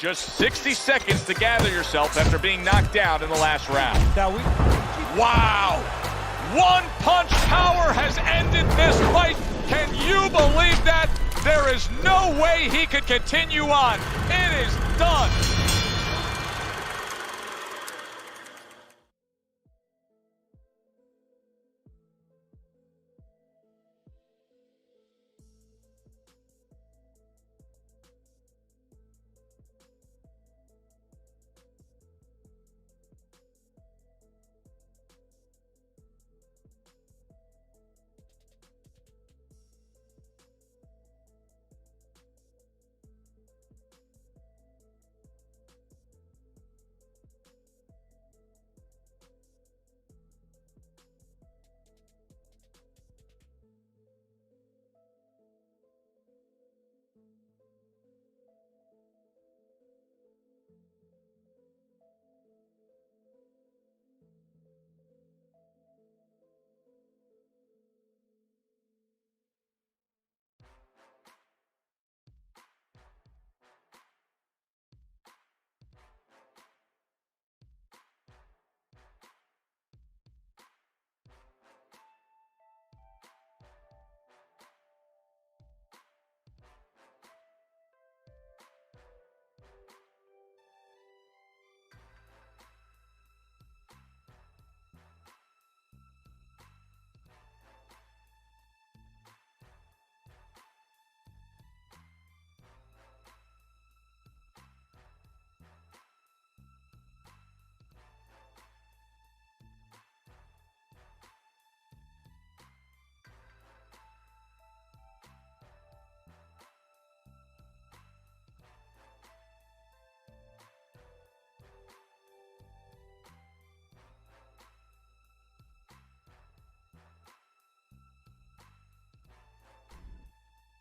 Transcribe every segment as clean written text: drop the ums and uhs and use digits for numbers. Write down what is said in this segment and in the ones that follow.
Just 60 seconds to gather yourself after being knocked down in the last round. Wow! One punch power has ended this fight. Can you believe that? There is no way he could continue on. It is done.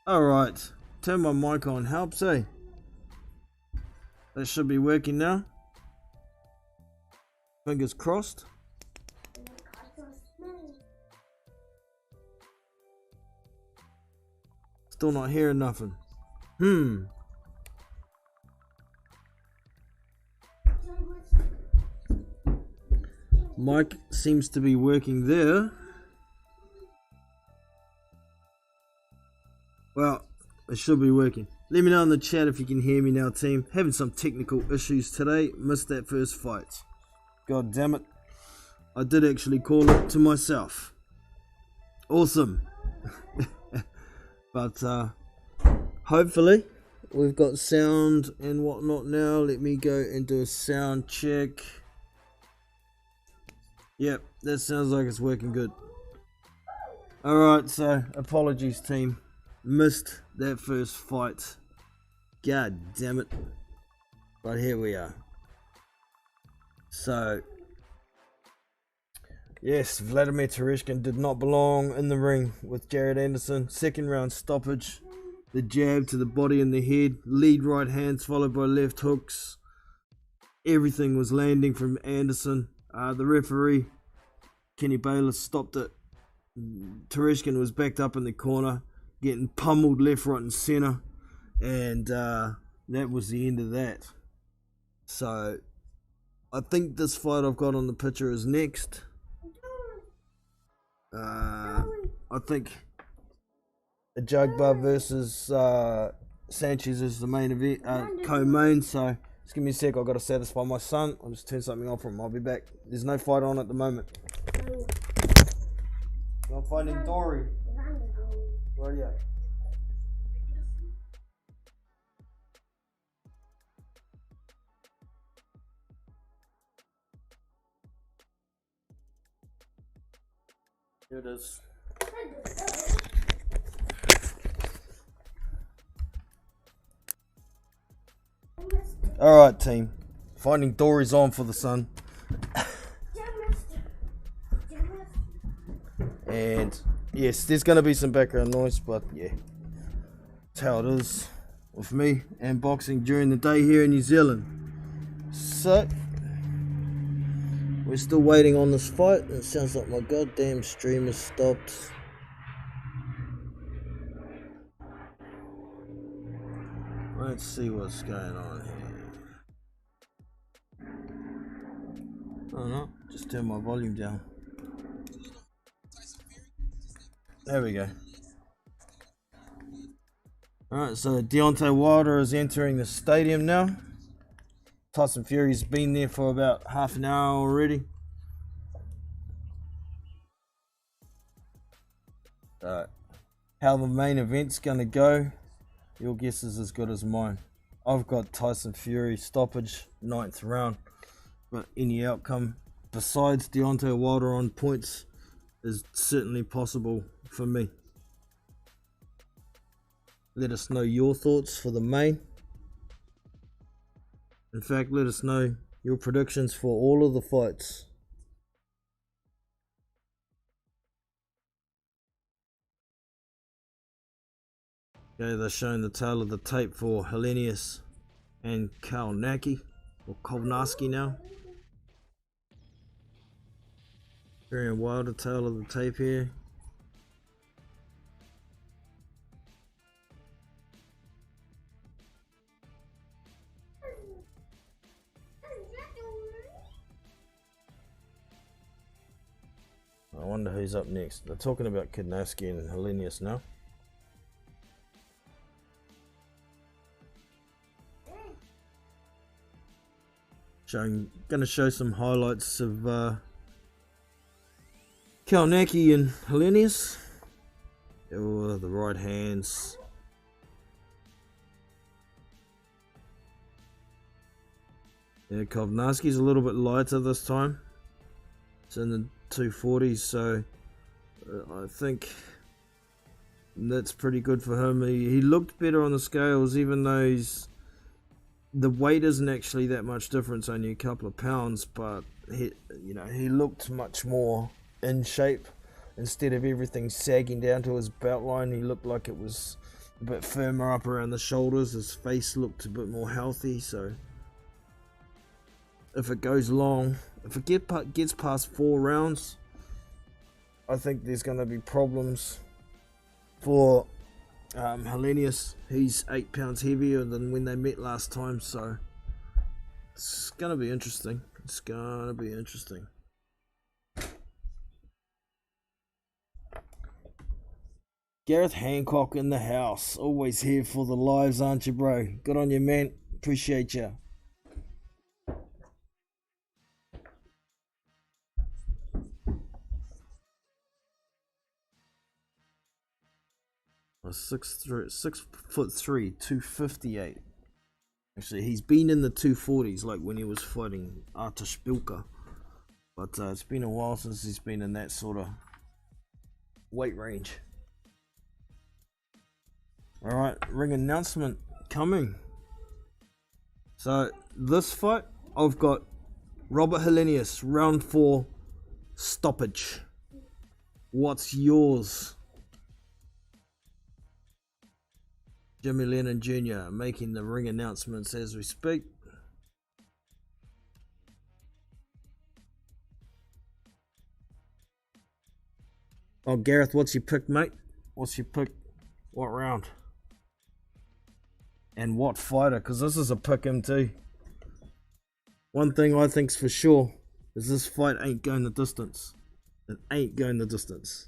Alright, turn my mic on, helps, eh? That should be working now. Fingers crossed. Still not hearing nothing. Mic seems to be working there. Well, it should be working. Let me know in the chat if you can hear me now, team. Having some technical issues today. Missed that first fight. God damn it. I did actually call it to myself. Awesome. But hopefully we've got sound and whatnot now. Let me go and do a sound check. Yep, that sounds like it's working good. Alright, so apologies, team. Missed that first fight. God damn it. But here we are. So, yes, Vladimir Tereshkin did not belong in the ring with Jared Anderson. Second round stoppage. The jab to the body and the head. Lead right hands followed by left hooks. Everything was landing from Anderson. The referee, Kenny Bayless, stopped it. Tereshkin was backed up in the corner, getting pummeled left, right and center, and that was the end of that. So I think this fight I've got on the picture is next. I think Ajagba versus Sanchez is the main event, co-main. So just give me a sec, I've got to satisfy my son. I'll just turn something on for him. I'll be back. There's no fight on at the moment. I'm finding Dory. Where are you? Here it is. Alright, team. Finding Dory's on for the sun. And yes, there's going to be some background noise, but yeah, that's how it is with me and boxing during the day here in New Zealand. So, we're still waiting on this fight. It sounds like my goddamn stream has stopped. Let's see what's going on here. Oh no, just turn my volume down. There we go. Alright, so Deontay Wilder is entering the stadium now. Tyson Fury's been there for about half an hour already. How the main event's gonna go, your guess is as good as mine. I've got Tyson Fury stoppage, 9th round. But any outcome besides Deontay Wilder on points is certainly possible for me. Let us know your thoughts for the main. In fact, let us know your predictions for all of the fights. Okay, they're showing the tail of the tape for Helenius and Kalnacki, or Kovnarski now. Very Wilder tail of the tape here. I wonder who's up next. They're talking about Kovnarski and Helenius now. Gonna show some highlights of Kalnacki and Helenius. Oh, the right hands. Yeah, Kovnarski's a little bit lighter this time. It's in the 240s, so I think that's pretty good for him. He looked better on the scales, even though the weight isn't actually that much difference, only a couple of pounds, but he looked much more in shape. Instead of everything sagging down to his belt line, he looked like it was a bit firmer up around the shoulders. His face looked a bit more healthy, so if it goes long, if it gets past 4 rounds, I think there's going to be problems for Helenius. He's 8 pounds heavier than when they met last time, so it's going to be interesting. It's going to be interesting. Gareth Hancock in the house. Always here for the lives, aren't you, bro? Good on you, man. Appreciate you. A 6'3", 258. Actually, he's been in the 240s, like when he was fighting Artur Szpilka. But it's been a while since he's been in that sort of weight range. Alright, ring announcement coming. So, this fight, I've got Robert Helenius, round 4, stoppage. What's yours? Jimmy Lennon Jr. making the ring announcements as we speak. Oh, Gareth, what's your pick, mate? What's your pick? What round? And what fighter? Because this is a pick him too. One thing I think's for sure is this fight ain't going the distance. It ain't going the distance.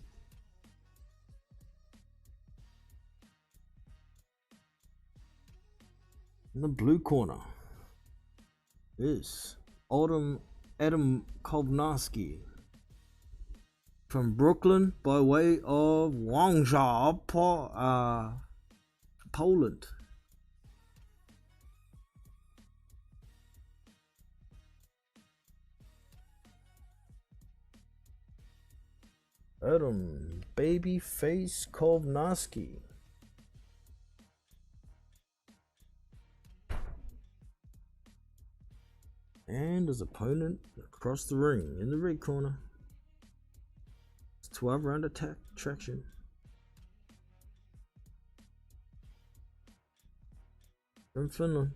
In the blue corner is Adam Kovnarski from Brooklyn by way of Warsaw, Poland. Adam Babyface Kovnarski. And his opponent across the ring in the red corner. It's 12 round attack traction. From Finland.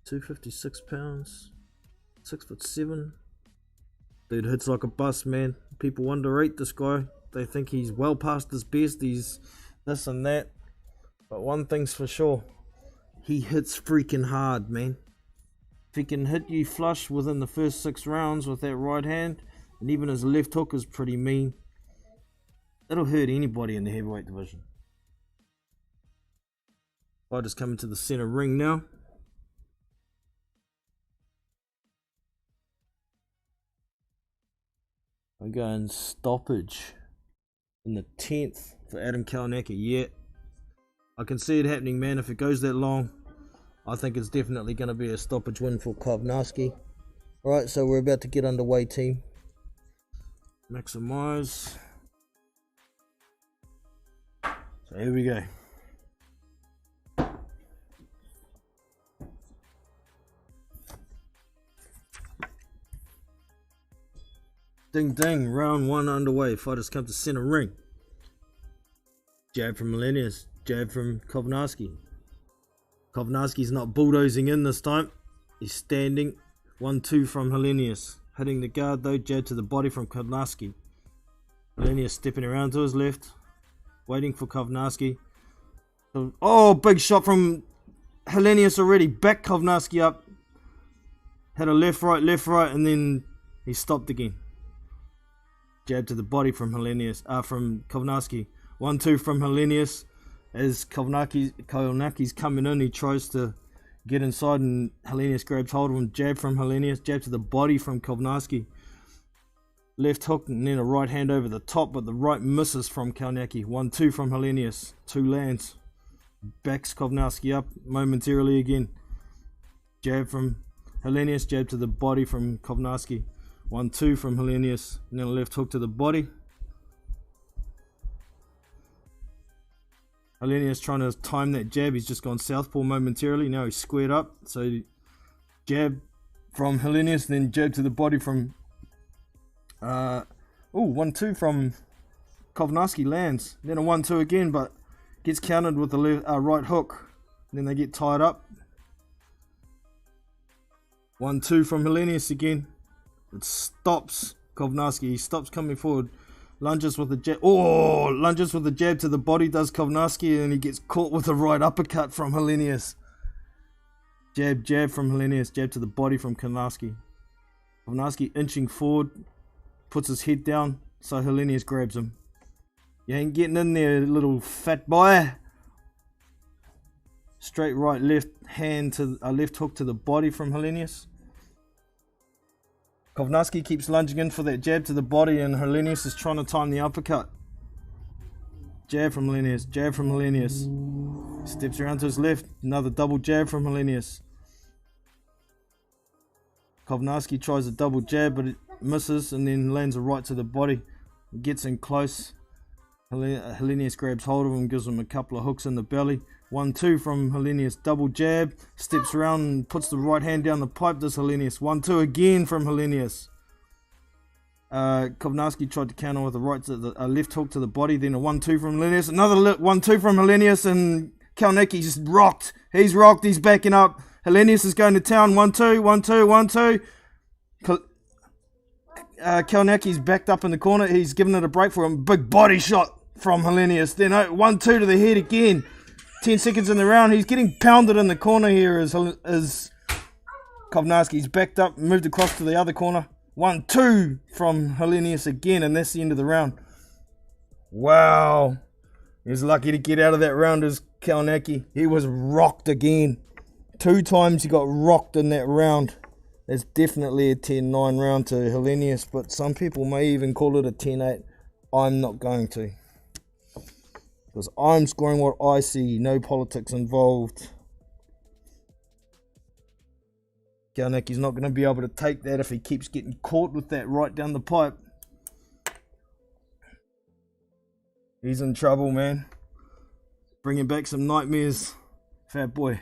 256 pounds. 6'7". Dude hits like a bus, man. People underrate this guy. They think he's well past his best. He's this and that. But one thing's for sure. He hits freaking hard, man. he can hit you flush within the first 6 rounds with that right hand, and even his left hook is pretty mean, it'll hurt anybody in the heavyweight division. Fighters coming to the center ring now. I'm going stoppage in the 10th for Adam Kalnacki. Yeah, I can see it happening, man. If it goes that long, I think it's definitely going to be a stoppage win for Kovnarski. Alright, so we're about to get underway, team. Maximize. So here we go. Ding ding, round 1 underway. Fighters come to center ring. Jab from Millennius, jab from Kovnarski. Kovnarski's not bulldozing in this time. He's standing. 1-2 from Helenius. Hitting the guard though, jab to the body from Kovnarski. Helenius stepping around to his left. Waiting for Kovnarski. Oh, big shot from Helenius already. Back Kovnarski up. Had a left, right, and then he stopped again. Jab to the body from from Kovnarski. 1-2 from Helenius. As Kalnaki's coming in, he tries to get inside and Helenius grabs hold of him. Jab from Helenius. Jab to the body from Kovnarski. Left hook and then a right hand over the top, but the right misses from Kalnacki. 1-2 from Helenius. 2 lands. Backs Kovnarski up momentarily again. Jab from Helenius. Jab to the body from Kovnarski. 1-2 from Helenius, and then a left hook to the body. Helenius trying to time that jab. He's just gone southpaw momentarily. Now he's squared up. So jab from Helenius, then jab to the body from 1-2 from Kovnarski lands. Then a 1-2 again, but gets countered with the right hook. And then they get tied up. 1-2 from Helenius again. It stops Kovnarski. He stops coming forward. Lunges with the jab. Oh, lunges with the jab to the body does Kovnarski, and he gets caught with a right uppercut from Helenius. Jab from Helenius. Jab to the body from Kovnarski. Kovnarski inching forward. Puts his head down, so Helenius grabs him. You ain't getting in there, little fat boy. Straight right, left hand to a left hook to the body from Helenius. Kovnarski keeps lunging in for that jab to the body, and Helenius is trying to time the uppercut. Jab from Helenius, jab from Helenius. Steps around to his left, another double jab from Helenius. Kovnarski tries a double jab, but it misses, and then lands a right to the body. Gets in close. Helenius grabs hold of him, gives him a couple of hooks in the belly. 1-2 from Helenius, double jab, steps around and puts the right hand down the pipe, does Helenius. 1-2 again from Helenius. Kovnarski tried to counter with a left hook to the body, then a 1-2 from Helenius, another 1-2 from Helenius, and Kalnacki's rocked. He's rocked, he's backing up. Helenius is going to town. 1-2, 1-2, 1-2. Kalnacki's backed up in the corner, he's giving it a break for him. Big body shot from Helenius, then 1-2 to the head again. 10 seconds in the round, he's getting pounded in the corner here as Kovnarski's backed up, moved across to the other corner. 1-2 from Helenius again, and that's the end of the round. Wow. He was lucky to get out of that round as Kalnacki. He was rocked again. 2 times he got rocked in that round. That's definitely a 10-9 round to Helenius, but some people may even call it a 10-8. I'm not going to. Because I'm scoring what I see, no politics involved. Kalnacki's not going to be able to take that if he keeps getting caught with that right down the pipe. He's in trouble, man. Bringing back some nightmares, fat boy.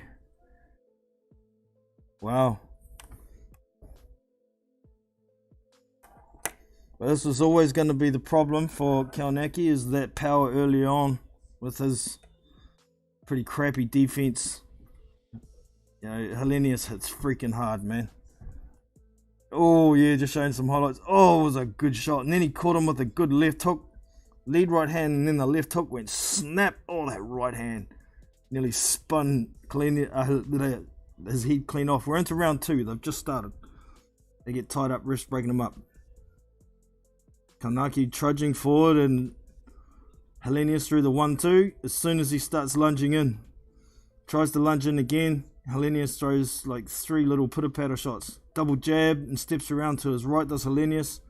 Wow. But this was always going to be the problem for Kalnacki, is that power early on with his pretty crappy defense. You know, Helenius hits freaking hard, man. Oh yeah, just showing some highlights. Oh, it was a good shot. And then he caught him with a good left hook. Lead right hand, and then the left hook went snap. Oh, that right hand nearly spun his head clean off. We're into round 2. They've just started. They get tied up, refs breaking them up. Kaunaki trudging forward and Helenius through the 1-2. As soon as he starts lunging in, tries to lunge in again. Helenius throws like 3 little pitter-patter shots. Double jab and steps around to his right, does Helenius.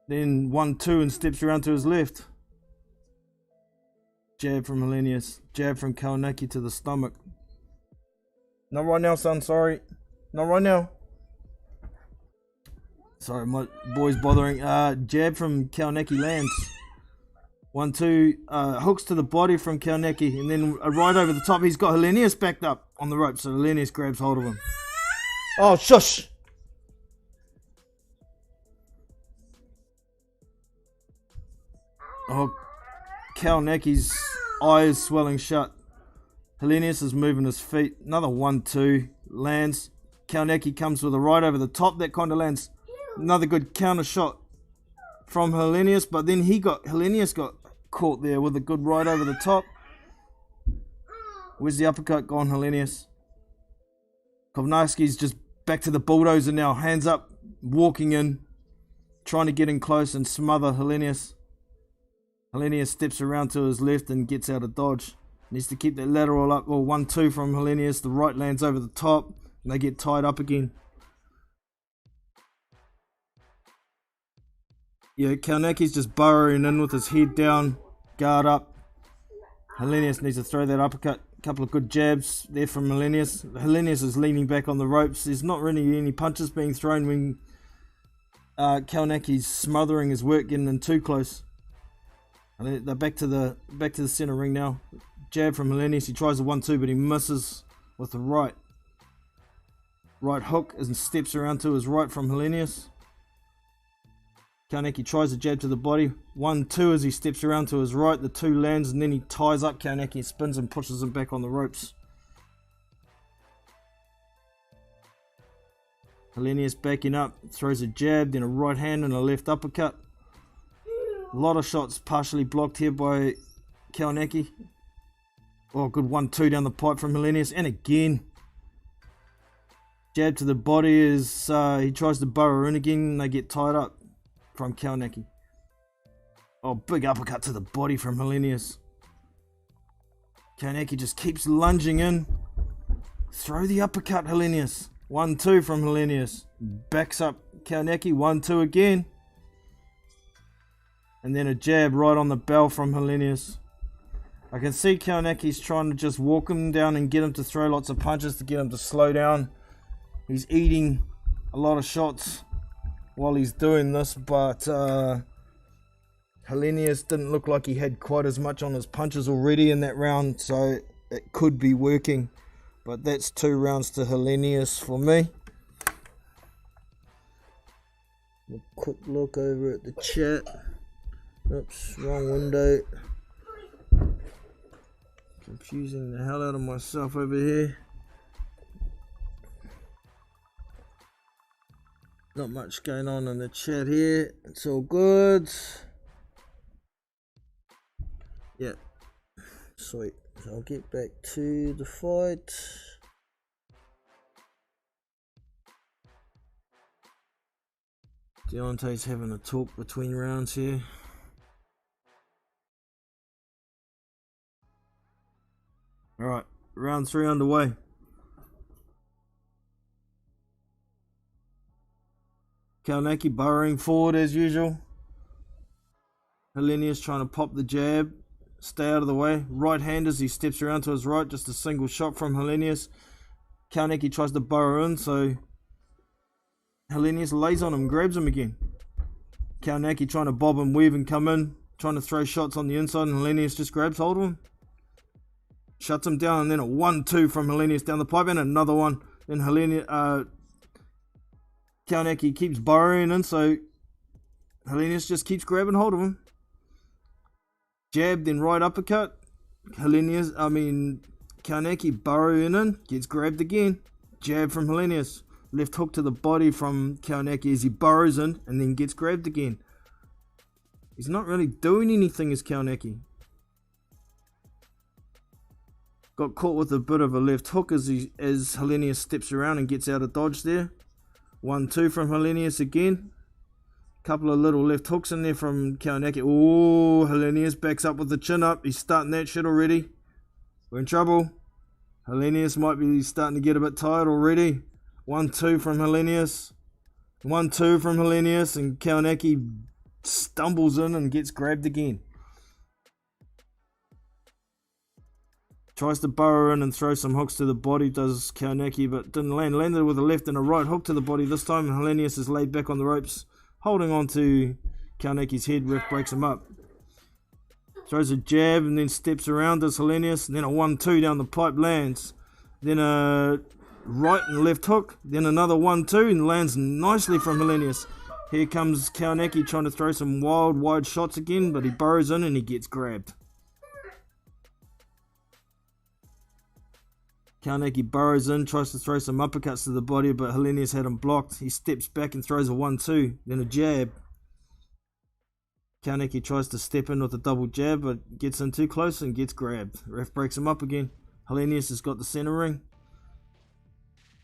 Then 1-2 and steps around to his left. Jab from Helenius. Jab from Kaunaki to the stomach. Not right now, son. Sorry. Not right now. Sorry, my boy's bothering. Jab from Kaunaki lands. 1-2. Hooks to the body from Kaunaki. And then a right over the top. He's got Helenius backed up on the rope. So Helenius grabs hold of him. Oh, shush. Oh, Kaunaki's eyes swelling shut. Helenius is moving his feet. Another 1-2. Lands. Kaunaki comes with a right over the top. That kind of lands. Another good counter shot from Helenius. But then Helenius got caught there with a good right over the top. Where's the uppercut gone, Helenius? Kovnarski's just back to the bulldozer now. Hands up. Walking in. Trying to get in close and smother Helenius. Helenius steps around to his left and gets out of dodge. Needs to keep that lateral up. Well, 1-2 from Helenius. The right lands over the top. And they get tied up again. Yeah, Kaunaki's just burrowing in with his head down. Guard up. Helenius needs to throw that uppercut. A couple of good jabs there from Helenius. Helenius is leaning back on the ropes. There's not really any punches being thrown when Kaunaki's smothering his work, getting in too close. And they're back to the center ring now. Jab from Helenius. He tries the 1-2, but he misses with the right. Right hook and steps around to his right from Helenius. Kaunaki tries a jab to the body. 1-2 as he steps around to his right. The 2 lands and then he ties up Kaunaki, spins and pushes him back on the ropes. Helenius backing up, throws a jab, then a right hand and a left uppercut. A lot of shots partially blocked here by Kaunaki. Oh, good 1-2 down the pipe from Helenius. And again. Jab to the body as he tries to burrow in again and they get tied up from Kaunaki. Oh, big uppercut to the body from Helenius. Kaunaki just keeps lunging in. Throw the uppercut, Helenius. 1-2 from Helenius. Backs up Kaunaki. 1-2 again. And then a jab right on the bell from Helenius. I can see Kaunaki's trying to just walk him down and get him to throw lots of punches to get him to slow down. He's eating a lot of shots while he's doing this, but Helenius didn't look like he had quite as much on his punches already in that round, so it could be working. But that's 2 rounds to Helenius for me. A quick look over at the chat. Oops, wrong window. Confusing the hell out of myself over here. Not much going on in the chat here. It's all good. Yeah. Sweet. So I'll get back to the fight. Deontay's having a talk between rounds here. Alright, round 3 underway. Kaunaki burrowing forward as usual. Helenius trying to pop the jab. Stay out of the way. Right hand as he steps around to his right. Just a single shot from Helenius. Kaunaki tries to burrow in, so Helenius lays on him, grabs him again. Kaunaki trying to bob and weave and come in. Trying to throw shots on the inside, and Helenius just grabs hold of him. Shuts him down, and then a 1-2 from Helenius down the pipe, and another one. Then Kaunaki keeps burrowing in, so Helenius just keeps grabbing hold of him. Jab, then right uppercut. Kaunaki burrowing in, gets grabbed again. Jab from Helenius. Left hook to the body from Kaunaki as he burrows in, and then gets grabbed again. He's not really doing anything as Kaunaki. Got caught with a bit of a left hook as Helenius steps around and gets out of dodge there. 1-2 from Helenius again. Couple of little left hooks in there from Kaunaki. Oh, Helenius backs up with the chin up. He's starting that shit already. We're in trouble. Helenius might be starting to get a bit tired already. 1-2 from Helenius. 1-2 from Helenius, and Kaunaki stumbles in and gets grabbed again. Tries to burrow in and throw some hooks to the body, does Kaunaki, but didn't land. Landed with a left and a right hook to the body this time. Helenius is laid back on the ropes, holding on to Kaunaki's head. Ref breaks him up. Throws a jab and then steps around, does Helenius. Then a 1-2 down the pipe lands. Then a right and left hook. Then another 1-2 and lands nicely from Helenius. Here comes Kaunaki trying to throw some wild, wide shots again, but he burrows in and he gets grabbed. Kaunaki burrows in, tries to throw some uppercuts to the body, but Helenius had him blocked. He steps back and throws a 1-2, then a jab. Kaunaki tries to step in with a double jab, but gets in too close and gets grabbed. Ref breaks him up again. Helenius has got the center ring.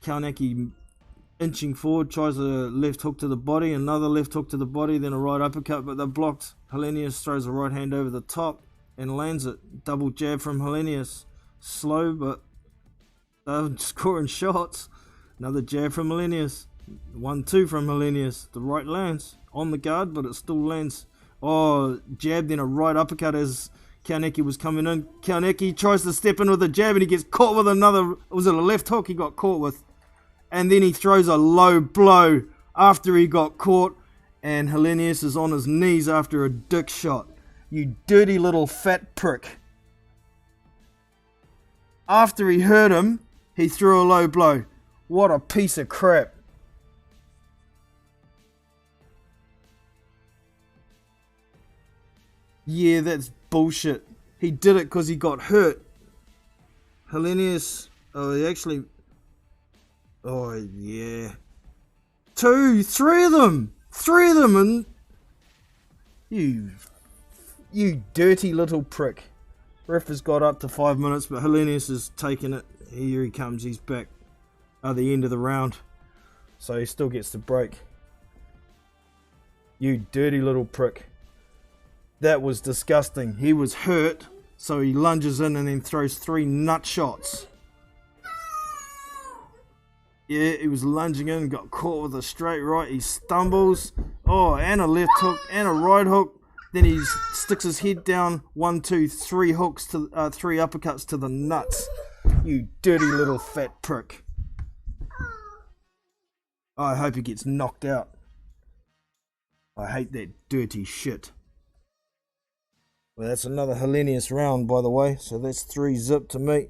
Kaunaki inching forward, tries a left hook to the body, another left hook to the body, then a right uppercut, but they're blocked. Helenius throws a right hand over the top and lands it. Double jab from Helenius. Slow, but scoring shots. Another jab from Helenius. 1-2 from Helenius. The right lands on the guard, but it still lands. Oh, jab, then a right uppercut as Kaunaki was coming in. Kaunaki tries to step in with a jab and he gets caught with another. Was it a left hook he got caught with? And then he throws a low blow after he got caught, and Helenius is on his knees after a dick shot. You dirty little fat prick. After he hurt him, he threw a low blow. What a piece of crap. Yeah, that's bullshit. He did it because he got hurt. Helenius, oh yeah. 3 of them, and you dirty little prick. Ref has got up to 5 minutes, but Helenius has taken it. Here he comes, he's back at the end of the round. So he still gets the break. You dirty little prick. That was disgusting. He was hurt, so he lunges in and then throws 3 nut shots. Yeah, he was lunging in, got caught with a straight right. He stumbles. Oh, and a left hook and a right hook. Then he sticks his head down. 1, 2, 3 hooks to 3 uppercuts to the nuts. You dirty little fat prick. I hope he gets knocked out. I hate that dirty shit. Well, that's another Helenius round, by the way. So that's 3-0 to me.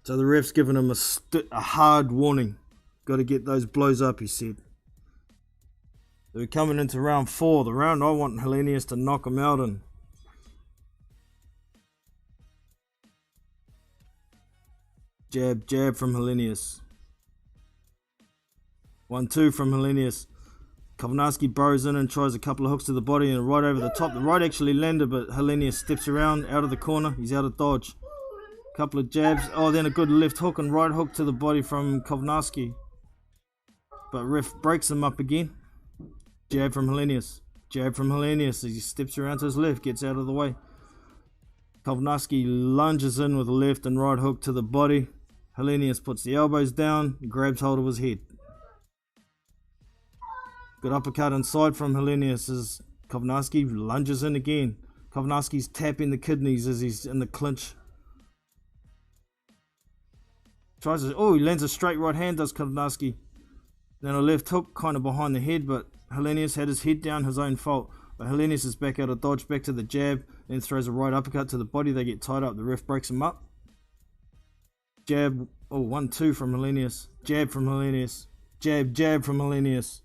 So the ref's given him a hard warning. Got to get those blows up, he said. So we're coming into round 4. The round I want Helenius to knock him out in. Jab, jab from Helenius. 1-2 from Helenius. Kovnarski burrows in and tries a couple of hooks to the body and right over the top. The right actually landed, but Helenius steps around out of the corner. He's out of dodge. Couple of jabs. Oh, then a good left hook and right hook to the body from Kovnarski. But ref breaks him up again. Jab from Helenius. Jab from Helenius as he steps around to his left, gets out of the way. Kovnarski lunges in with a left and right hook to the body. Helenius puts the elbows down, grabs hold of his head. Good uppercut inside from Helenius as Kovnarski lunges in again. Kovnarski's tapping the kidneys as he's in the clinch. He lands a straight right hand, does Kovnarski. Then a left hook kind of behind the head, but Helenius had his head down, his own fault. But Helenius is back out of dodge, back to the jab, then throws a right uppercut to the body. They get tied up. The ref breaks him up. Jab. 1-2 from Helenius. Jab from Helenius. Jab, jab from Helenius.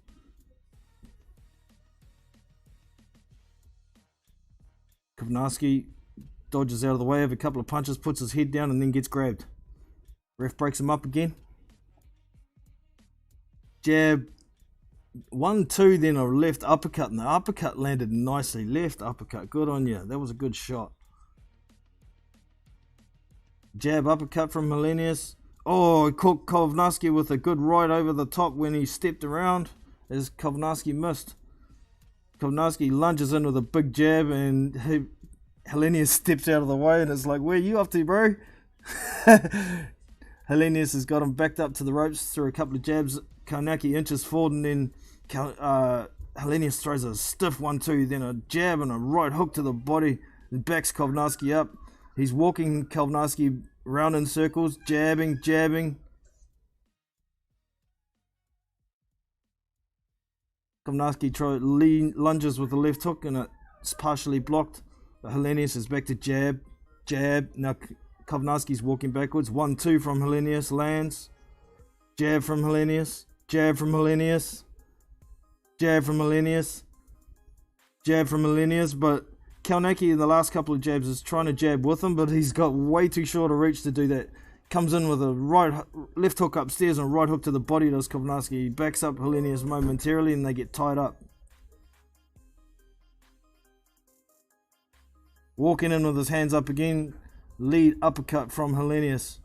Kovnarski dodges out of the way of a couple of punches, puts his head down, and then gets grabbed. Ref breaks him up again. Jab, 1-2, then a left uppercut, and the uppercut landed nicely. Left uppercut, good on you. That was a good shot. Jab uppercut from Hellenius. Oh, he caught Kovnarski with a good right over the top when he stepped around, as Kovnarski missed. Kovnarski lunges in with a big jab, and Hellenius steps out of the way, and it's like, where you up to, bro? Hellenius has got him backed up to the ropes through a couple of jabs. Kovnarski inches forward, and then Hellenius throws a stiff 1-2, then a jab and a right hook to the body, and backs Kovnarski up. He's walking Kovnarski round in circles, jabbing. Kovnarski lunges with the left hook, and it's partially blocked. But Hellenius is back to jab. Now Kovnarski's walking backwards. 1-2 from Hellenius, lands. Jab from Hellenius. Jab from Hellenius. But Kovnarski in the last couple of jabs is trying to jab with him, but he's got way too short a reach to do that. Comes in with a left hook upstairs and a right hook to the body, does Kovnarski. He backs up Hellenius momentarily, and they get tied up. Walking in with his hands up again. Lead uppercut from Hellenius.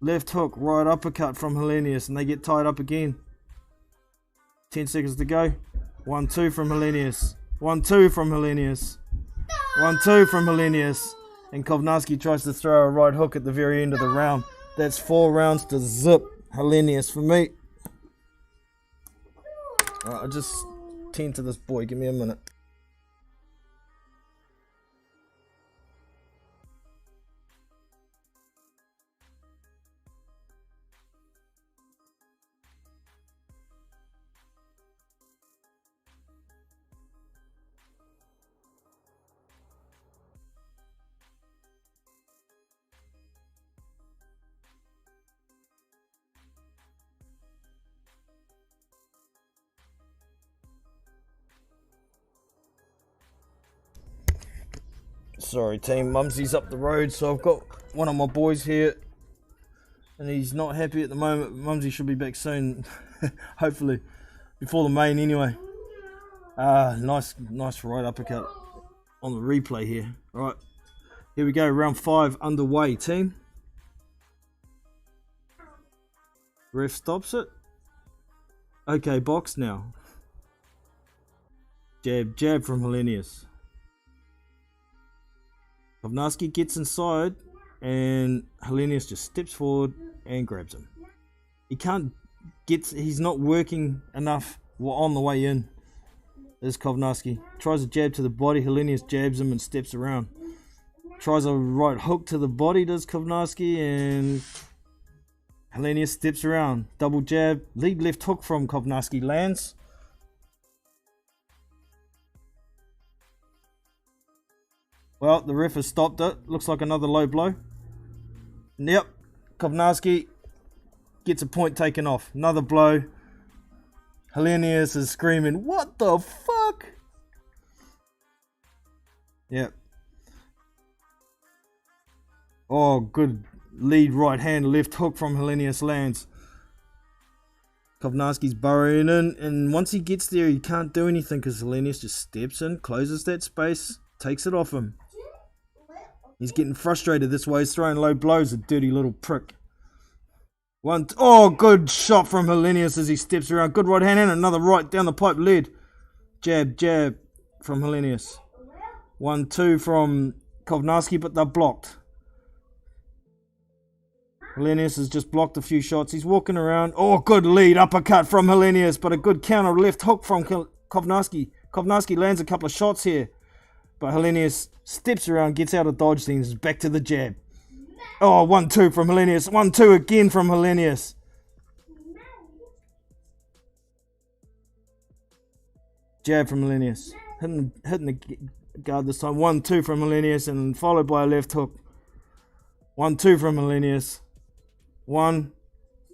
Left hook, right uppercut from Hellenius, and they get tied up again. 10 seconds to go. 1-2 from Hellenius. 1-2 from Hellenius. 1-2 from Hellenius. And Kovnarski tries to throw a right hook at the very end of the round. That's 4 rounds to zip. Hellenius for me. Alright, I'll just tend to this boy. Give me a minute. Sorry team, Mumsy's up the road, so I've got one of my boys here and he's not happy at the moment. Mumsy should be back soon, hopefully, before the main anyway. Nice right uppercut on the replay here. Alright, here we go, round 5 underway, team. Ref stops it. Okay, box now. Jab from Hellenius. Kovnarski gets inside, and Hellenius just steps forward and grabs him. He's not working enough on the way in. There's Kovnarski. Tries a jab to the body, Hellenius jabs him and steps around. Tries a right hook to the body, does Kovnarski, and Hellenius steps around. Double jab, lead left hook from Kovnarski, lands. Well, the ref has stopped it. Looks like another low blow. Yep. Kovnarski gets a point taken off. Another blow. Hellenius is screaming, "What the fuck?" Yep. Oh, good lead right hand left hook from Hellenius, lands. Kovnarski's burrowing in, and once he gets there, he can't do anything because Hellenius just steps in, closes that space, takes it off him. He's getting frustrated this way. He's throwing low blows, a dirty little prick. Oh, good shot from Hellenius as he steps around. Good right hand and another right down the pipe lead. Jab from Hellenius. 1-2 from Kovnarski, but they're blocked. Hellenius has just blocked a few shots. He's walking around. Oh, good lead uppercut from Hellenius, but a good counter left hook from Kovnarski. Kovnarski lands a couple of shots here, but Hellenius steps around, gets out of dodge, then is back to the jab. Oh, 1-2 from Hellenius. 1-2 again from Hellenius. Jab from Hellenius. Hitting the guard this time. 1-2 from Hellenius and followed by a left hook. 1-2 from Hellenius. 1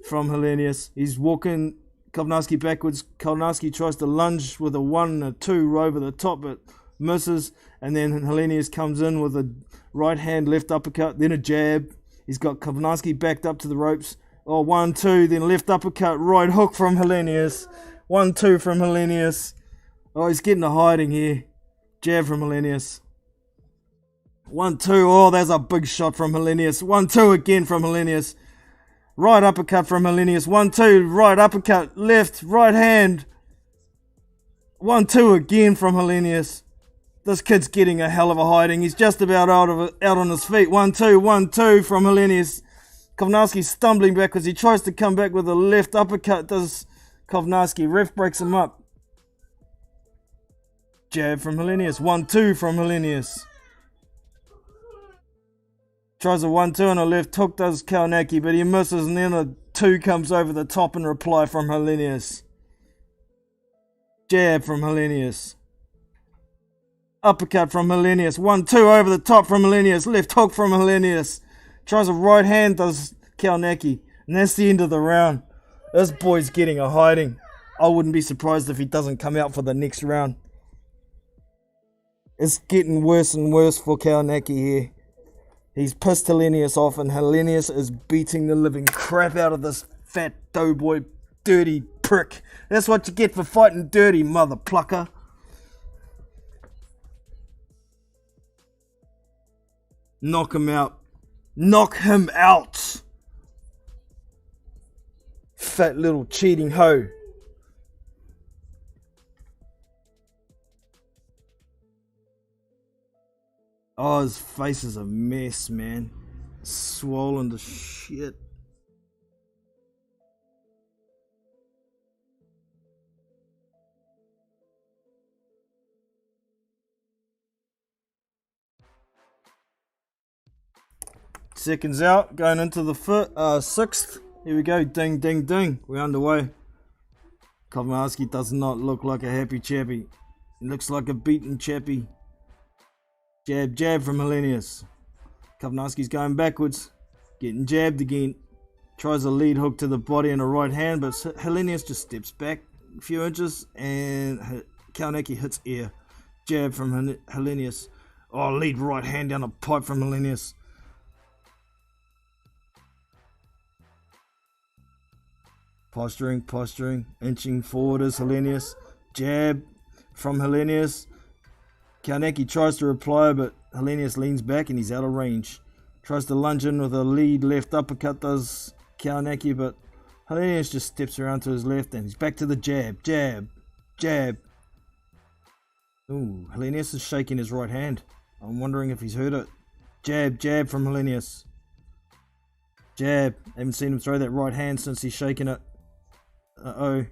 from Hellenius. He's walking Kovnarski backwards. Kovnarski tries to lunge with a 1 and a 2 over the top, but misses. And then Hellenius comes in with a right hand left uppercut, then a jab. He's got Kovnarski backed up to the ropes. Oh, 1-2, then left uppercut, right hook from Hellenius. 1-2 from Hellenius. Oh, he's getting a hiding here. Jab from Hellenius. 1-2. Oh, there's a big shot from Hellenius. 1-2 again from Hellenius. Right uppercut from Hellenius. 1-2. Right uppercut. Left. Right hand. 1-2 again from Hellenius. This kid's getting a hell of a hiding. He's just about out on his feet. 1-2. 1-2 from Hellenius. Kovnarski stumbling backwards. He tries to come back with a left uppercut. Does Kovnarski. Ref breaks him up. Jab from Hellenius. 1-2 from Hellenius. Tries a 1-2 and a left hook, does Kaunaki, but he misses, and then a 2 comes over the top in reply from Hellenius. Jab from Hellenius. Uppercut from Hellenius. 1-2 over the top from Hellenius. Left hook from Hellenius. Tries a right hand, does Kaunaki, and that's the end of the round. This boy's getting a hiding. I wouldn't be surprised if he doesn't come out for the next round. It's getting worse and worse for Kaunaki here. He's pissed Hellenius off, and Hellenius is beating the living crap out of this fat doughboy, dirty prick. That's what you get for fighting dirty, mother plucker. Knock him out. Knock him out. Fat little cheating hoe. Oh, his face is a mess, man. Swollen to shit. Seconds out, going into the 6th. Here we go, ding, ding, ding. We're underway. Kovnarski does not look like a happy chappy. He looks like a beaten chappy. Jab, jab from Hellenius. Kovnarski's going backwards. Getting jabbed again. Tries a lead hook to the body and a right hand, but Hellenius just steps back a few inches and Kaunaki hits ear. Jab from Hellenius. Oh, lead right hand down a pipe from Hellenius. Posturing, posturing. Inching forward is Hellenius. Jab from Hellenius. Kaunaki tries to reply, but Hellenius leans back and he's out of range. Tries to lunge in with a lead left uppercut, does Kaunaki, but Hellenius just steps around to his left and he's back to the jab, jab, jab. Ooh, Hellenius is shaking his right hand. I'm wondering if he's heard it. Jab, jab from Hellenius. Jab. Haven't seen him throw that right hand since he's shaking it. Uh-oh.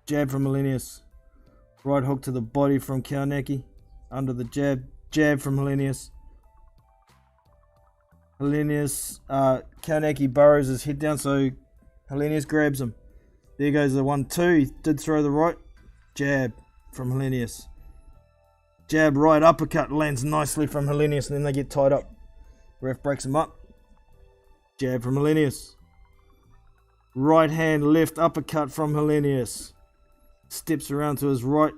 Jab from Hellenius. Right hook to the body from Kaunaki. Under the jab. Jab from Hellenius. Kaunaki burrows his head down, so Hellenius grabs him. There goes the 1-2. He did throw the right. Jab from Hellenius. Jab, right uppercut lands nicely from Hellenius, and then they get tied up. Ref breaks him up. Jab from Hellenius. Right hand, left uppercut from Hellenius. Steps around to his right.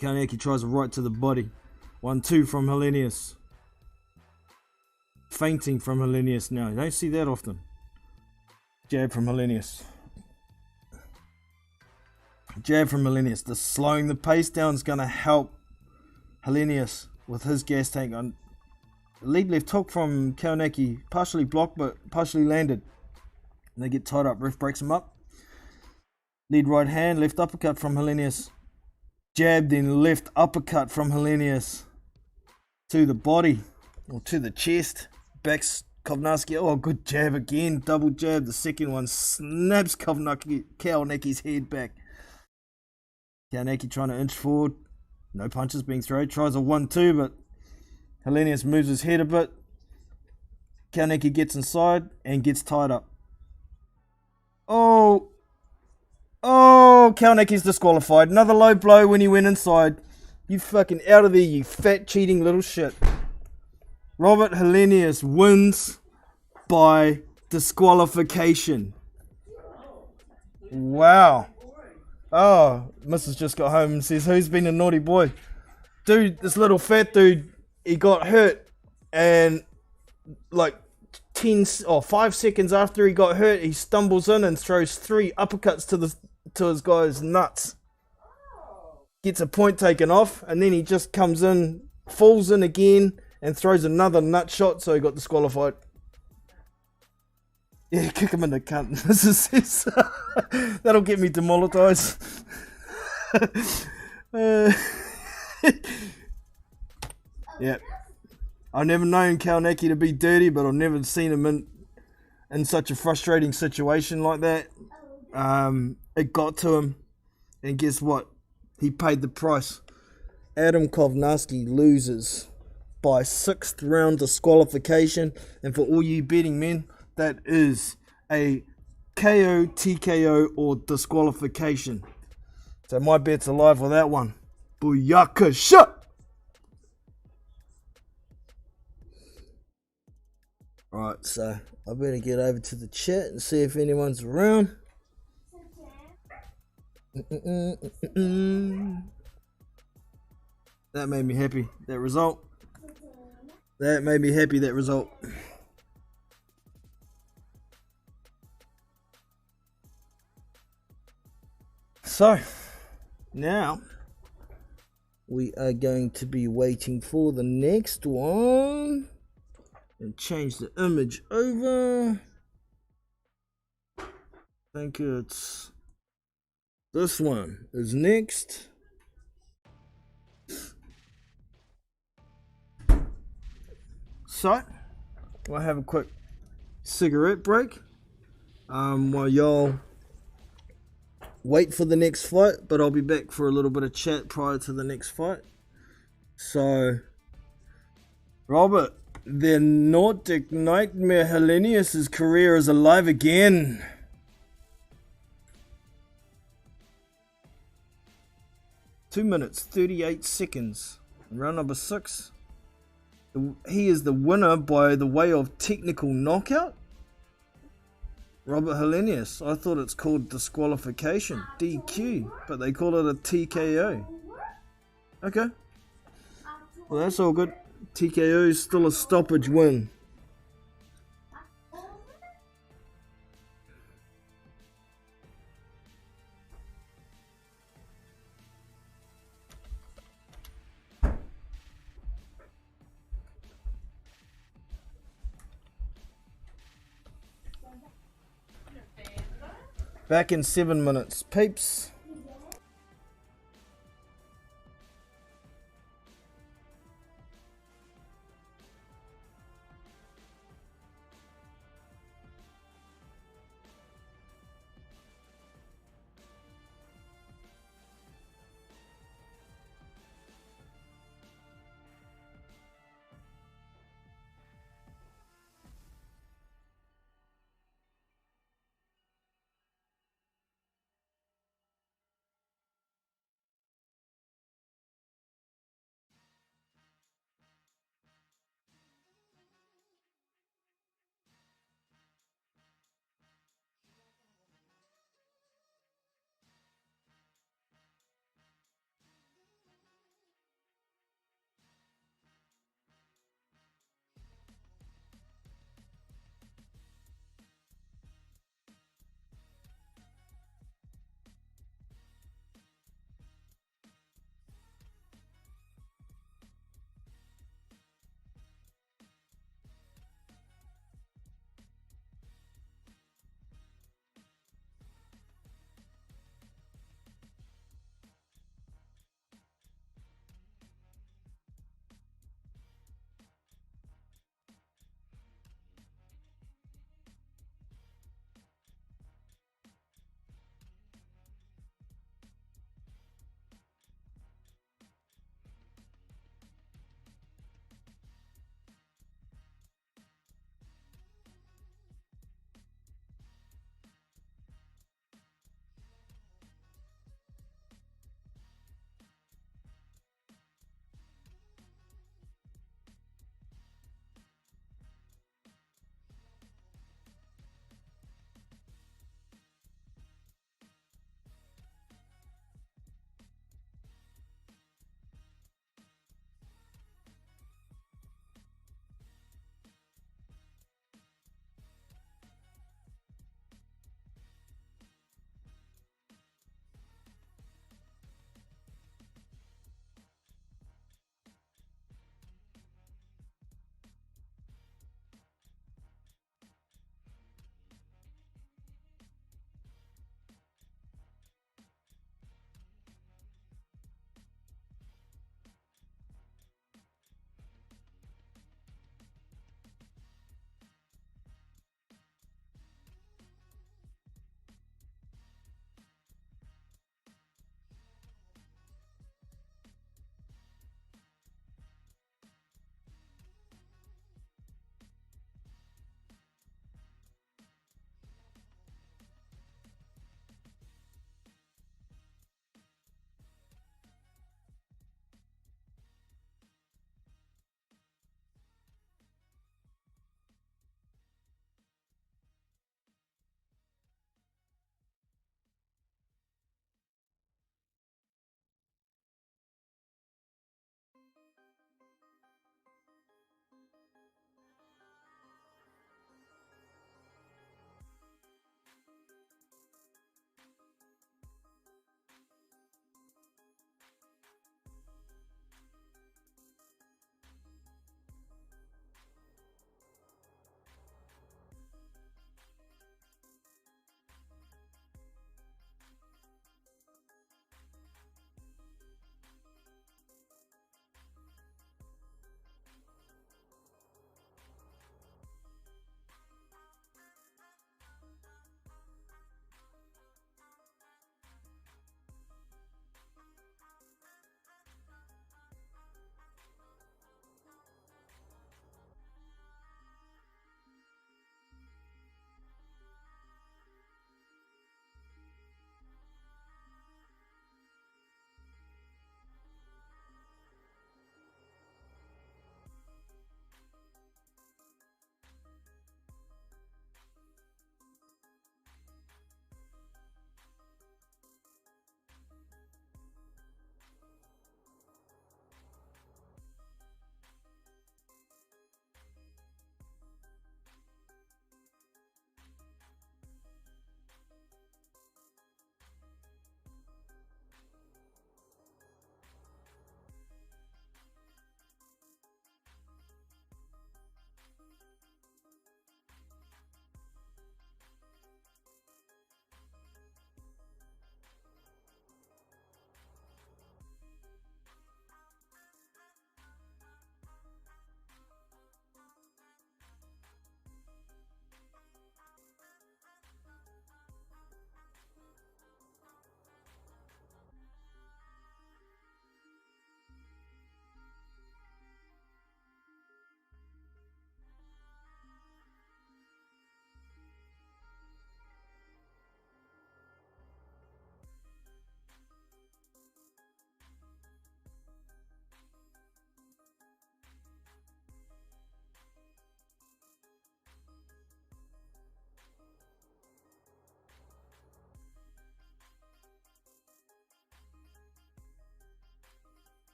Kaunaki tries a right to the body. 1-2 from Hellenius. Fainting from Hellenius now. You don't see that often. Jab from Hellenius. Jab from Hellenius. The slowing the pace down is going to help Hellenius with his gas tank on. Lead left hook from Kaunaki. Partially blocked but partially landed. And they get tied up. Ref breaks him up. Lead right hand, left uppercut from Hellenius. Jab, then left uppercut from Hellenius. To the body, or to the chest. Backs Kovnarski. Oh, good jab again. Double jab. The second one snaps Kauniki's head back. Kaunaki trying to inch forward. No punches being thrown. Tries a 1-2, but Hellenius moves his head a bit. Kaunaki gets inside and gets tied up. Oh, Kaunaki's disqualified. Another low blow when he went inside. You fucking out of there, you fat cheating little shit. Robert Hellenius wins by disqualification. Wow. Oh, Mrs. just got home and says, who's been a naughty boy? Dude, this little fat dude, he got hurt and like 5 seconds after he got hurt, he stumbles in and throws 3 uppercuts to his guy's nuts. Gets a point taken off, and then he just comes in, falls in again, and throws another nut shot, so he got disqualified. Yeah, kick him in the cunt. This is that'll get me demonetized. Yeah. I've never known Kalnacki to be dirty, but I've never seen him in such a frustrating situation like that. It got to him, and guess what? He paid the price. Adam Kovnarski loses by 6th round disqualification, and for all you betting men, that is a KO, TKO, or disqualification. So my bet's alive with that one. Booyakasha! Alright, so I better get over to the chat and see if anyone's around. That made me happy, that result. That made me happy, that result. So, now we are going to be waiting for the next one. And change the image over. I think it's this one is next. So, we'll have a quick cigarette break while y'all wait for the next fight, but I'll be back for a little bit of chat prior to the next fight. So, Robert, the Nordic Nightmare Hellenius' career is alive again. Two minutes, 38 seconds. Round number 6. He is the winner by the way of technical knockout. Robert Hellenius. I thought it's called disqualification, DQ, but they call it a TKO. Okay. Well, that's all good. TKO is still a stoppage win. Back in 7 minutes, peeps.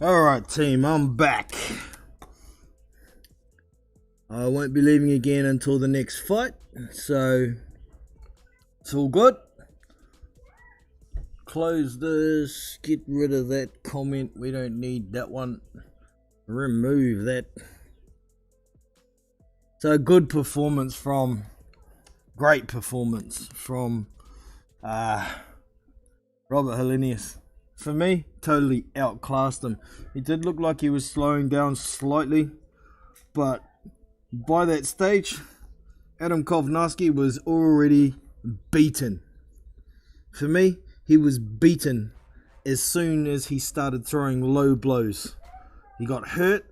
Alright team, I'm back. I won't be leaving again until the next fight, so it's all good. Close this, get rid of that comment, we don't need that one. Remove that. So great performance from Robert Helenius. For me, totally outclassed him. He did look like he was slowing down slightly, but by that stage, Adam Kovnarski was already beaten. For me, he was beaten as soon as he started throwing low blows. He got hurt.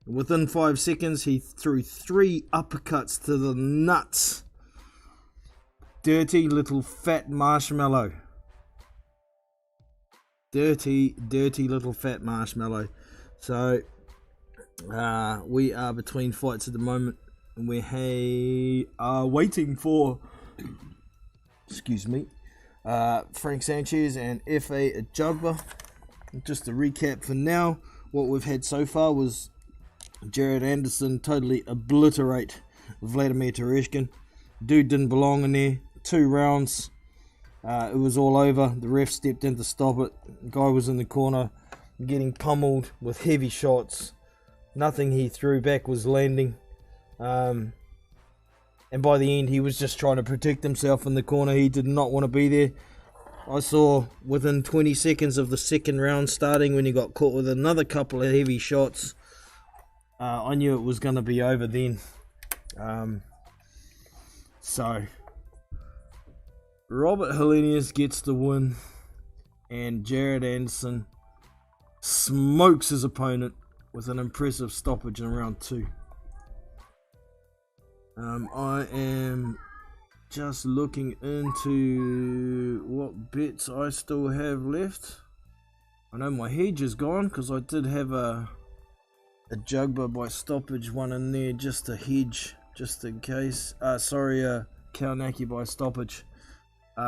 Within 5 seconds, he threw 3 uppercuts to the nuts. Dirty little fat marshmallow. Dirty little fat marshmallow. So, we are between fights at the moment. And we are waiting for, Frank Sanchez and F.A. Ajagba. Just to recap for now, what we've had so far was Jared Anderson totally obliterate Vladimir Tereshkin. Dude didn't belong in there. 2 rounds. It was all over. The ref stepped in to stop it. The guy was in the corner getting pummeled with heavy shots. Nothing he threw back was landing. And by the end, he was just trying to protect himself in the corner. He did not want to be there. I saw within 20 seconds of the second round starting, when he got caught with another couple of heavy shots, I knew it was going to be over then. So Robert Helenius gets the win, and Jared Anderson smokes his opponent with an impressive stoppage in round 2. I am just looking into what bets I still have left. I know my hedge is gone because I did have a Jugba by stoppage one in there just to hedge, just in case. Kaunaki by stoppage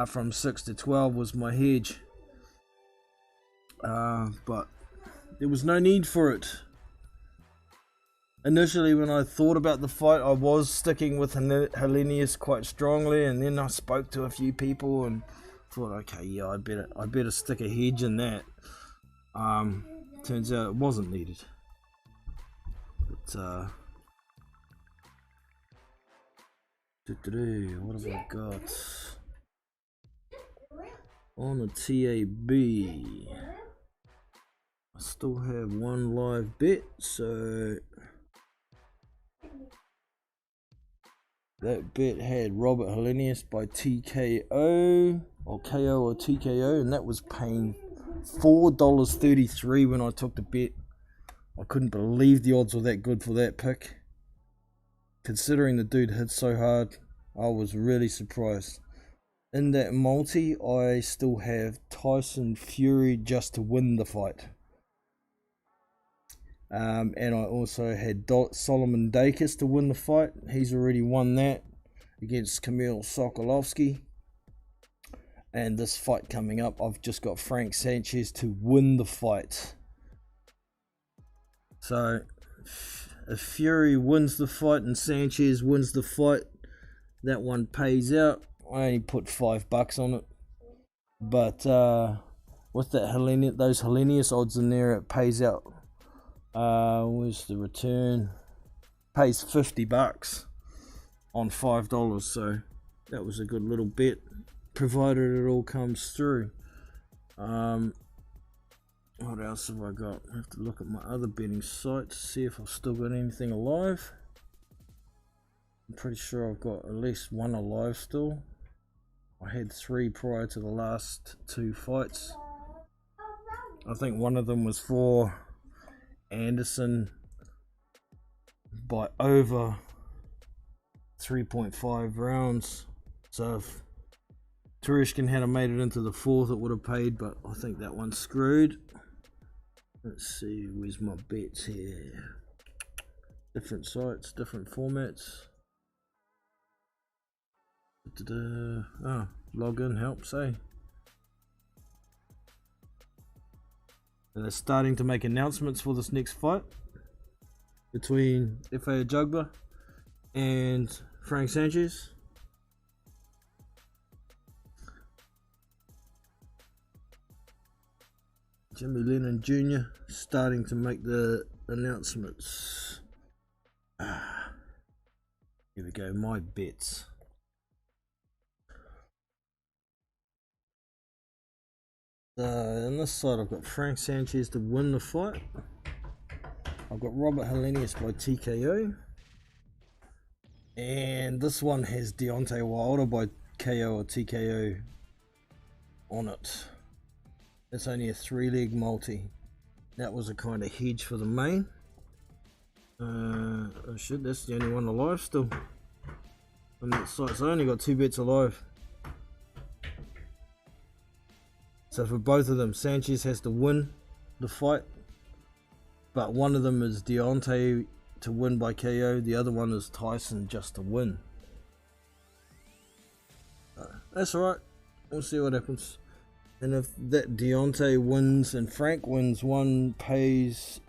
from 6 to 12 was my hedge. But there was no need for it. Initially, when I thought about the fight, I was sticking with Helenius quite strongly, and then I spoke to a few people and thought, okay, yeah, I better stick a hedge in that. Turns out it wasn't needed. But what have I got on the TAB? I still have one live bet, so that bet had Robert Helenius by TKO, or KO or TKO, and that was paying $4.33 when I took the bet. I couldn't believe the odds were that good for that pick. Considering the dude hit so hard, I was really surprised. In that multi, I still have Tyson Fury just to win the fight. And I also had Solomon Dacus to win the fight. He's already won that against Kamil Sokolovsky. And this fight coming up, I've just got Frank Sanchez to win the fight. So if Fury wins the fight and Sanchez wins the fight, that one pays out. I only put $5 on it. But with that those Helenius odds in there, it pays out. Where's the return? Pays $50 on $5, so that was a good little bet, provided it all comes through. What else have I got? I have to look at my other betting sites, see if I've still got anything alive. I'm pretty sure I've got at least one alive still. I had 3 prior to the last 2 fights. I think one of them was for Anderson by over 3.5 rounds. So if Tereshkin had made it into the 4th, it would have paid, but I think that one's screwed. Let's see, where's my bets here? Different sites, different formats. Login helps, eh? And they're starting to make announcements for this next fight between F.A. Ajagba and Frank Sanchez. Jimmy Lennon Jr. starting to make the announcements. Here we go, my bets. On this side I've got Frank Sanchez to win the fight. I've got Robert Helenius by TKO. And this one has Deontay Wilder by KO or TKO on it. It's only a 3-leg multi. That was a kind of hedge for the main. Oh shit, that's the only one alive still. On that site, so I only got 2 bets alive. So for both of them, Sanchez has to win the fight, but one of them is Deontay to win by KO, the other one is Tyson just to win. That's alright, we'll see what happens. And if that Deontay wins and Frank wins, one pays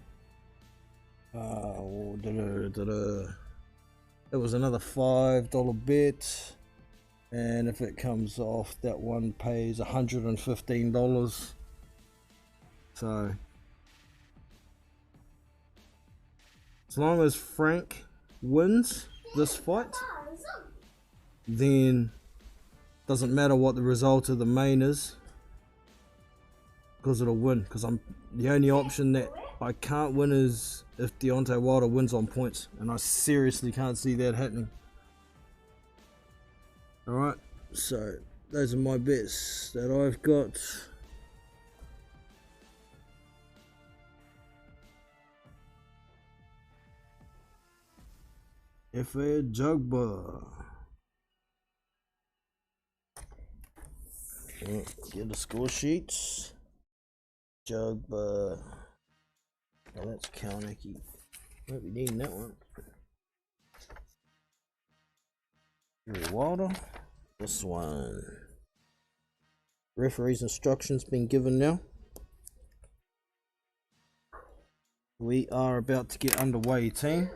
it was another $5 bet, and if it comes off, that one pays $115. So as long as Frank wins this fight, then doesn't matter what the result of the main is, because it'll win. Because I'm the only option that I can't win is if Deontay Wilder wins on points, and I seriously can't see that happening. Alright, so those are my bets that I've got. F.A. Ajagba. Get the score sheets. Ajagba. Oh, that's Kalinacki. Won't be needing that one. Wilder. This one. Referee's instructions been given now. We are about to get underway, team.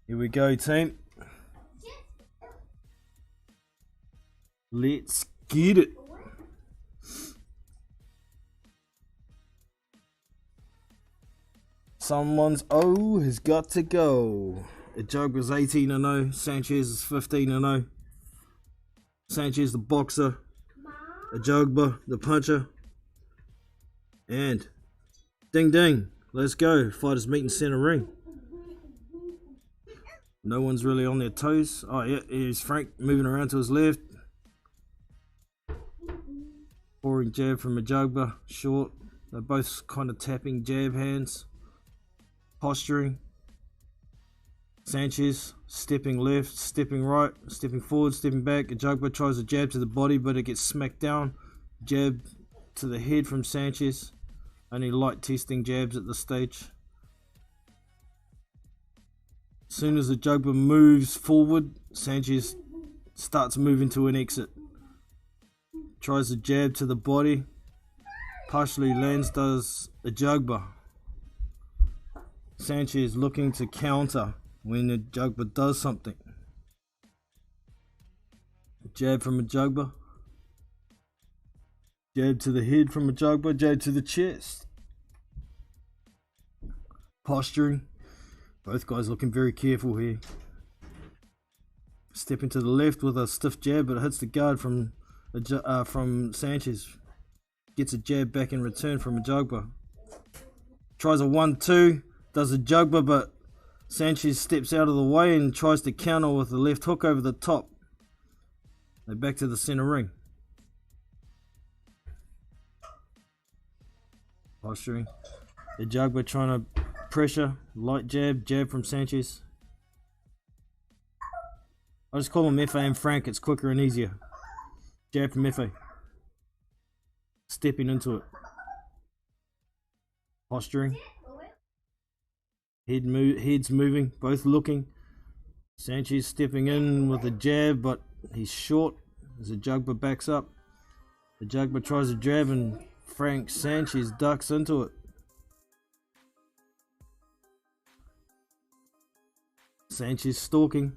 Here we go, team. Let's get it. Someone's O has got to go. Ajagba's 18-0. Sanchez is 15-0. Sanchez the boxer. Ajagba the puncher. And ding ding. Let's go. Fighters meet in center ring. No one's really on their toes. Oh yeah, here's Frank moving around to his left. Pouring jab from Ajagba, short. They're both kind of tapping jab hands. Posturing. Sanchez stepping left, stepping right, stepping forward, stepping back. Ajagba tries a jab to the body, but it gets smacked down. Jab to the head from Sanchez. Only light testing jabs at this stage. As soon as Ajagba moves forward, Sanchez starts moving to an exit. Tries a jab to the body. Partially lands, does Ajagba. Sanchez looking to counter when Ajagba does something. Jab from Ajagba. Jab to the head from Ajagba. Jab to the chest. Posturing. Both guys looking very careful here. Stepping to the left with a stiff jab, but it hits the guard from Sanchez. Gets a jab back in return from Ajagba. Tries a 1-2. Does Ajagba, but Sanchez steps out of the way and tries to counter with the left hook over the top. They're back to the center ring. Posturing. Ajagba trying to pressure. Light jab. Jab from Sanchez. I just call him F.A. and Frank. It's quicker and easier. Jab from F.A. Stepping into it. Posturing. Heads moving. Both looking. Sanchez stepping in with a jab, but he's short as the Jugba backs up. The Jugba tries a jab and Frank Sanchez ducks into it. Sanchez stalking.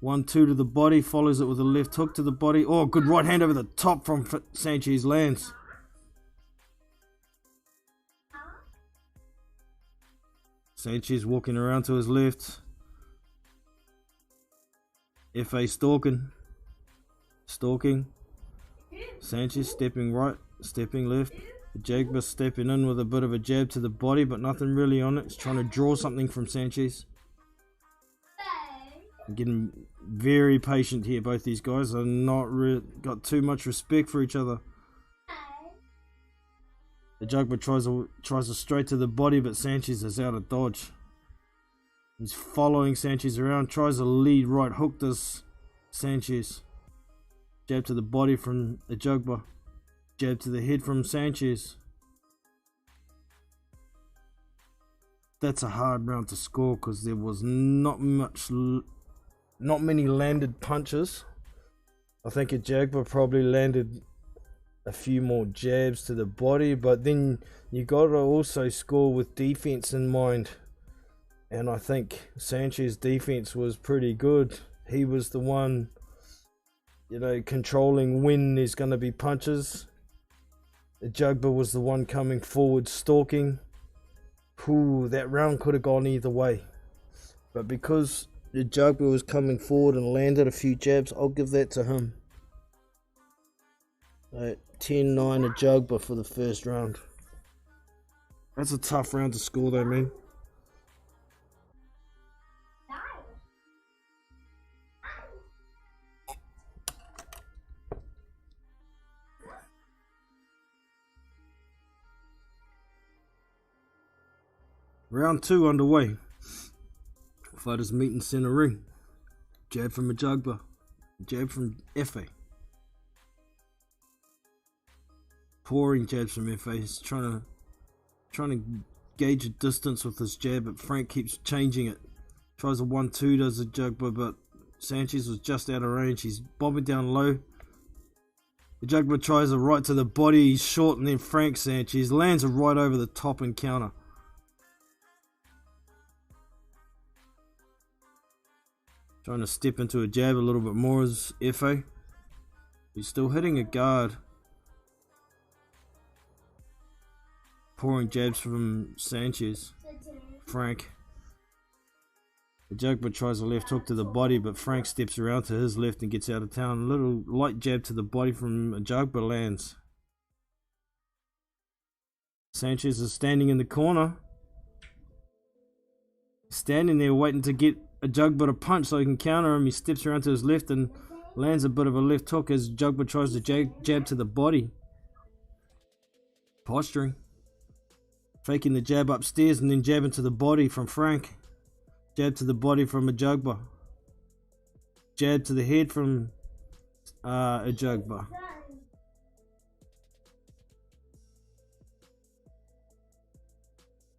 1-2 to the body, follows it with a left hook to the body. Oh, good right hand over the top from Sanchez, lands. Sanchez walking around to his left. FA stalking. Sanchez stepping right, stepping left. The Jagba stepping in with a bit of a jab to the body, but nothing really on it. He's trying to draw something from Sanchez. Getting very patient here. Both these guys are not got too much respect for each other. The Jugba tries to straight to the body, but Sanchez is out of dodge. He's following Sanchez around, tries a lead right hook, does Sanchez. Jab to the body from the Jugba. Jab to the head from Sanchez. That's a hard round to score because there was not many landed punches. I think a Jagba probably landed a few more jabs to the body, but then you got to also score with defense in mind. And I think Sanchez's defense was pretty good. He was the one, you know, controlling when there's going to be punches. The Jugba was the one coming forward stalking. Ooh, that round could have gone either way. But because the Jugba was coming forward and landed a few jabs, I'll give that to him. 10-9 a Jugba for the first round. That's a tough round to score though, man. Round 2 underway. Fighters meet in center ring. Jab from a Jugba. Jab from FA. Pouring jabs from FA. He's trying to gauge a distance with his jab, but Frank keeps changing it. Tries a 1-2, does a Jugba, but Sanchez was just out of range. He's bobbing down low. The Jugba tries a right to the body. He's short, and then Frank Sanchez lands a right over the top and counter. Trying to step into a jab a little bit more as FA. He's still hitting a guard. Pouring jabs from Sanchez. Frank. The Jugba tries a left hook to the body, but Frank steps around to his left and gets out of town. A little light jab to the body from a Jugba lands. Sanchez is standing in the corner. Standing there waiting to get a Jugba to punch so he can counter him. He steps around to his left and lands a bit of a left hook as Jugba tries to jab to the body. Posturing. Faking the jab upstairs and then jabbing to the body from Frank. Jab to the body from a Jugba. Jab to the head from a Jugba.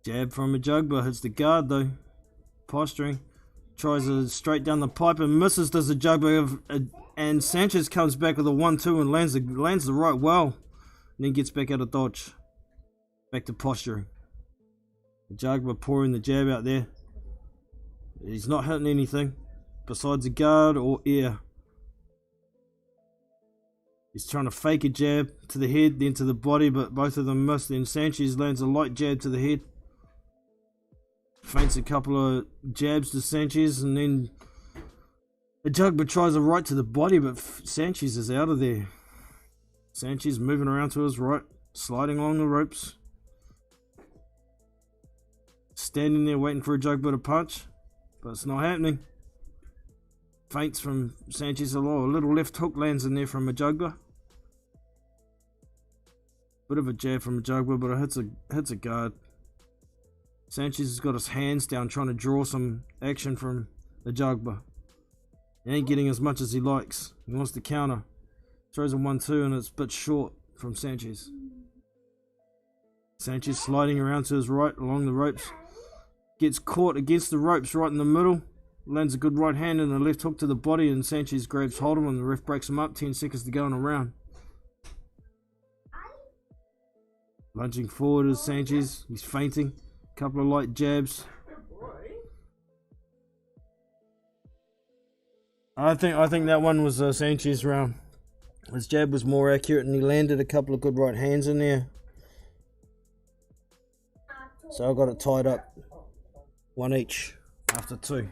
Jab from a Jugba. Hits the guard though. Posturing. Tries a straight down the pipe and misses, does a Jugba, and Sanchez comes back with a 1-2 and lands the right well, and then gets back out of dodge. Back to posturing. The Jugba pouring the jab out there. He's not hitting anything besides a guard or air. He's trying to fake a jab to the head, then to the body, but both of them miss. Then Sanchez lands a light jab to the head. Feints a couple of jabs to Sanchez, and then the Jugba tries a right to the body, but Sanchez is out of there. Sanchez moving around to his right, sliding along the ropes. Standing there waiting for a Jugba to punch, but it's not happening. Feints from Sanchez, a little left hook lands in there from a Jugba. Bit of a jab from a Jugba, but it hits a guard. Sanchez has got his hands down trying to draw some action from the Jugba. He ain't getting as much as he likes. He wants to counter. Throws a 1-2 and it's a bit short from Sanchez. Sanchez sliding around to his right along the ropes. Gets caught against the ropes right in the middle. Lands a good right hand and a left hook to the body, and Sanchez grabs hold of him and the ref breaks him up. 10 seconds to go in a round. Lunging forward is Sanchez. He's feinting. Couple of light jabs. I think that one was Sanchez round. His jab was more accurate and he landed a couple of good right hands in there. So I got it tied up. 1 each after 2.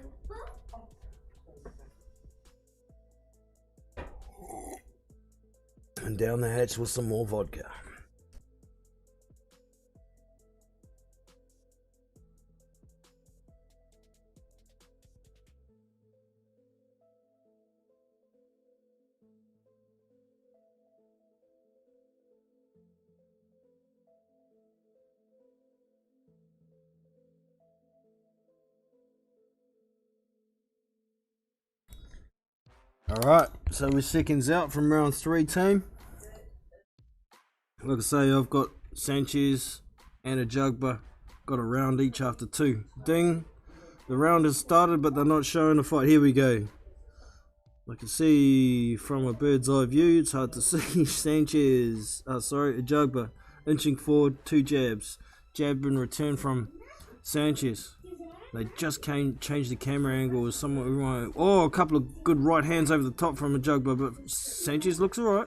And down the hatch with some more vodka. Alright, so we're seconds out from round 3, team. Like I say, I've got Sanchez and a Jugba. Got a round each after 2. Ding! The round has started, but they're not showing the fight. Here we go. I can see from a bird's eye view, it's hard to see. Sanchez, a Jugba, inching forward, 2 jabs. Jab in return from Sanchez. They just changed the camera angle or somewhat. Oh, a couple of good right hands over the top from a Jugba, but Sanchez looks alright.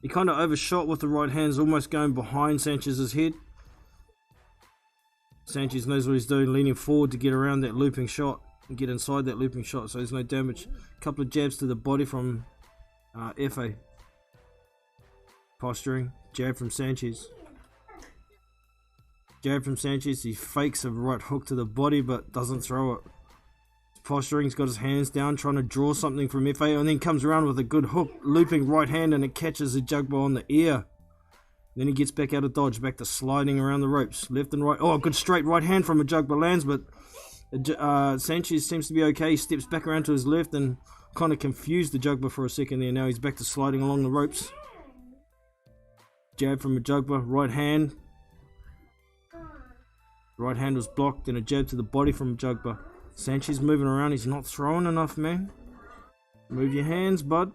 He kind of overshot with the right hands, almost going behind Sanchez's head. Sanchez knows what he's doing, leaning forward to get around that looping shot and get inside that looping shot so there's no damage. A couple of jabs to the body from FA. Posturing, jab from Sanchez. Jab from Sanchez, he fakes a right hook to the body but doesn't throw it. Posturing, he's got his hands down trying to draw something from FA and then comes around with a good hook, looping right hand, and it catches the Jugba on the ear. Then he gets back out of dodge, back to sliding around the ropes, left and right. Oh, a good straight right hand from a Jugba lands, but Sanchez seems to be okay. He steps back around to his left and kind of confused the Jugba for a second there. Now he's back to sliding along the ropes. Jab from a Jugba, right hand. Right hand was blocked, and a jab to the body from Jugba. Sanchez moving around, he's not throwing enough, man. Move your hands, bud.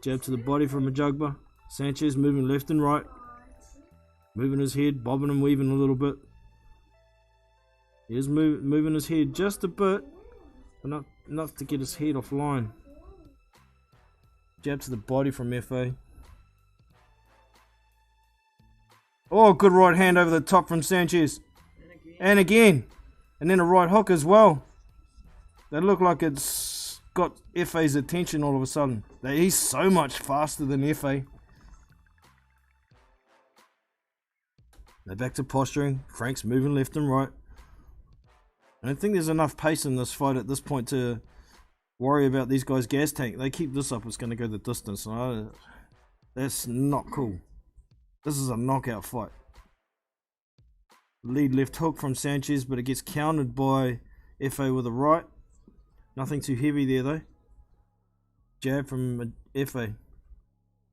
Jab to the body from a Jugba. Sanchez moving left and right. Moving his head, bobbing and weaving a little bit. He is moving his head just a bit, but not enough to get his head offline. Jab to the body from FA. Oh, good right hand over the top from Sanchez. And again. And then a right hook as well. They look like it's got FA's attention all of a sudden. He's so much faster than FA. They're back to posturing. Frank's moving left and right. I don't think there's enough pace in this fight at this point to worry about these guys' gas tank. They keep this up, it's going to go the distance. That's not cool. This is a knockout fight. Lead left hook from Sanchez, but it gets countered by FA with a right. Nothing too heavy there though. Jab from FA.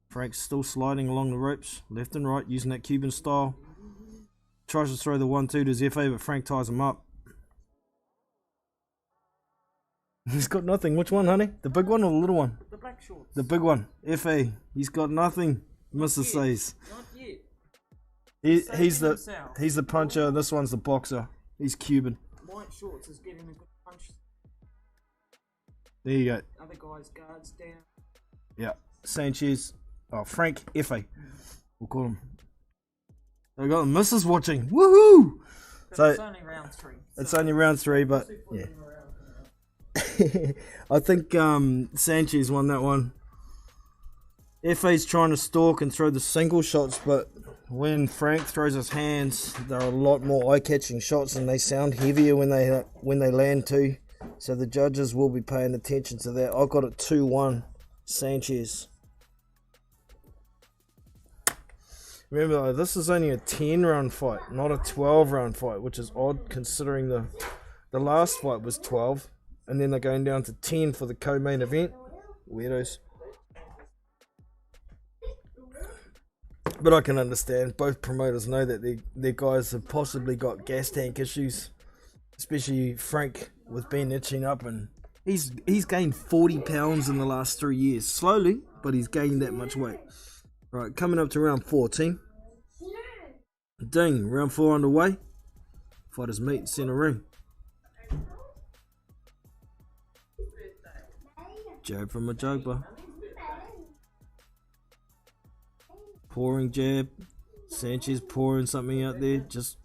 Frank's still sliding along the ropes, left and right, using that Cuban style. Tries to throw the 1-2 to his FA, but Frank ties him up. He's got nothing. Which one, honey? The big one or the little one? The black shorts. The big one. FA. He's got nothing. Mr. says. Not yet. He's the puncher. This one's the boxer. He's Cuban. White shorts is getting a good punch. There you go. Other guys guards down. Yeah. Sanchez. Oh, Frank FA. We'll call him. I got the missus watching. Woohoo! So it's only round 3. It's only round 3, but yeah. I think Sanchez won that one. FA's trying to stalk and throw the single shots, but when Frank throws his hands, they're a lot more eye-catching shots, and they sound heavier when they land too. So the judges will be paying attention to that. I got it 2-1 Sanchez. Remember, this is only a 10-round fight, not a 12-round fight, which is odd considering the last fight was 12, and then they're going down to 10 for the co-main event. Weirdos. But I can understand. Both promoters know that their guys have possibly got gas tank issues. Especially Frank with being itching up, and he's gained 40 pounds in the last 3 years. Slowly, but he's gained that much weight. Right, coming up to round 4, team. Ding, round 4 underway. Fighters meet, center ring. Jab from a juggler. Pouring jab. Sanchez pouring something out there, just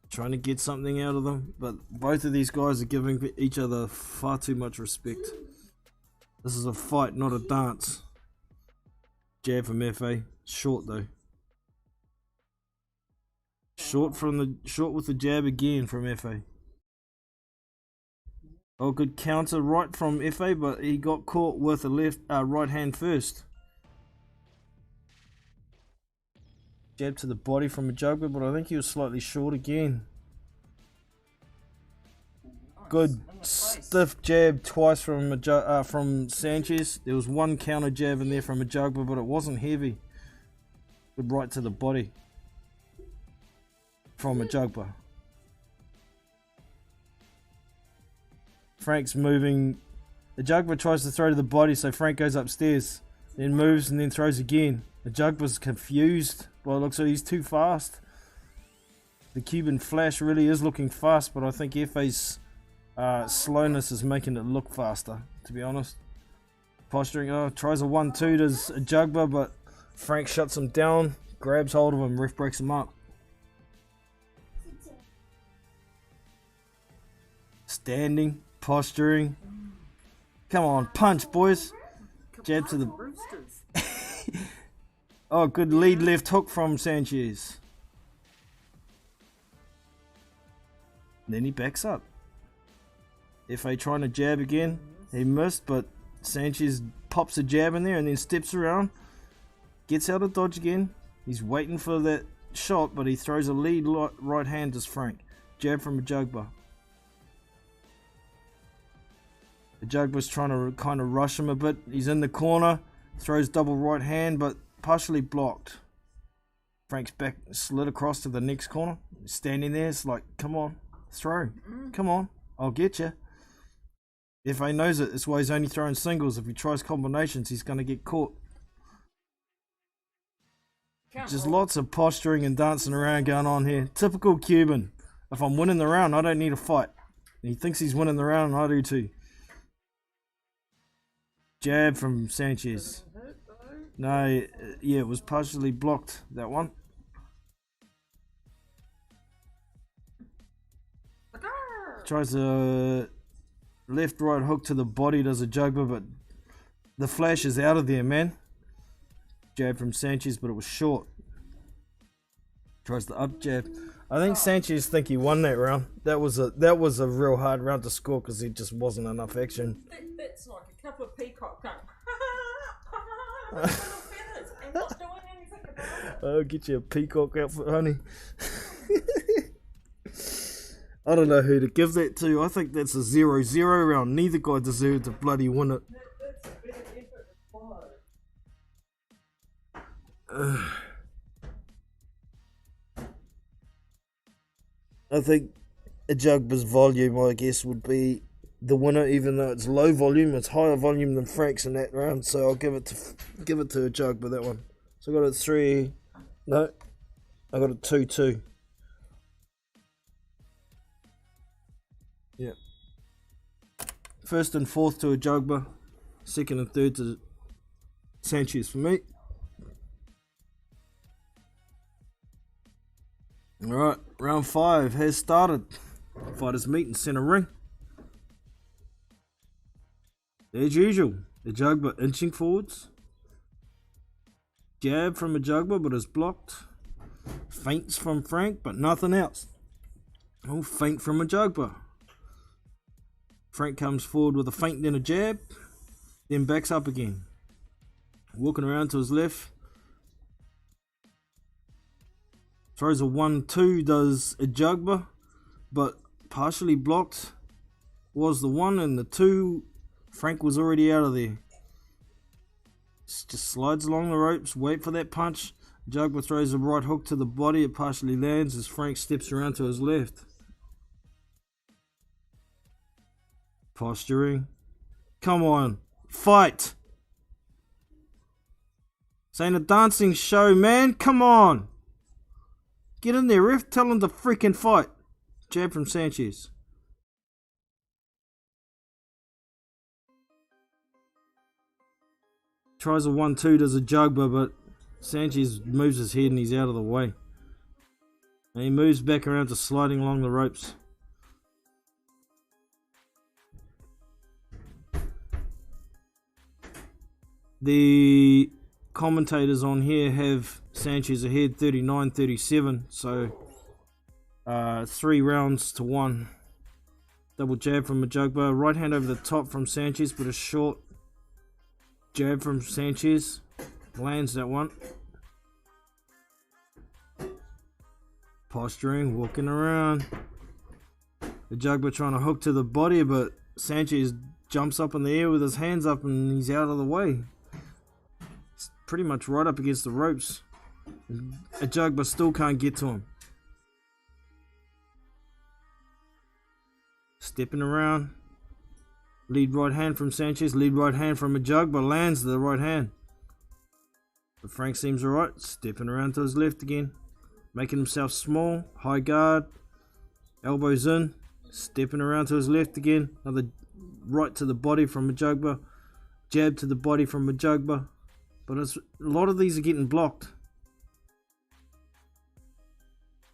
trying to get something out of them. But both of these guys are giving each other far too much respect. This is a fight, not a dance. Jab from FA. Short though. Short with the jab again from FA. Oh, good counter right from FA, but he got caught with a right hand first. Jab to the body from a juggler, but I think he was slightly short again. Good stiff jab twice from Sanchez. There was one counter jab in there from a juggler, but it wasn't heavy. Good right to the body from a juggler. Frank's moving. The juggler tries to throw to the body, so Frank goes upstairs, then moves and then throws again. The juggler's confused. Well, it looks like he's too fast. The Cuban Flash really is looking fast, but I think FA's slowness is making it look faster, to be honest. Posturing, tries a 1-2, does a juggler, but Frank shuts him down, grabs hold of him, ref breaks him up. Standing, posturing. Come on, punch, boys. Jab to the... Oh, good lead left hook from Sanchez. Then he backs up. FA trying to jab again. He missed, but Sanchez pops a jab in there and then steps around. Gets out of dodge again. He's waiting for that shot, but he throws a lead right hand to Frank. Jab from a juggler. The juggler's trying to kind of rush him a bit. He's in the corner. Throws double right hand, but partially blocked. Frank's back slid across to the next corner. Standing there, it's like, come on, throw. Come on, I'll get you. FA knows it. That's why he's only throwing singles. If he tries combinations, he's going to get caught. Just lots of posturing and dancing around going on here. Typical Cuban. If I'm winning the round, I don't need a fight. And he thinks he's winning the round, and I do too. Jab from Sanchez. No, yeah, it was partially blocked, that one. Tries a left-right hook to the body, does a juggler, but the flash is out of there, man. Jab from Sanchez, but it was short. Tries the up jab. I think Sanchez think he won that round. That was a real hard round to score because there just wasn't enough action. That's like a couple of peacock going. Little feathers and not doing anything about it. I'll get you a peacock outfit, honey. I don't know who to give that to. I think that's a 0-0 round. Neither guy deserved to bloody win it. That's a better effort required. I think a Jugba's volume, I guess, would be the winner, even though it's low volume. It's higher volume than Frank's in that round, so I'll give it to a Jugba, that one. So I got a 3. No, I got a 2-2. Yeah. First and fourth to a Jugba. Second and third to Sanchez for me. Alright, round 5 has started. Fighters meet in center ring. As usual, the Jugba inching forwards. Jab from a Jugba, but is blocked. Feints from Frank, but nothing else. Oh, feint from a Jugba. Frank comes forward with a feint, then a jab, then backs up again. Walking around to his left. Throws a 1-2, does a Jugba, but partially blocked. Was the 1 and the 2. Frank was already out of there. Just slides along the ropes, wait for that punch. Jugba throws a right hook to the body. It partially lands as Frank steps around to his left. Posturing. Come on. Fight. This ain't a dancing show, man. Come on. Get in there, ref. Tell him to freaking fight. Jab from Sanchez. Tries a 1-2, does a Jugba, but Sanchez moves his head and he's out of the way. And he moves back around to sliding along the ropes. The commentators on here have Sanchez ahead 39-37, so 3 rounds to 1. Double jab from a Jugba, right hand over the top from Sanchez, but a short jab from Sanchez. Lands that one. Posturing, walking around. The Jugba trying to hook to the body, but Sanchez jumps up in the air with his hands up and he's out of the way. It's pretty much right up against the ropes. A Jugba still can't get to him. Stepping around. Lead right hand from Sanchez. Lead right hand from a Jugba. Lands the right hand. But Frank seems alright. Stepping around to his left again. Making himself small. High guard. Elbows in. Stepping around to his left again. Another right to the body from a Jugba. Jab to the body from a Jugba. But a lot of these are getting blocked.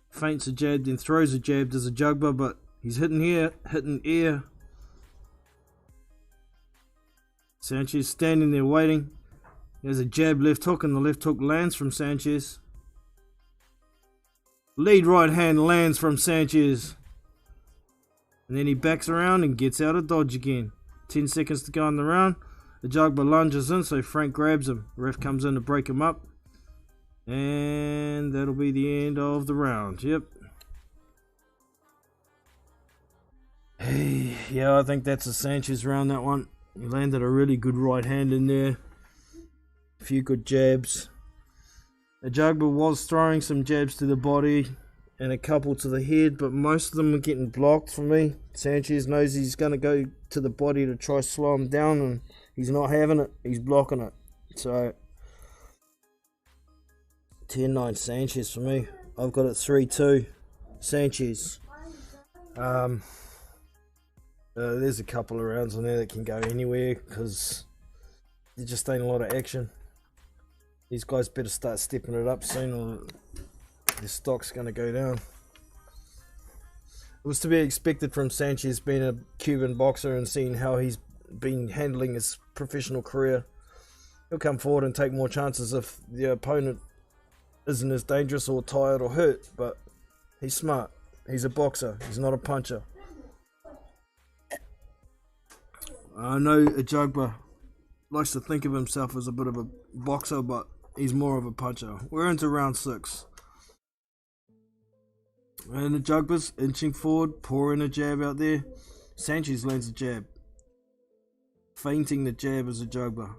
Feints a jab, then throws a jab. Does a Jugba, but he's hitting here. Hitting air. Sanchez standing there waiting. There's a jab left hook and the left hook lands from Sanchez. Lead right hand lands from Sanchez. And then he backs around and gets out of dodge again. 10 seconds to go in the round. The Jugba lunges in, so Frank grabs him. Ref comes in to break him up. And that'll be the end of the round. Yep. Hey, yeah, I think that's a Sanchez round, that one. He landed a really good right hand in there. A few good jabs. The Jugba was throwing some jabs to the body and a couple to the head, but most of them were getting blocked for me. Sanchez knows he's going to go to the body to try slow him down, and he's not having it. He's blocking it. So 10-9 Sanchez for me. I've got it 3-2 Sanchez. There's a couple of rounds on there that can go anywhere because there just ain't a lot of action. These guys better start stepping it up soon or their stock's going to go down. It was to be expected from Sanchez being a Cuban boxer and seeing how he's been handling his professional career. He'll come forward and take more chances if the opponent isn't as dangerous or tired or hurt, but he's smart. He's a boxer. He's not a puncher. I know a Jugba likes to think of himself as a bit of a boxer, but he's more of a puncher. We're into round 6. And the Jugba's inching forward, pouring a jab out there. Sanchez lands a jab. Feinting the jab as a Jugba.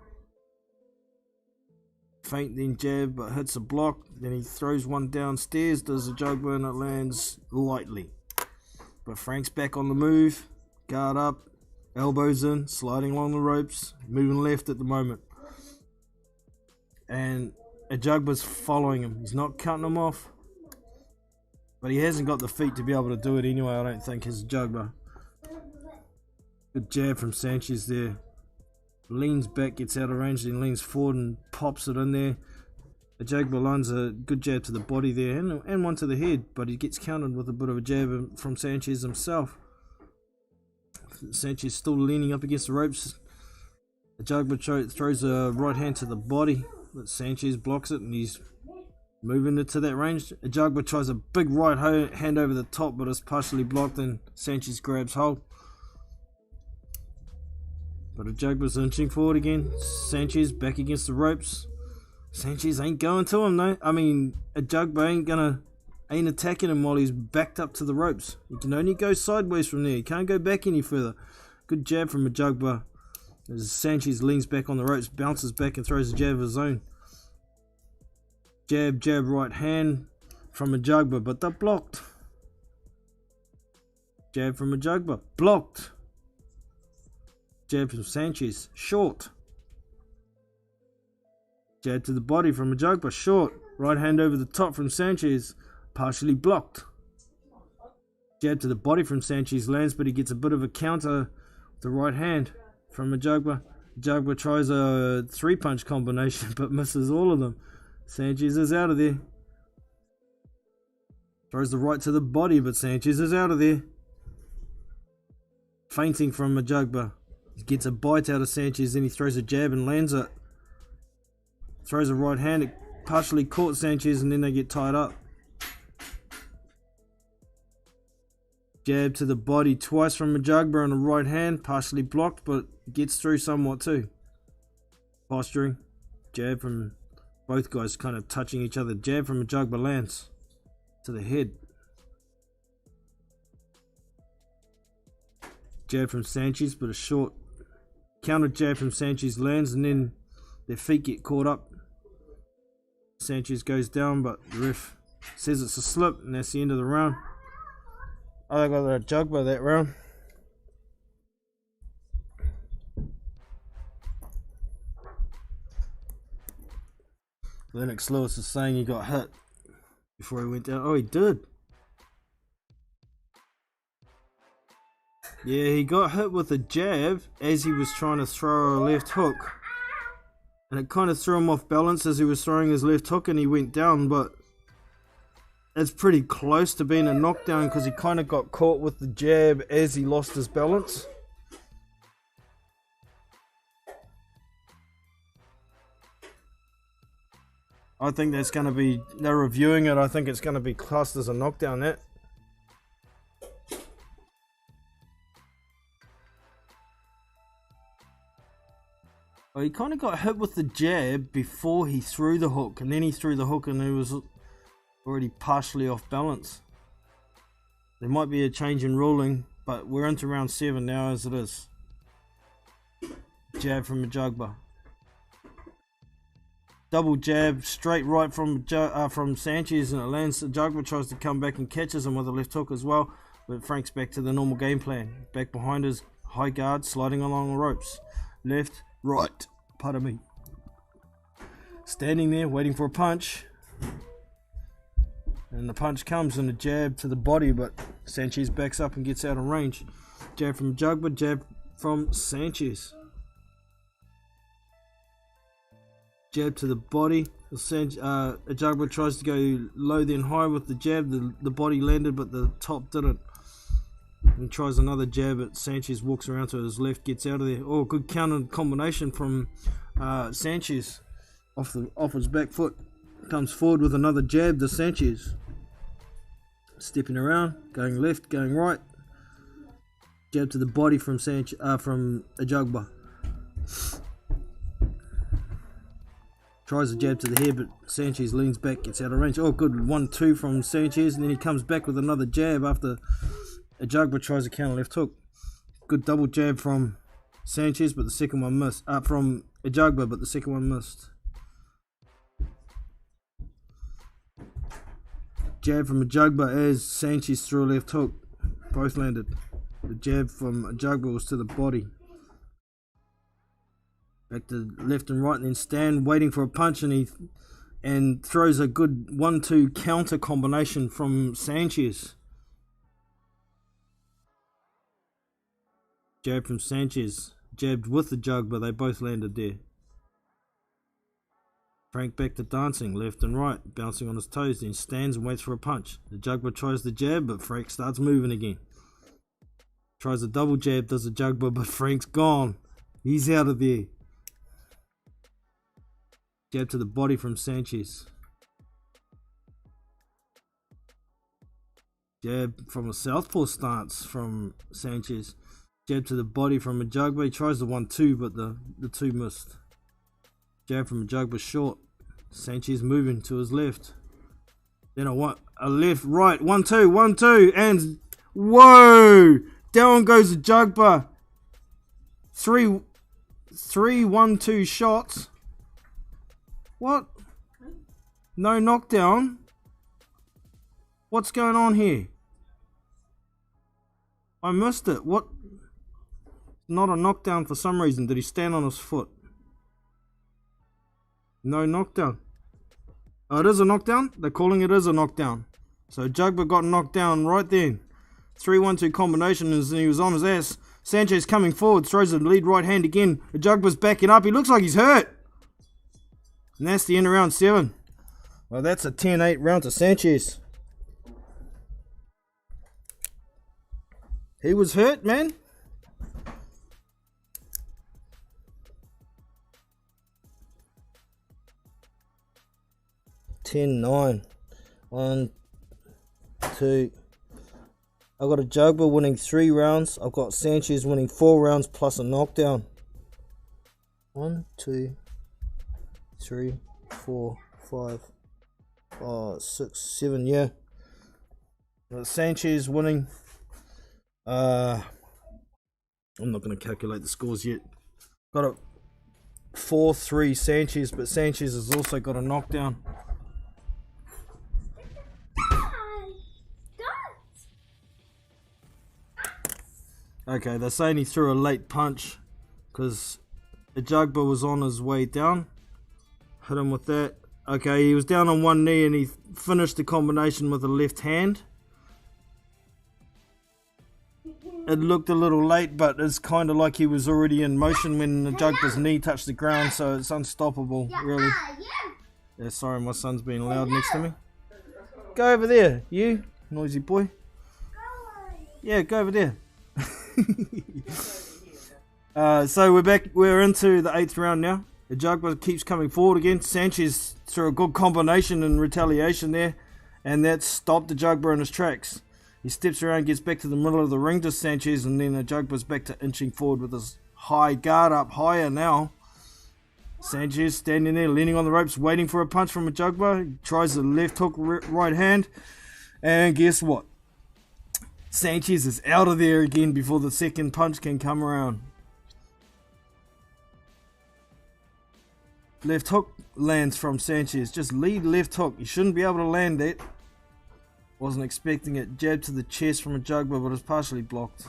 Feint then jab, but hits a block. Then he throws one downstairs, does a Jugba, and it lands lightly. But Frank's back on the move. Guard up. Elbows in, sliding along the ropes, moving left at the moment. And a Jugba's following him. He's not cutting him off. But he hasn't got the feet to be able to do it anyway, I don't think, his Jugba. Good jab from Sanchez there. Leans back, gets out of range, then leans forward and pops it in there. A Jugba lands a good jab to the body there and one to the head, but he gets countered with a bit of a jab from Sanchez himself. Sanchez still leaning up against the ropes. The Jugba throws a right hand to the body, but Sanchez blocks it and he's moving it to that range. A Jugba tries a big right hand over the top, but it's partially blocked and Sanchez grabs hold. But a Jugba's inching forward again. Sanchez back against the ropes. Sanchez ain't going to him, no. I mean, a Jugba ain't attacking him while he's backed up to the ropes. He can only go sideways from there. He can't go back any further. Good jab from a Jugba. As Sanchez leans back on the ropes, bounces back and throws a jab of his own. Jab, jab, right hand from Ajagba, but they're blocked. Jab from Ajagba, blocked. Jab from Sanchez, short. Jab to the body from Ajagba, short. Right hand over the top from Sanchez, partially blocked. Jab to the body from Sanchez, lands, but he gets a bit of a counter with the right hand from Ajagba. Ajagba tries a 3-punch combination, but misses all of them. Sanchez is out of there. Throws the right to the body, but Sanchez is out of there. Feinting from Ajagba. He gets a bite out of Sanchez, then he throws a jab and lands it. Throws a right hand, it partially caught Sanchez, and then they get tied up. Jab to the body twice from Ajagba on the right hand, partially blocked, but gets through somewhat too. Posturing. Jab from both guys kind of touching each other. Jab from Ajagba lands to the head. Jab from Sanchez, but a short counter jab from Sanchez lands, and then their feet get caught up. Sanchez goes down, but the ref says it's a slip, and that's the end of the round. I got a Ajagba that round. Lennox Lewis is saying he got hit before he went down. Oh, he did. Yeah, he got hit with a jab as he was trying to throw a left hook. And it kind of threw him off balance as he was throwing his left hook, and he went down, but it's pretty close to being a knockdown because he kind of got caught with the jab as he lost his balance. I think that's going to be, they're reviewing it, I think it's going to be classed as a knockdown, that. Well, he kind of got hit with the jab before he threw the hook, and then he threw the hook and he was already partially off balance. There might be a change in ruling, but we're into round 7 now as it is. Jab from Ajagba. Double jab, straight right from Sanchez, and it lands. Ajagba tries to come back and catches him with a left hook as well, but Frank's back to the normal game plan. Back behind his high guard, sliding along the ropes. Left, right, pardon me. Standing there, waiting for a punch. And the punch comes and a jab to the body, but Sanchez backs up and gets out of range. Jab from Ajagba, jab from Sanchez. Jab to the body. Ajagba tries to go low then high with the jab. The body landed, but the top didn't. And tries another jab, but Sanchez walks around to his left, gets out of there. Oh, good counter combination from Sanchez off his back foot. Comes forward with another jab to Sanchez. Stepping around, going left, going right. Jab to the body from Ajagba. Tries a jab to the head, but Sanchez leans back, gets out of range. Oh, good 1-2 from Sanchez, and then he comes back with another jab after Ajagba tries a counter left hook. Good double jab from Sanchez, but the second one missed. From Ajagba, but the second one missed. Jab from Ajagba as Sanchez threw a left hook. Both landed. The jab from Ajagba was to the body. Back to left and right, and then stand waiting for a punch, and throws a good 1-2 counter combination from Sanchez. Jab from Sanchez, jabbed with the Ajagba, they both landed there. Frank back to dancing, left and right, bouncing on his toes, then stands and waits for a punch. The Ajagba tries the jab, but Frank starts moving again. Tries a double jab, does a Ajagba, but Frank's gone. He's out of there. Jab to the body from Sanchez. Jab from a southpaw stance from Sanchez. Jab to the body from Ajagba. He tries the 1-2, but the 2 missed. Jab from Ajagba short. Sanchez moving to his left. Then a left, right, 1-2, 1-2, and whoa! Down goes Ajagba. 3 1-2 shots. What? No knockdown. What's going on here? I missed it. What? Not a knockdown for some reason. Did he stand on his foot? No knockdown. Oh, it is a knockdown? They're calling it as a knockdown. So Jugba got knocked down right then. 3-1-2 combination and he was on his ass. Sanchez coming forward, throws the lead right hand again. Jugba's backing up. He looks like he's hurt. And that's the end of round 7. Well, that's a 10-8 round to Sanchez. He was hurt, man. $10-9. 1, 2. I've got a Jugba winning 3 rounds. I've got Sanchez winning 4 rounds plus a knockdown. 1, 2, 3, 4, 5, 6, 7. Yeah. Sanchez winning. I'm not going to calculate the scores yet. Got a 4-3 Sanchez, but Sanchez has also got a knockdown. Okay, they're saying he threw a late punch because the Jugba was on his way down. Hit him with that. Okay, he was down on one knee and he finished the combination with a left hand. It looked a little late, but it's kind of like he was already in motion when the Jugba's knee touched the ground, so it's unstoppable, really. Yeah, sorry, my son's being loud next to me. Go over there, you noisy boy. Yeah, go over there. So we're back. We're into the 8th round now. The Jugba keeps coming forward again. Sanchez threw a good combination in retaliation there, and that stopped the Jugba in his tracks. He steps around, gets back to the middle of the ring to Sanchez, and then the Jugba's back to inching forward with his high guard up higher now. Sanchez standing there, leaning on the ropes, waiting for a punch from a Jugba. He tries the left hook, right hand, and guess what? Sanchez is out of there again before the second punch can come around. Left hook lands from Sanchez. Just lead left hook. You shouldn't be able to land it. Wasn't expecting it. Jab to the chest from a Jugba, but it was partially blocked.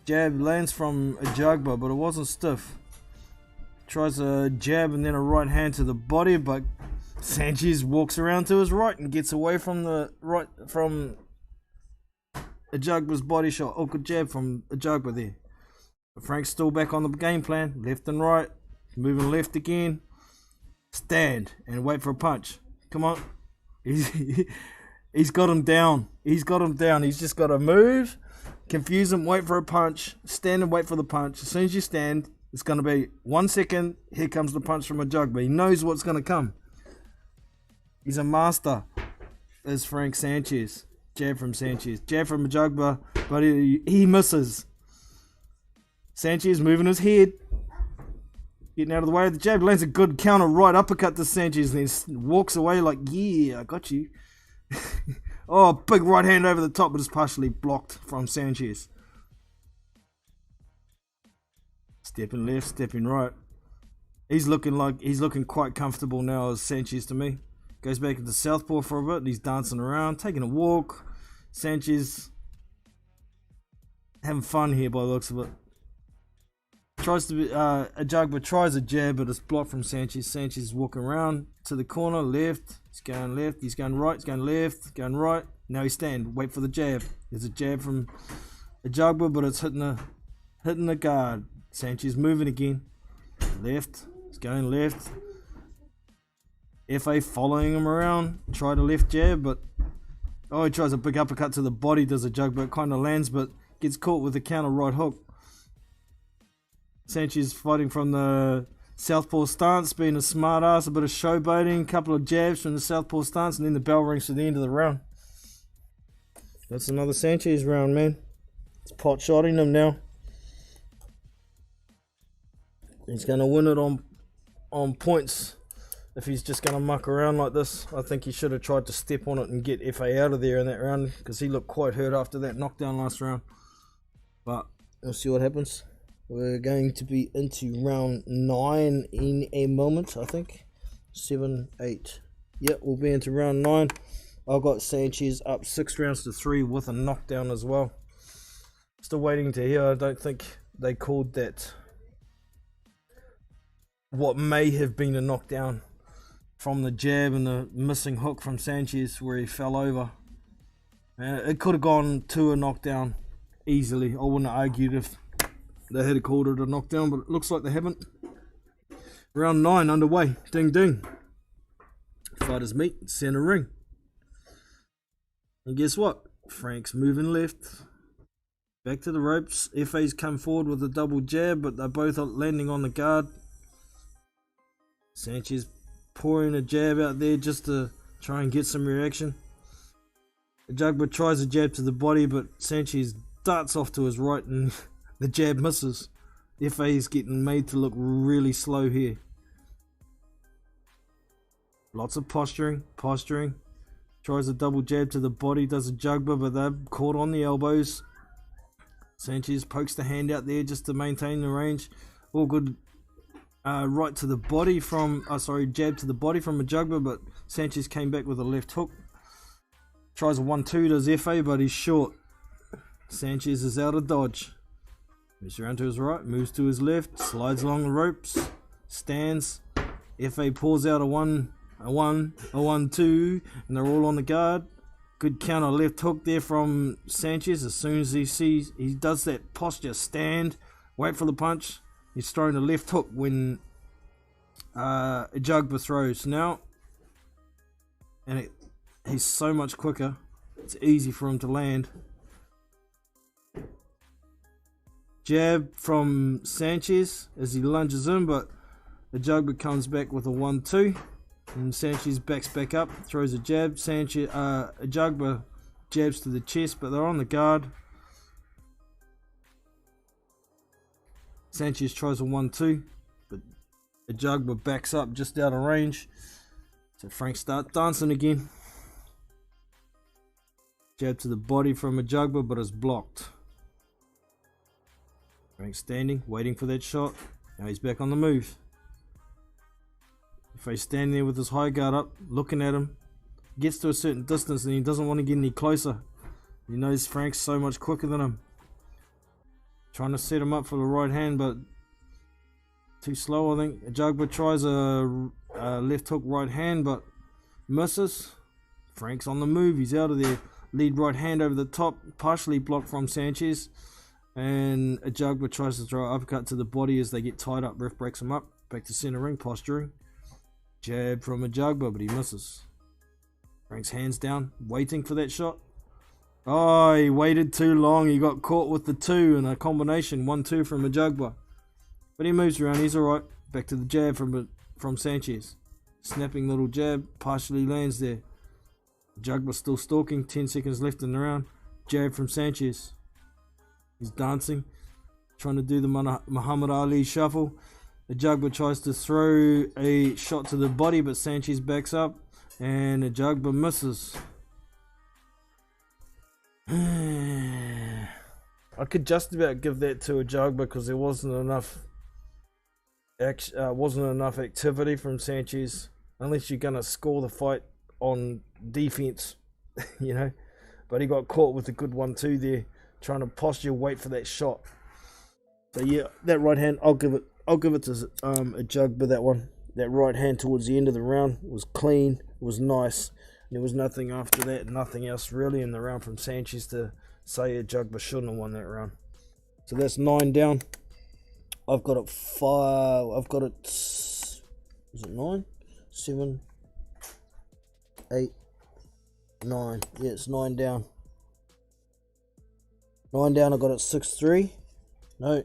Jab lands from a Jugba, but it wasn't stiff. Tries a jab and then a right hand to the body, but Sanchez walks around to his right and gets away from the right from a Jugba's body shot. Oh, good jab from a Jugba there. But Frank's still back on the game plan. Left and right. Moving left again. Stand and wait for a punch. Come on. He's got him down. He's got him down. He's just got to move, confuse him, wait for a punch, stand and wait for the punch. As soon as you stand, it's going to be 1 second. Here comes the punch from a Jugba. He knows what's going to come. He's a master. There's Frank Sanchez. Jab from Sanchez. Jab from a Jugba, but he misses. Sanchez moving his head. Getting out of the way of the jab. Lands a good counter right uppercut to Sanchez and then walks away like, yeah, I got you. Oh, big right hand over the top, but it's partially blocked from Sanchez. Stepping left, stepping right. He's looking quite comfortable now as Sanchez to me. Goes back into southpaw for a bit. He's dancing around, taking a walk. Sanchez having fun here by the looks of it. Tries to be a Jugba tries a jab, but it's blocked from Sanchez. Sanchez is walking around to the corner, left. He's going left. He's going right. He's going left. Going right. Now he's stand. Wait for the jab. There's a jab from a Jugba, but it's hitting the guard. Sanchez moving again. Left. He's going left. FA following him around. Try the left jab, but he tries a big uppercut to the body. Does a Jugba. It kind of lands, but gets caught with a counter right hook. Sanchez fighting from the southpaw stance, being a smart ass, a bit of showboating, a couple of jabs from the southpaw stance, and then the bell rings for the end of the round. That's another Sanchez round, man. It's pot shotting him now. He's going to win it on points if he's just going to muck around like this. I think he should have tried to step on it and get FA out of there in that round because he looked quite hurt after that knockdown last round. But we'll see what happens. We're going to be into round 9 in a moment, I think. 7, 8. Yep, we'll be into round 9. I've got Sanchez up 6 rounds to 3 with a knockdown as well. Still waiting to hear. I don't think they called that what may have been a knockdown from the jab and the missing hook from Sanchez where he fell over. It could have gone to a knockdown easily. I wouldn't have argued if they had called it a knockdown, but it looks like they haven't. Round 9 underway. Ding ding. Fighters meet, center ring. And guess what? Frank's moving left. Back to the ropes. FA's come forward with a double jab, but they're both landing on the guard. Sanchez pouring a jab out there just to try and get some reaction. Ajagba tries a jab to the body, but Sanchez darts off to his right and the jab misses. FA is getting made to look really slow here. Lots of posturing. Tries a double jab to the body, does a Ajagba, but they're caught on the elbows. Sanchez pokes the hand out there just to maintain the range. All good. Right to the body from, jab to the body from Ajagba, but Sanchez came back with a left hook. Tries a 1-2, does FA, but he's short. Sanchez is out of dodge. Moves around to his right, moves to his left, slides along the ropes, stands. FA pulls out a 1, a 1-2, and they're all on the guard. Good counter left hook there from Sanchez. As soon as he does that posture, stand, wait for the punch. He's throwing a left hook when Ajagba throws now, and he's so much quicker. It's easy for him to land. Jab from Sanchez as he lunges in, but Ajagba comes back with a 1-2, and Sanchez backs back up, throws a jab. Ajagba jabs to the chest, but they're on the guard. Sanchez tries a 1-2, but Ajagba backs up just out of range. So Frank starts dancing again. Jab to the body from Ajagba, but it's blocked. Frank standing, waiting for that shot. Now he's back on the move. If he's standing there with his high guard up, looking at him, gets to a certain distance and he doesn't want to get any closer. He knows Frank's so much quicker than him. Trying to set him up for the right hand, but too slow, I think. Ajagba tries a left hook right hand, but misses. Frank's on the move. He's out of there. Lead right hand over the top, partially blocked from Sanchez. And Ajagba tries to throw an uppercut to the body as they get tied up. Ref breaks him up. Back to center ring, posturing. Jab from Ajagba, but he misses. Frank's hands down, waiting for that shot. Oh, he waited too long. He got caught with the 2 in a combination. 1-2 from Ajagba. But he moves around. He's alright. Back to the jab from Sanchez. Snapping little jab. Partially lands there. Ajagba still stalking. 10 seconds left in the round. Jab from Sanchez. He's dancing. Trying to do the Muhammad Ali shuffle. Ajagba tries to throw a shot to the body, but Sanchez backs up. And Ajagba misses. I could just about give that to Ajagba because there wasn't enough activity from Sanchez, unless you're gonna score the fight on defense, you know. But he got caught with a good 1-2 there, trying to posture, wait for that shot. So yeah, that right hand, I'll give it to Ajagba. That one, that right hand towards the end of the round was clean, was nice. There was nothing after that, nothing else really in the round from Sanchez to say Ajagba shouldn't have won that round. So that's 9 down. I've got it 5. I've got it. Is it 9? 7, 8, 9. Yeah, it's 9 down. 9 down. I got it 6-3. No,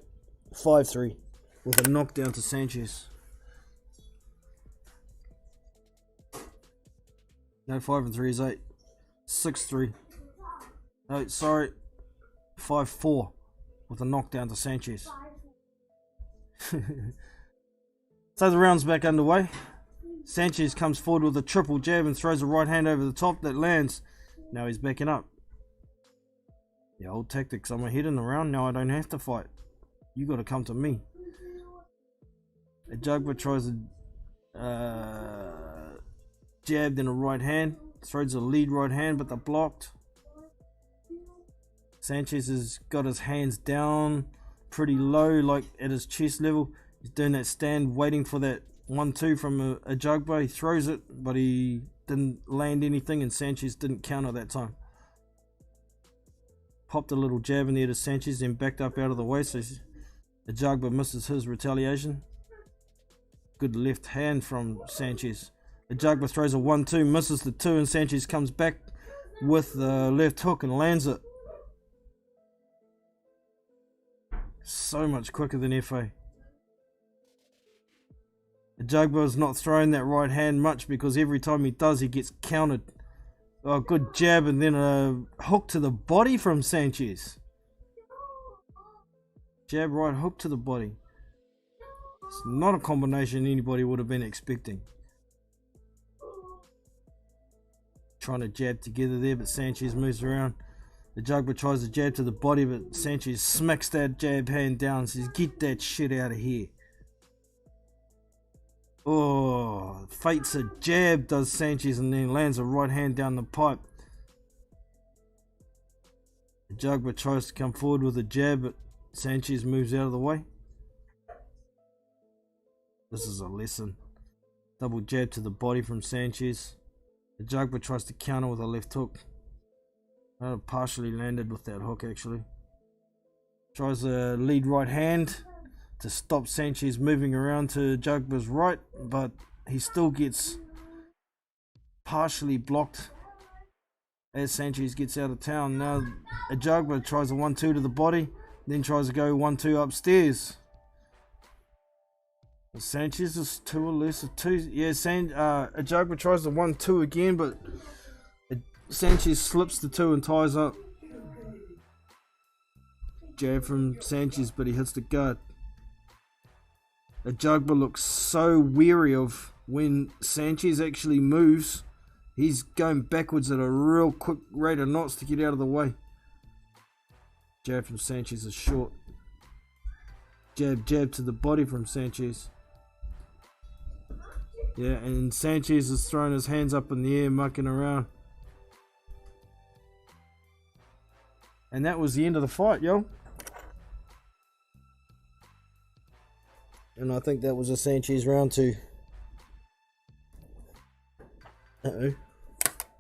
5-3 with a knockdown to Sanchez. No, 5-3 is 8. 6-3. No, sorry. 5-4 with a knockdown to Sanchez. So the round's back underway. Sanchez comes forward with a triple jab and throws a right hand over the top that lands. Now he's backing up. The old tactics. I'm ahead in the round. Now I don't have to fight. You got to come to me. Ajagba tries a jab, then a right hand. Throws a lead right hand, but they're blocked. Sanchez has got his hands down pretty low, like at his chest level. He's doing that stand, waiting for that 1-2 from a jugbo. He throws it, but he didn't land anything, and Sanchez didn't counter that time. Popped a little jab in there to Sanchez, then backed up out of the way, so the jugbo misses his retaliation. Good left hand from Sanchez. The jugbo throws a 1-2, misses the 2, and Sanchez comes back with the left hook and lands it. So much quicker than FA. The jugbo is not throwing that right hand much because every time he does, he gets countered. Oh, good jab, and then a hook to the body from Sanchez. Jab, right hook to the body. It's not a combination anybody would have been expecting. Trying to jab together there, but Sanchez moves around. The jugbo tries to jab to the body, but Sanchez smacks that jab hand down and says, "Get that shit out of here." Oh, fates a jab, does Sanchez, and then lands a right hand down the pipe. The jugbo tries to come forward with a jab, but Sanchez moves out of the way. This is a lesson. Double jab to the body from Sanchez. The jugbo tries to counter with a left hook. Partially landed with that hook actually. Tries a lead right hand to stop Sanchez moving around to jugbo's right, but he still gets partially blocked as Sanchez gets out of town. Now a jugbo tries a 1-2 to the body, then tries to go 1-2 upstairs. Sanchez is 2 or less of 2. Yeah, a jugbo tries the 1-2 again, but Sanchez slips the 2 and ties up. Jab from Sanchez, but he hits the guard. A jugbo looks so weary of when Sanchez actually moves. He's going backwards at a real quick rate of knots to get out of the way. Jab from Sanchez is short. Jab to the body from Sanchez. Yeah, and Sanchez is throwing his hands up in the air, mucking around. And that was the end of the fight, yo. And I think that was a Sanchez round 2. Uh-oh.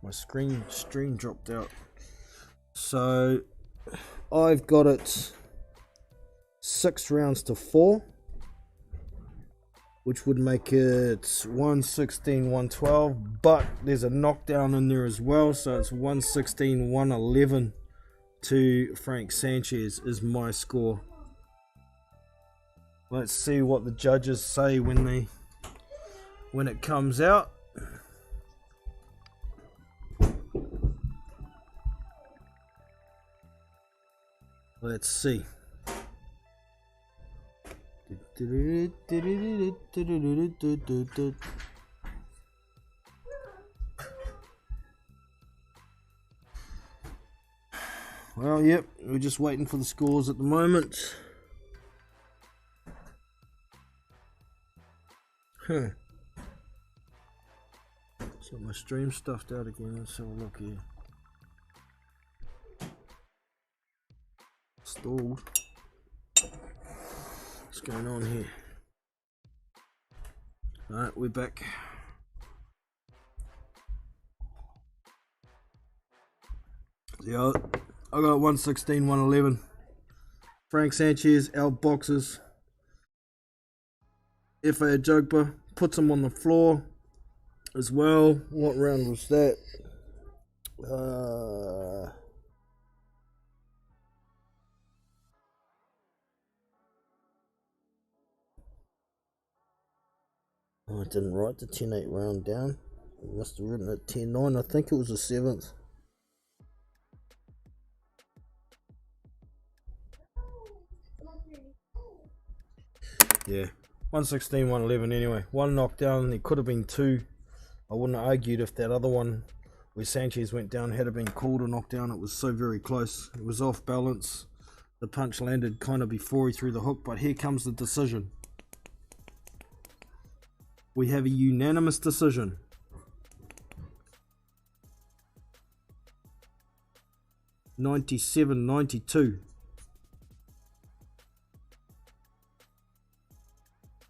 My stream dropped out. So, I've got it 6 rounds to 4. Which would make it 116-112. But there's a knockdown in there as well. So it's 116-111. To Frank Sanchez is my score. Let's see what the judges say when it comes out. Let's see. Well, yep, we're just waiting for the scores at the moment. So my stream stuffed out again. Let's have a look here. Stalled. What's going on here? Alright, we're back. Yeah, I got 116-111. Frank Sanchez outboxes FA Jogba, puts him on the floor as well. What round was that? Oh, I didn't write the 10-8 round down. I must have written it 10-9. I think it was the 7th. Yeah, 116-111 anyway. 1 knockdown, there could have been 2. I wouldn't have argued if that other one where Sanchez went down had it been called a knockdown. It was so very close. It was off balance. The punch landed kind of before he threw the hook, but here comes the decision. We have a unanimous decision. 97-92.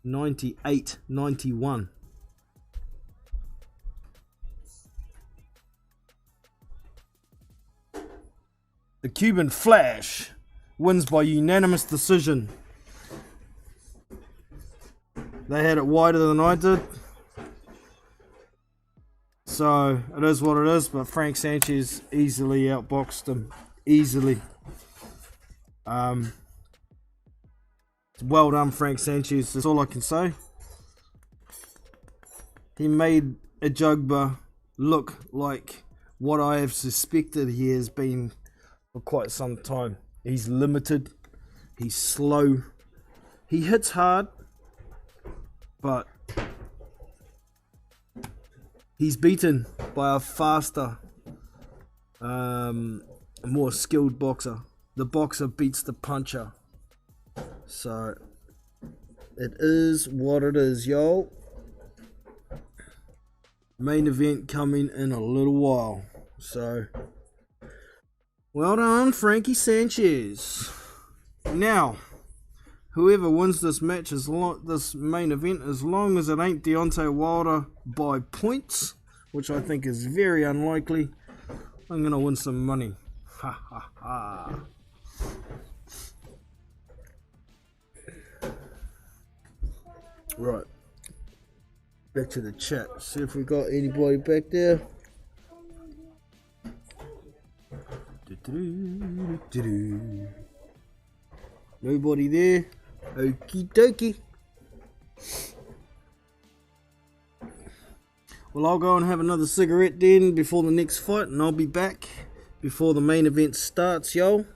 98-91. The Cuban Flash wins by unanimous decision. They had it wider than I did. So it is what it is, but Frank Sanchez easily outboxed him. Easily. Well done, Frank Sanchez. That's all I can say. He made Ajagba look like what I have suspected he has been for quite some time. He's limited. He's slow. He hits hard, but he's beaten by a faster, more skilled boxer. The boxer beats the puncher. So it is what it is, y'all. Main event coming in a little while. So well done, Frankie Sanchez. Now, whoever wins this match, this main event, as long as it ain't Deontay Wilder by points, which I think is very unlikely, I'm gonna win some money. Ha ha ha. Right. Back to the chat. See if we got anybody back there. Nobody there. Okie dokie. Well, I'll go and have another cigarette then before the next fight, and I'll be back before the main event starts, y'all.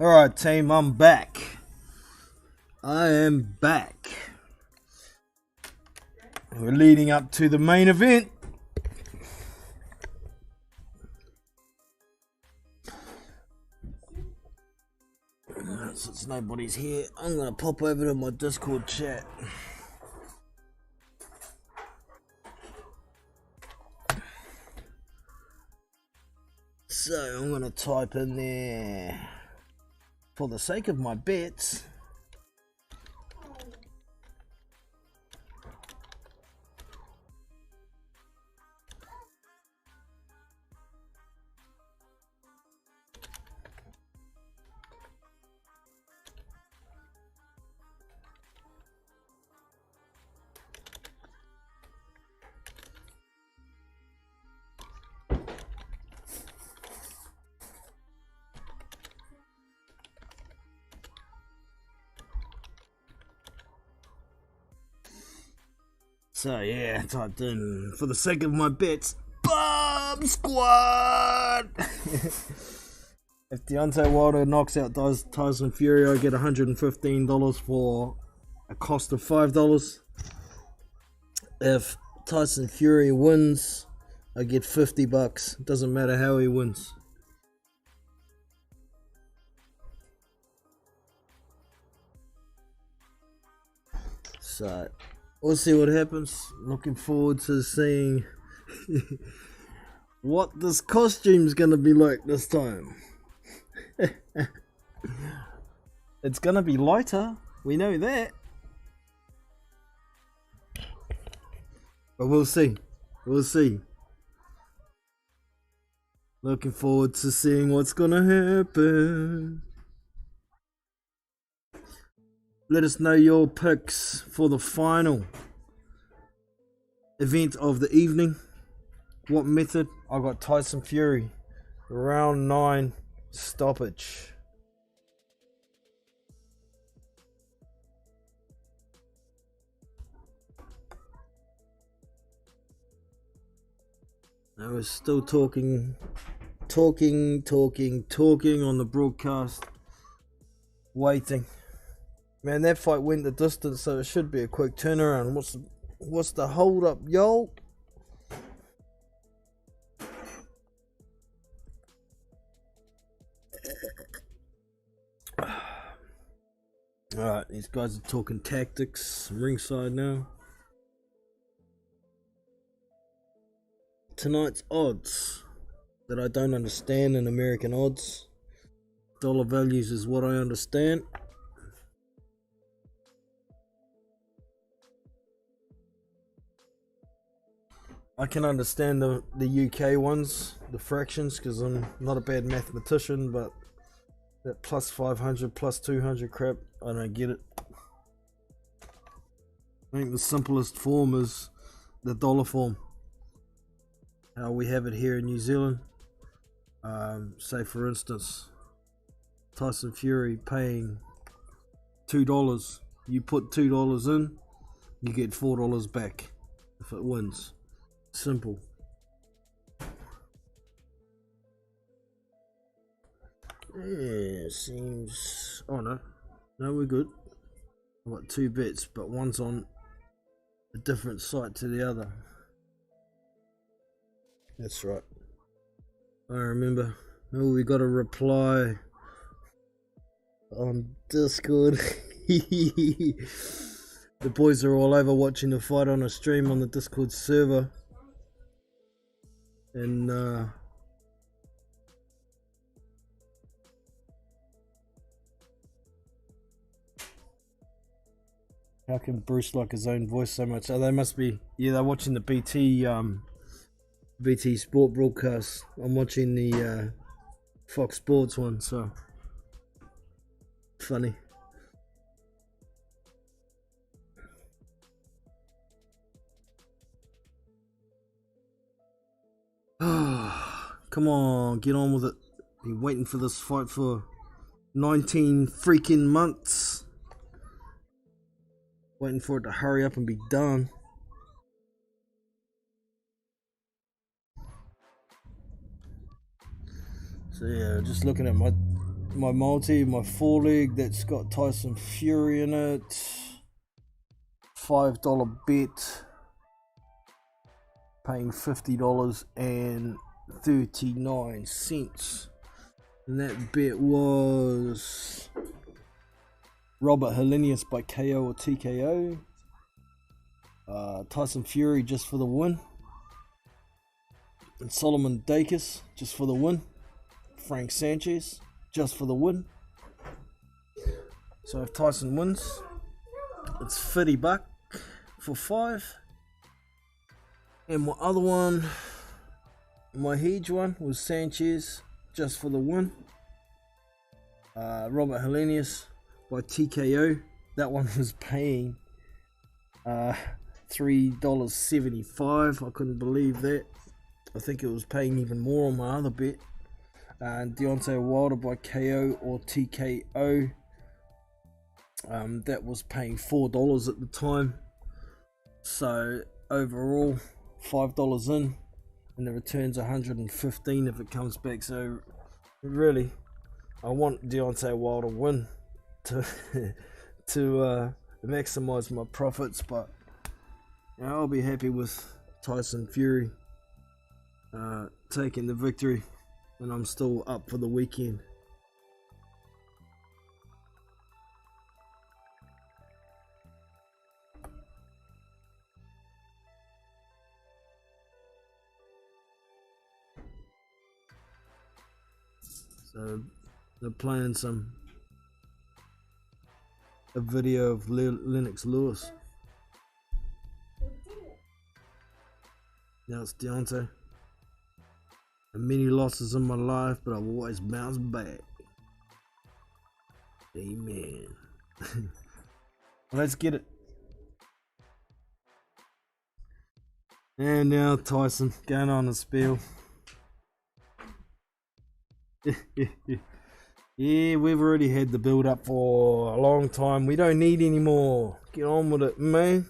Alright team, I'm back. I am back. We're leading up to the main event. Since nobody's here, I'm gonna pop over to my Discord chat. So I'm gonna type in there, for the sake of my bets, so yeah, typed in, for the sake of my bets, Bomb Squad! If Deontay Wilder knocks out Tyson Fury, I get $115 for a cost of $5. If Tyson Fury wins, I get $50. Doesn't matter how he wins. So we'll see what happens. Looking forward to seeing what this costume's gonna be like this time. It's gonna be lighter, we know that. But we'll see. We'll see. Looking forward to seeing what's gonna happen. Let us know your picks for the final event of the evening. What method? I got Tyson Fury, round 9 stoppage. I was still talking on the broadcast, waiting. Man, that fight went the distance, so it should be a quick turnaround. What's the hold up, yo? Alright, these guys are talking tactics ringside now. Tonight's odds that I don't understand in American odds. Dollar values is what I understand. I can understand the UK ones, the fractions, because I'm not a bad mathematician, but that plus 500, plus 200 crap, I don't get it. I think the simplest form is the dollar form. How we have it here in New Zealand. Say for instance, Tyson Fury paying $2. You put $2 in, you get $4 back if it wins. Simple. Yeah, seems. Oh no, we're good. I've got 2 bets, but one's on a different site to the other. That's right. I remember. Oh, we got a reply on Discord. The boys are all over watching the fight on a stream on the Discord server. And how can Bruce like his own voice so much? Oh, they must be. Yeah, they're watching the BT Sport broadcast. I'm watching the Fox Sports one, so funny. Come on, get on with it. Been waiting for this fight for 19 freaking months. Waiting for it to hurry up and be done. So yeah, just looking at my my multi, my foreleg that's got Tyson Fury in it. $5 bet. Paying $50.39. And that bet was Robert Helenius by KO or TKO. Tyson Fury just for the win. And Solomon Dacus just for the win. Frank Sanchez just for the win. So if Tyson wins, it's $50 for 5. And my other one, my huge one, was Sanchez just for the win. Robert Helenius by TKO. That one was paying $3.75. I couldn't believe that. I think it was paying even more on my other bet. And Deontay Wilder by KO or TKO. That was paying $4 at the time. So overall, $5 in, and the return's $115 if it comes back. So really, I want Deontay Wilder win to maximize my profits, but you know, I'll be happy with Tyson Fury taking the victory, and I'm still up for the weekend. So they're playing a video of Lennox Lewis. Now it's Deontay. And many losses in my life, but I've always bounced back. Amen. Let's get it. And now Tyson going on a spiel. Yeah, we've already had the build up for a long time. We don't need any more. Get on with it, man.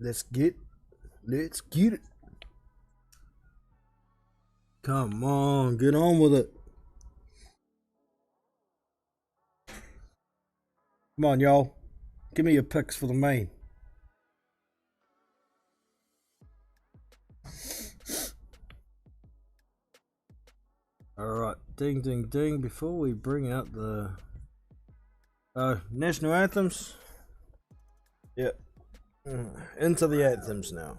Let's get it. Come on, get on with it. Come on, y'all. Give me your picks for the main. Alright, ding ding ding. Before we bring out the national anthems. Yep. Into the anthems now.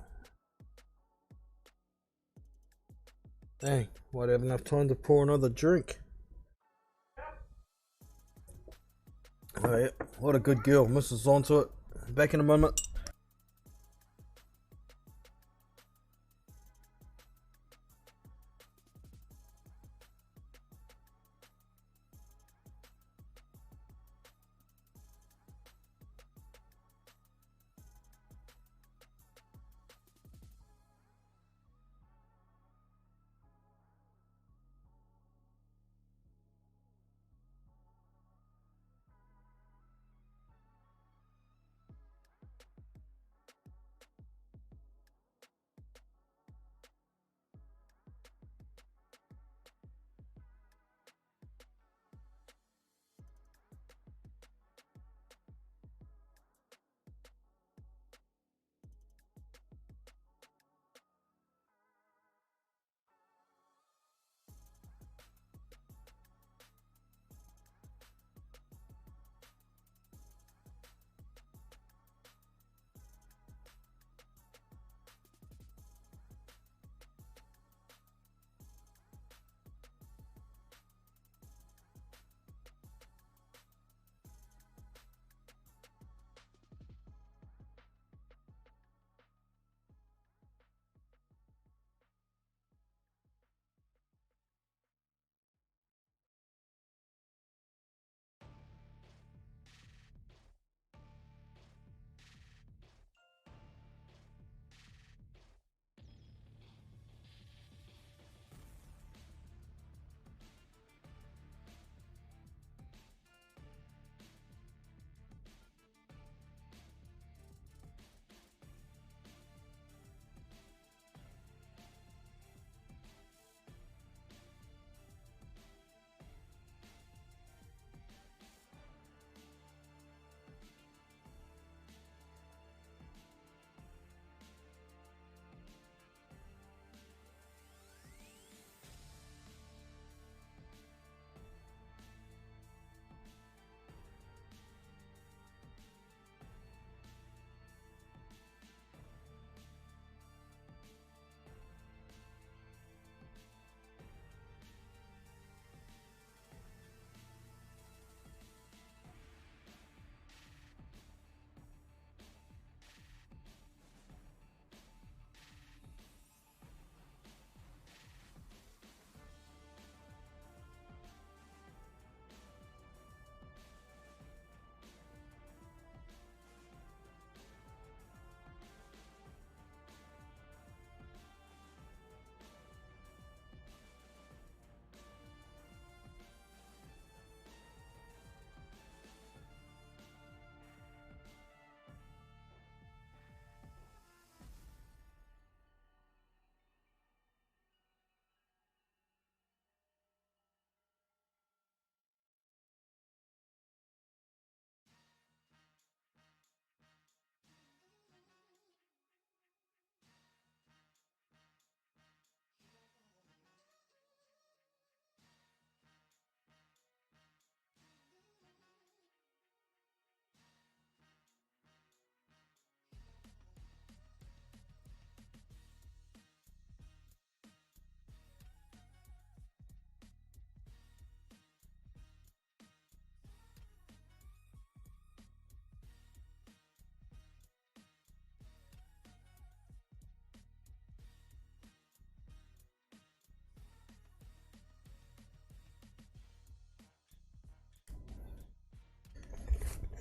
Dang, won't have enough time to pour another drink. Oh yeah, what a good girl. Mrs. onto it. Back in a moment.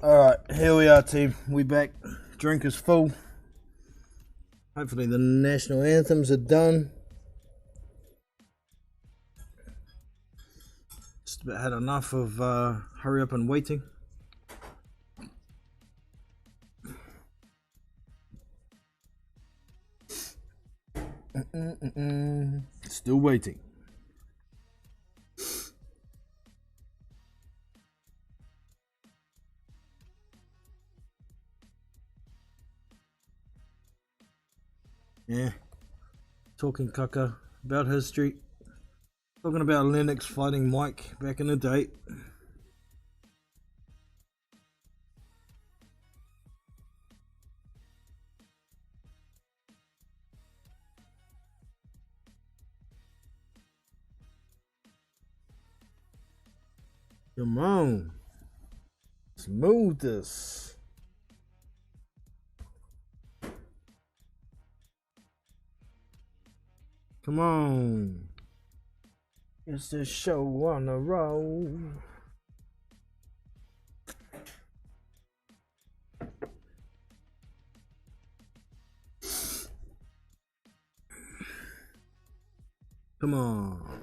Alright, here we are, team. We back. Drink is full. Hopefully the national anthems are done. Just about had enough of hurry up and waiting. Still waiting. Yeah. Talking caca about history. Talking about Lennox fighting Mike back in the day. Come on. Smooth this. Come on. It's the show on the road. Come on.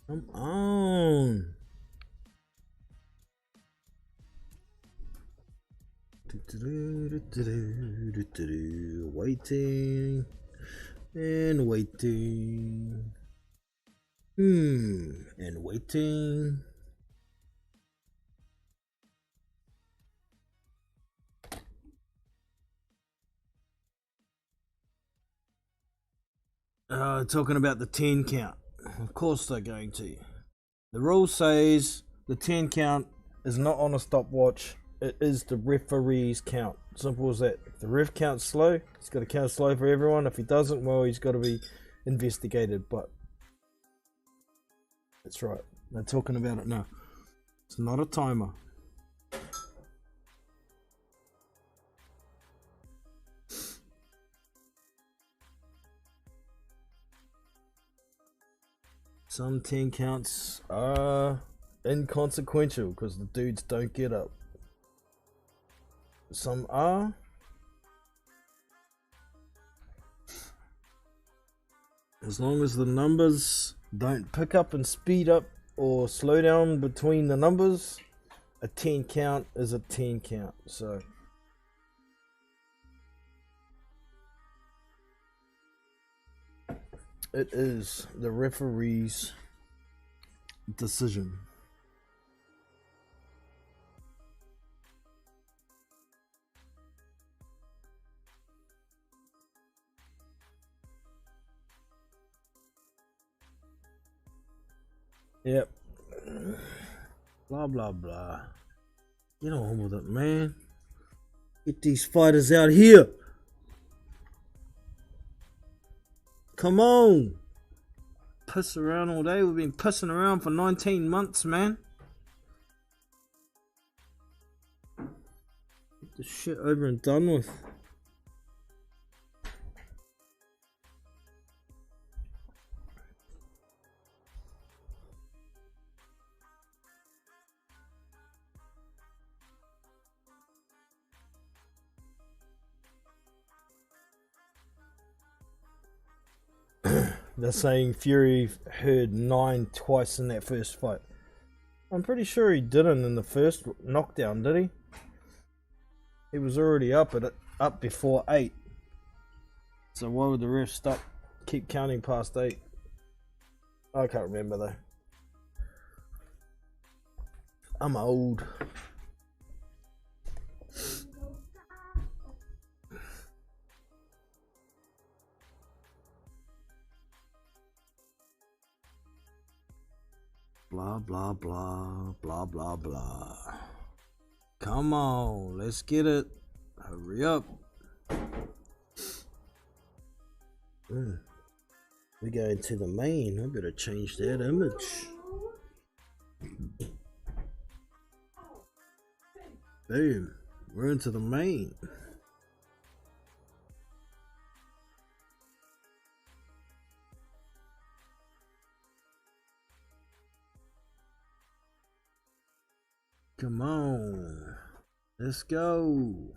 Come on. Waiting and waiting. And waiting. Talking about the 10 count. Of course they're going to. The rule says the 10 count is not on a stopwatch. It is the referee's count. Simple as that. If the ref counts slow, he's got to count slow for everyone. If he doesn't, well, he's got to be investigated. But that's right. They're talking about it now. It's not a timer. Some 10 counts are inconsequential because the dudes don't get up. Some are. As long as the numbers don't pick up and speed up or slow down between the numbers, a 10 count is a 10 count. So it is the referee's decision. Yep. Blah, blah, blah. Get on with it, man. Get these fighters out here. Come on. Piss around all day. We've been pissing around for 19 months, man. Get this shit over and done with. They're saying Fury heard 9 twice in that first fight. I'm pretty sure he didn't in the first knockdown, did he? He was already up before 8. So why would the ref keep counting past 8? I can't remember though. I'm old. Blah, blah, blah, blah, blah, blah. Come on, let's get it. Hurry up. We're going to the main. I better change that image. Boom. We're into the main. Come on. Let's go.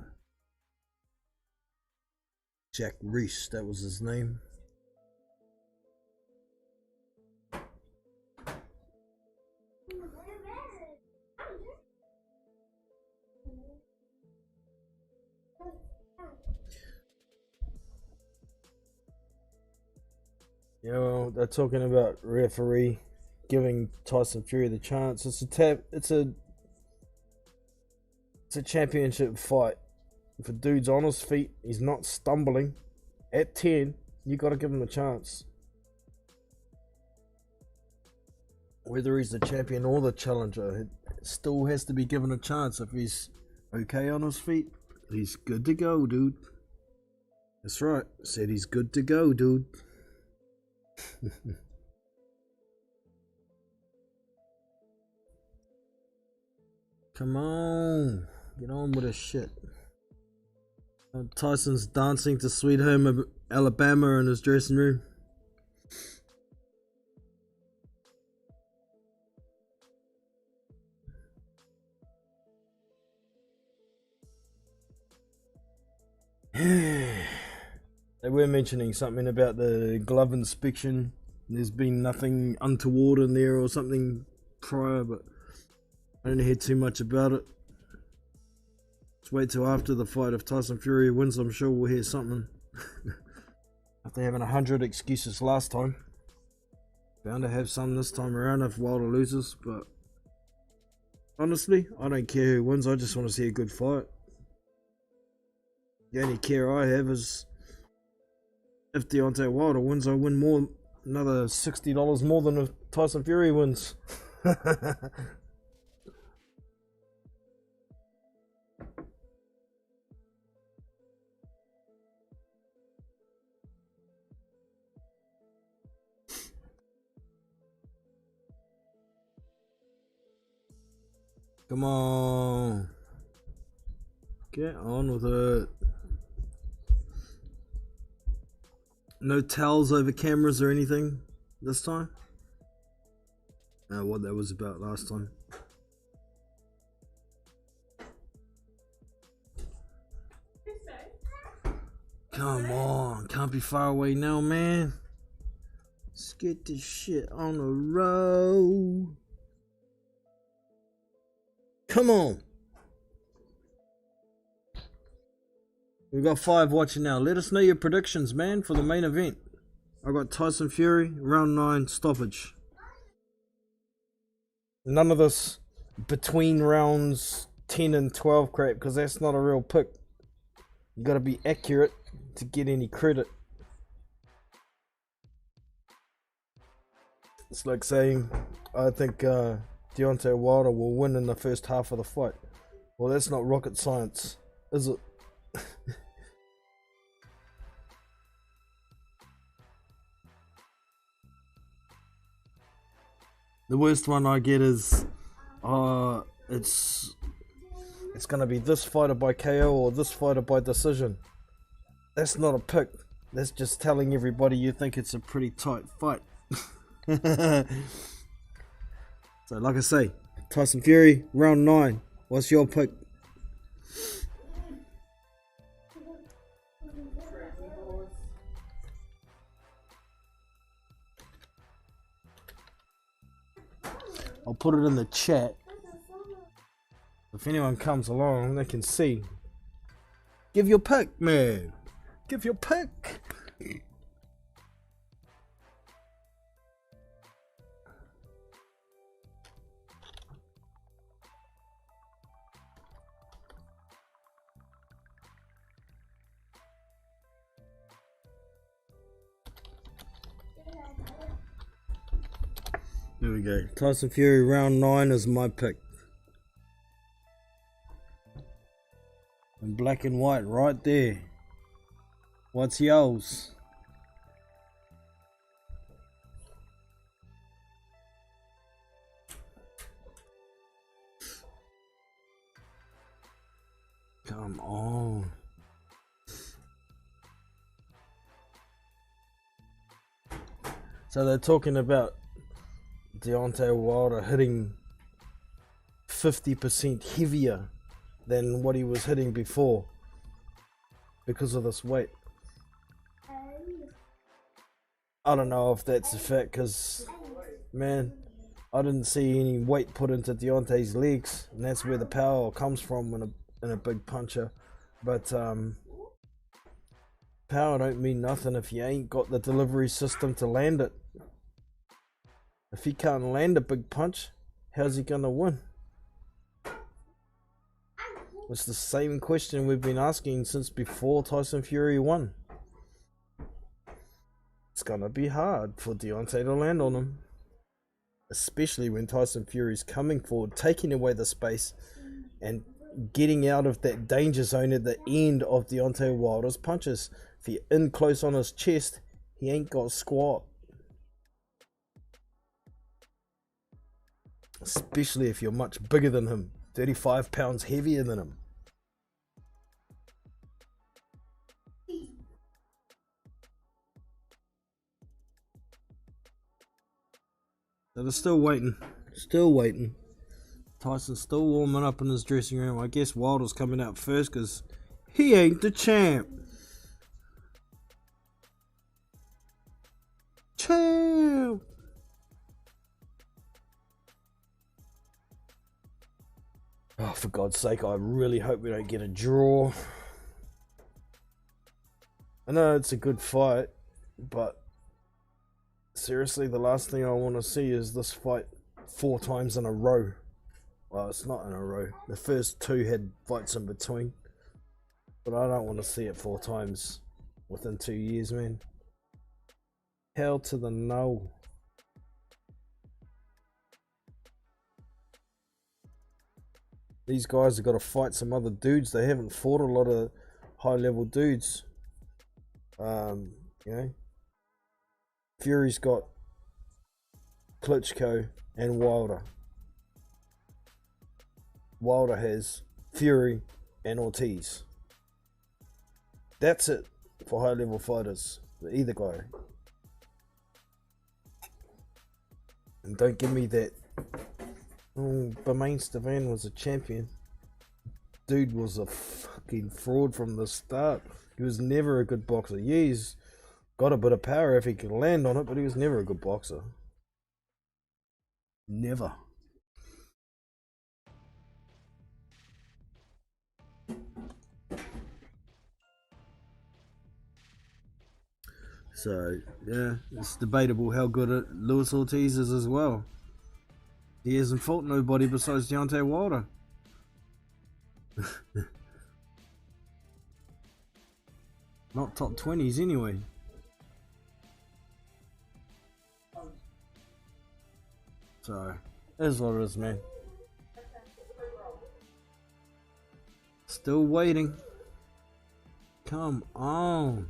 Jack Reese, that was his name. You know, they're talking about referee giving Tyson Fury the chance. It's a championship fight. If a dude's on his feet, he's not stumbling at 10, you got to give him a chance. Whether he's the champion or the challenger, it still has to be given a chance. If he's okay on his feet, he's good to go, dude. That's right. I said he's good to go, dude. Come on. Get on with this shit. Tyson's dancing to Sweet Home Alabama in his dressing room. They were mentioning something about the glove inspection. There's been nothing untoward in there or something prior, but I didn't hear too much about it. Let's wait till after the fight. If Tyson Fury wins, I'm sure we'll hear something. After having 100 excuses last time, bound to have some this time around if Wilder loses. But honestly, I don't care who wins. I just want to see a good fight. The only care I have is if Deontay Wilder wins, I win more, another $60 more than if Tyson Fury wins. Come on. Get on with it. No towels over cameras or anything this time? What that was about last time. Come on. Can't be far away now, man. Let's get this shit on the road. Come on. We've got 5 watching now. Let us know your predictions, man, for the main event. I got Tyson Fury, round 9, stoppage. None of this between rounds 10 and 12 crap, because that's not a real pick. You got to be accurate to get any credit. It's like saying, I think Deontay Wilder will win in the first half of the fight. Well, that's not rocket science, is it? The worst one I get is it's gonna be this fighter by KO or this fighter by decision. That's not a pick. That's just telling everybody you think it's a pretty tight fight. So like I say, Tyson Fury, round 9. What's your pick? I'll put it in the chat. If anyone comes along, they can see. Give your pick, man. Give your pick. There we go. Tyson Fury round 9 is my pick. In black and white right there. What's yours? Come on. So they're talking about Deontay Wilder hitting 50% heavier than what he was hitting before because of this weight. I don't know if that's a fact, because, man, I didn't see any weight put into Deontay's legs, and that's where the power comes from in a big puncher. But power don't mean nothing if you ain't got the delivery system to land it. If he can't land a big punch, how's he gonna win? It's the same question we've been asking since before Tyson Fury won. It's gonna be hard for Deontay to land on him, especially when Tyson Fury's coming forward, taking away the space and getting out of that danger zone at the end of Deontay Wilder's punches. If you're in close on his chest, he ain't got squat. Especially if you're much bigger than him, 35 pounds heavier than him. So they're still waiting. Tyson's still warming up in his dressing room. I guess Wilder's coming out first because he ain't the champ. Champ! Oh, for God's sake, I really hope we don't get a draw. I know it's a good fight, but seriously, the last thing I want to see is this fight 4 times in a row. Well, it's not in a row. The first 2 had fights in between. But I don't want to see it 4 times within 2 years, man. Hell to the no. These guys have got to fight some other dudes. They haven't fought a lot of high-level dudes. You know, Fury's got Klitschko and Wilder. Wilder has Fury and Ortiz. That's it for high-level fighters. Either guy. And don't give me that. Oh, Bommentary was a champion. Dude was a fucking fraud from the start. He was never a good boxer. Yeah, he's got a bit of power if he can land on it, but he was never a good boxer. Never. So, yeah, it's debatable how good Luis Ortiz is as well. He hasn't fought nobody besides Deontay Wilder. Not top 20s anyway. So, it is what it is, man. Still waiting. Come on.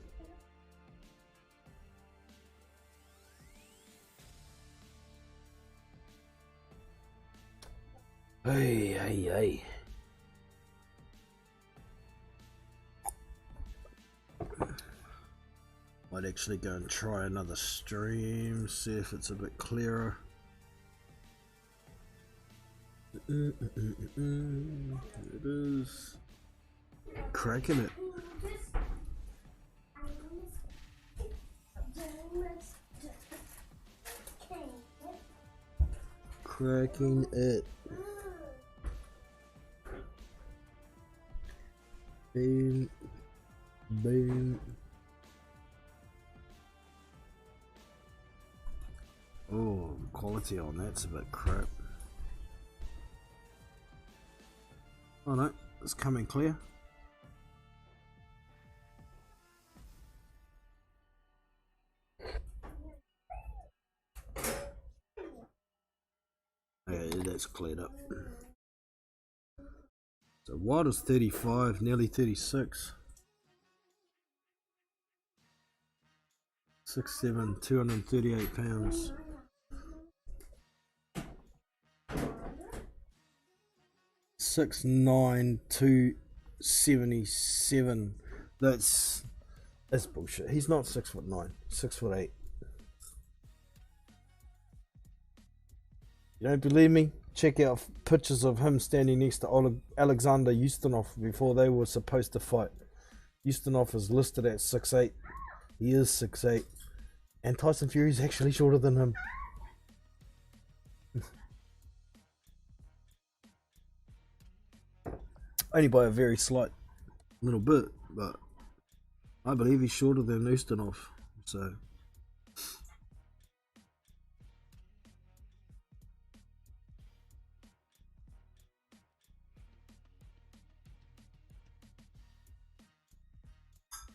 Hey. Might actually go and try another stream, see if it's a bit clearer. It is. Cracking it. Cracking it. Boom. Boom. Oh, quality on that's a bit crap. Oh no, it's coming clear. Okay, that's cleared up. So Wilder's 35, nearly 36. 6'7", 238 pounds. 6'9", 277. That's bullshit. He's not 6'9", 6'8". You don't believe me? check out pictures of him standing next to Alexander Ustinov before they were supposed to fight. Ustinov is listed at 6'8". He is 6'8". And Tyson Fury's actually shorter than him. Only by a very slight little bit, but I believe he's shorter than Ustinov.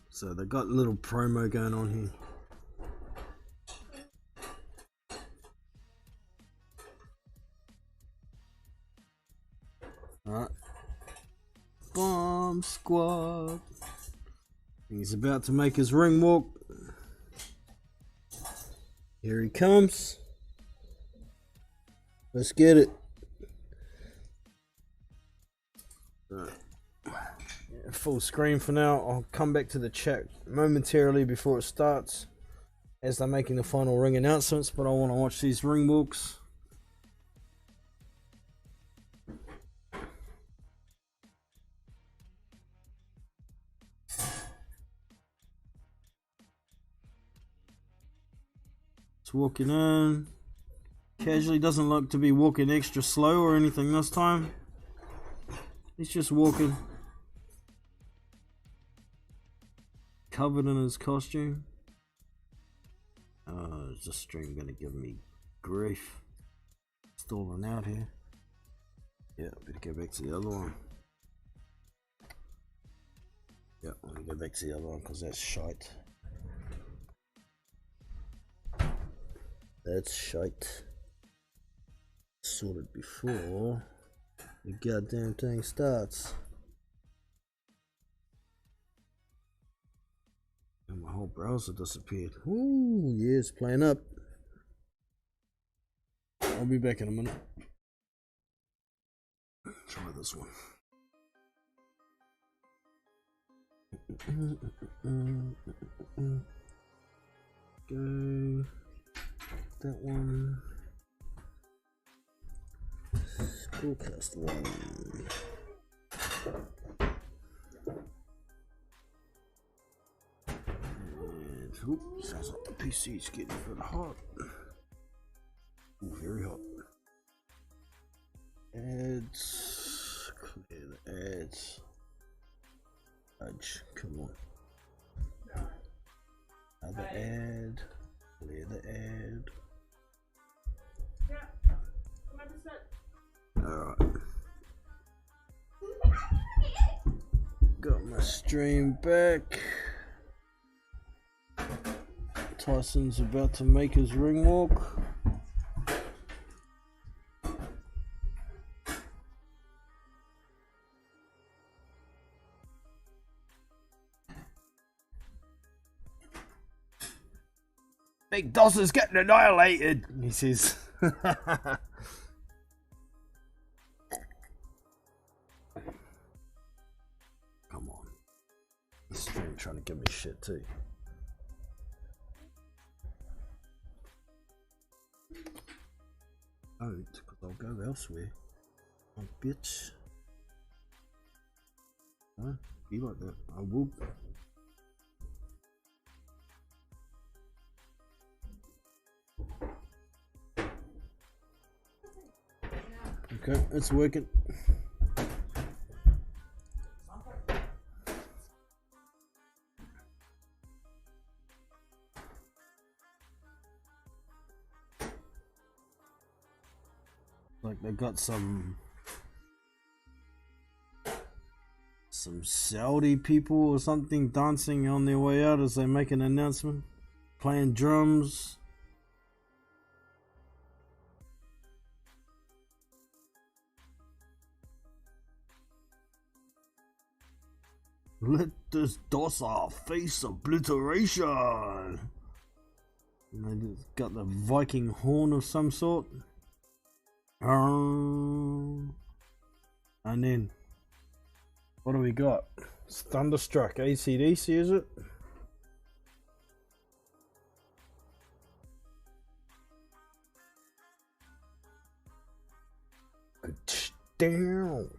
So they got a little promo going on here. Alright. Bomb Squad. He's about to make his ring walk. Here he comes. Let's get it. Right. Full screen for now. I'll come back to the chat momentarily before it starts as they're making the final ring announcements, but I want to watch these ring walks. It's walking in. Casually, doesn't look to be walking extra slow or anything this time. He's just walking. Covered in his costume. Is this stream gonna give me grief? Stalling out here. Yeah, better go back to the other one. Yeah, I'm gonna go back to the other one because that's shite. That's shite. Sorted before the goddamn thing starts. And my whole browser disappeared. Ooh, yeah, it's playing up. I'll be back in a minute. Try this one. Go. That one. Schoolcast one. And, oops, sounds like the PC's getting a bit hot. Ooh, very hot. Ads. Clear the ads. Fudge, come on. Another ad. Clear the ad. Alright. Got my stream back. Tyson's about to make his ring walk. Big Doss is getting annihilated, he says. Come on. This stream trying to give me shit too. Out, because I'll go elsewhere. Oh, bitch. Huh? Be like that. I will. Okay, it's working. Like they got some Saudi people or something dancing on their way out as they make an announcement, playing drums. Let this Dossa face obliteration. And they got the Viking horn of some sort. And then, what do we got? It's Thunderstruck AC/DC, is it? Down.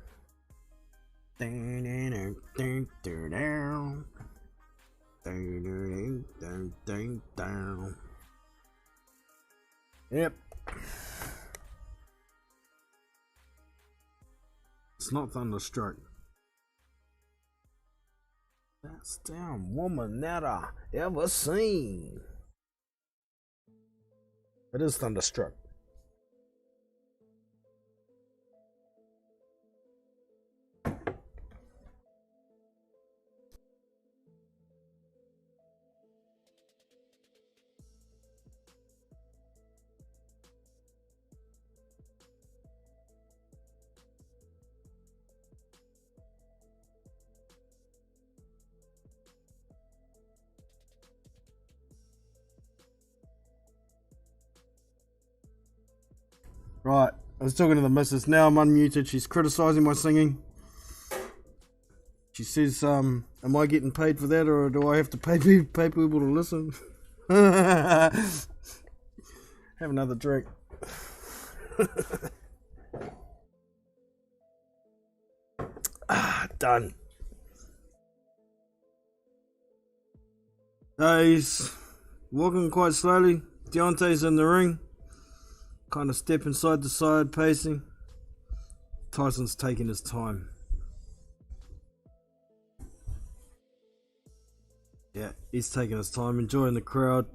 Down. Down. Yep. It's not Thunderstruck. Best damn woman that I ever seen. It is Thunderstruck. Right, I was talking to the missus. Now I'm unmuted. She's criticising my singing. She says, am I getting paid for that, or do I have to pay people to listen? Have another drink. Done. He's walking quite slowly. Deontay's in the ring. Kind of stepping side to side, pacing. Tyson's taking his time. Yeah, he's taking his time, enjoying the crowd.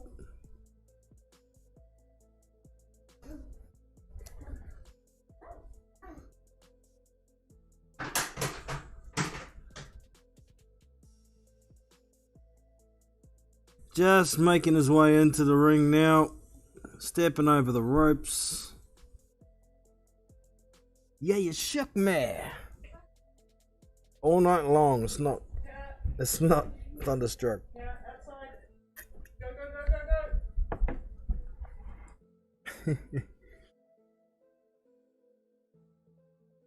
Just making his way into the ring now. Stepping over the ropes. Yeah, you shook me. All night long. It's not Thunderstruck. Yeah, outside. Go, go, go, go, go.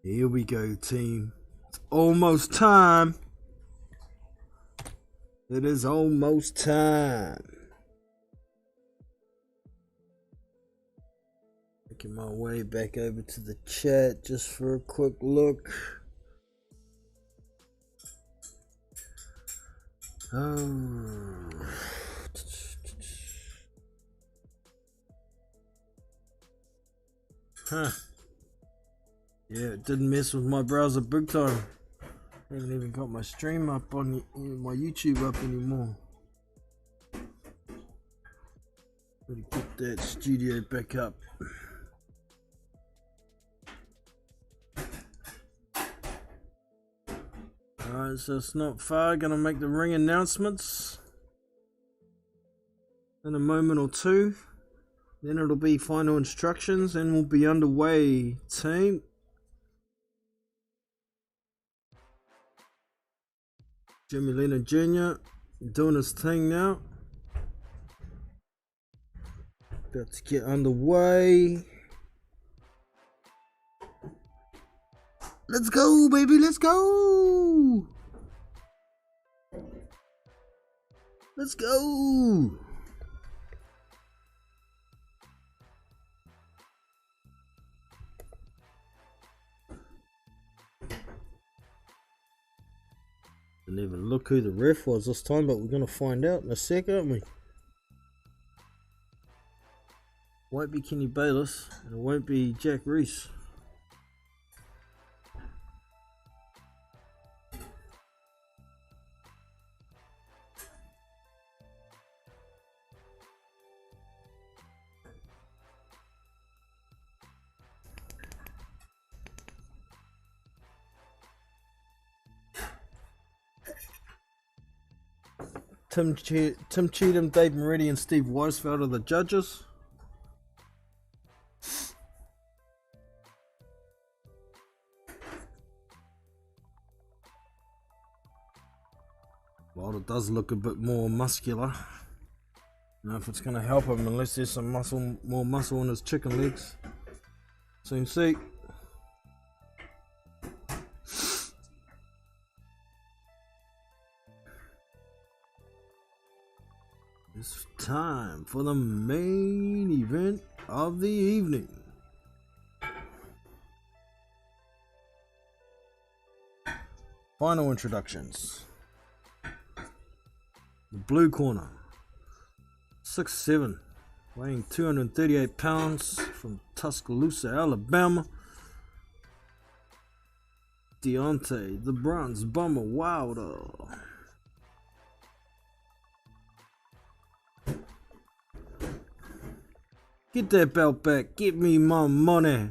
Here we go, team. It's almost time. It is almost time. Making my way back over to the chat just for a quick look. Oh. Huh. Yeah, it didn't mess with my browser big time. I haven't even got my stream up on my YouTube up anymore. Gotta get that studio back up. Alright, so it's not far. Gonna make the ring announcements in a moment or two. Then it'll be final instructions and we'll be underway, team. Jimmy Lena Jr. doing his thing now. About to get underway. Let's go, baby, let's go! Let's go! Didn't even look who the ref was this time, but we're gonna find out in a sec, aren't we? Won't be Kenny Bayless, and it won't be Jack Reese. Tim Cheatham, Dave Moretti, and Steve Weisfeld are the judges. Well, it does look a bit more muscular. I don't know if it's going to help him unless there's some more muscle in his chicken legs. Soon see. It's time for the main event of the evening. Final introductions. The blue corner. 6'7", weighing 238 pounds, from Tuscaloosa, Alabama. Deontay, the Bronze Bomber Wilder. Get that belt back. Give me my money.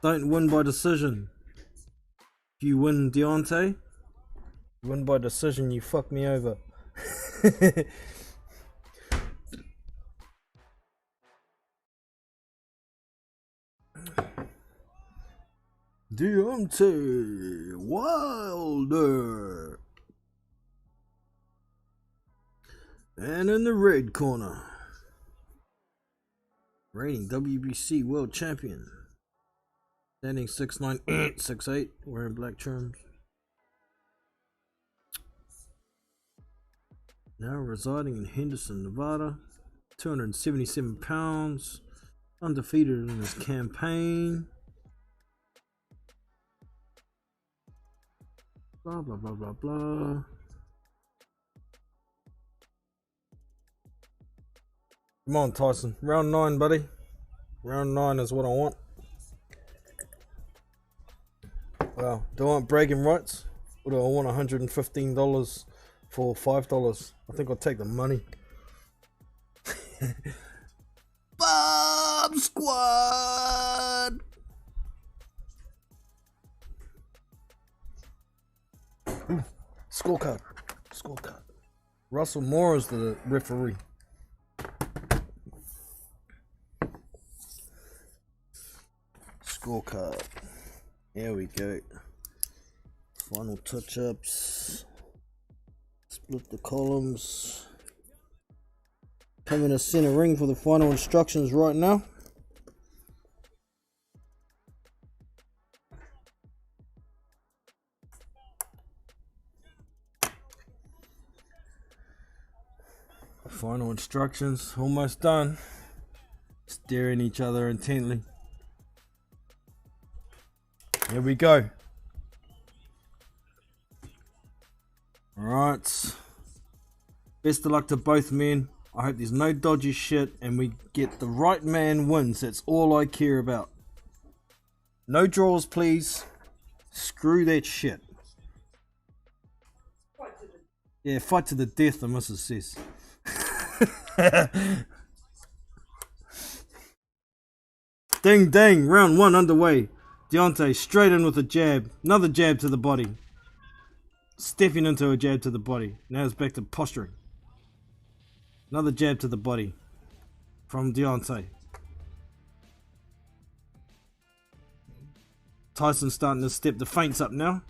Don't win by decision. If you win, Deontay, win by decision, you fuck me over. Deontay Wilder. And in the red corner, reigning WBC World Champion, standing 6'9", 6'8", wearing black trims. Now residing in Henderson, Nevada, 277 pounds, undefeated in his campaign. Blah, blah, blah, blah, blah. Come on, Tyson. Round 9, buddy. Round 9 is what I want. Well, do I want bragging rights? Or do I want $115 for $5? I think I'll take the money. Bob Squad! Ooh, scorecard. Scorecard. Russell Moore is the referee. Scorecard. Here we go. Final touch-ups. Split the columns. Coming to center ring for the final instructions right now. Final instructions, almost done. Staring each other intently. Here we go. Alright. Best of luck to both men. I hope there's no dodgy shit and we get the right man wins. That's all I care about. No draws, please. Screw that shit. Yeah, fight to the death, the missus says. Ding ding, round 1 underway. Deontay straight in with a jab. Another jab to the body. Stepping into a jab to the body. Now it's back to posturing. Another jab to the body from Deontay. Tyson's starting to step the feints up now.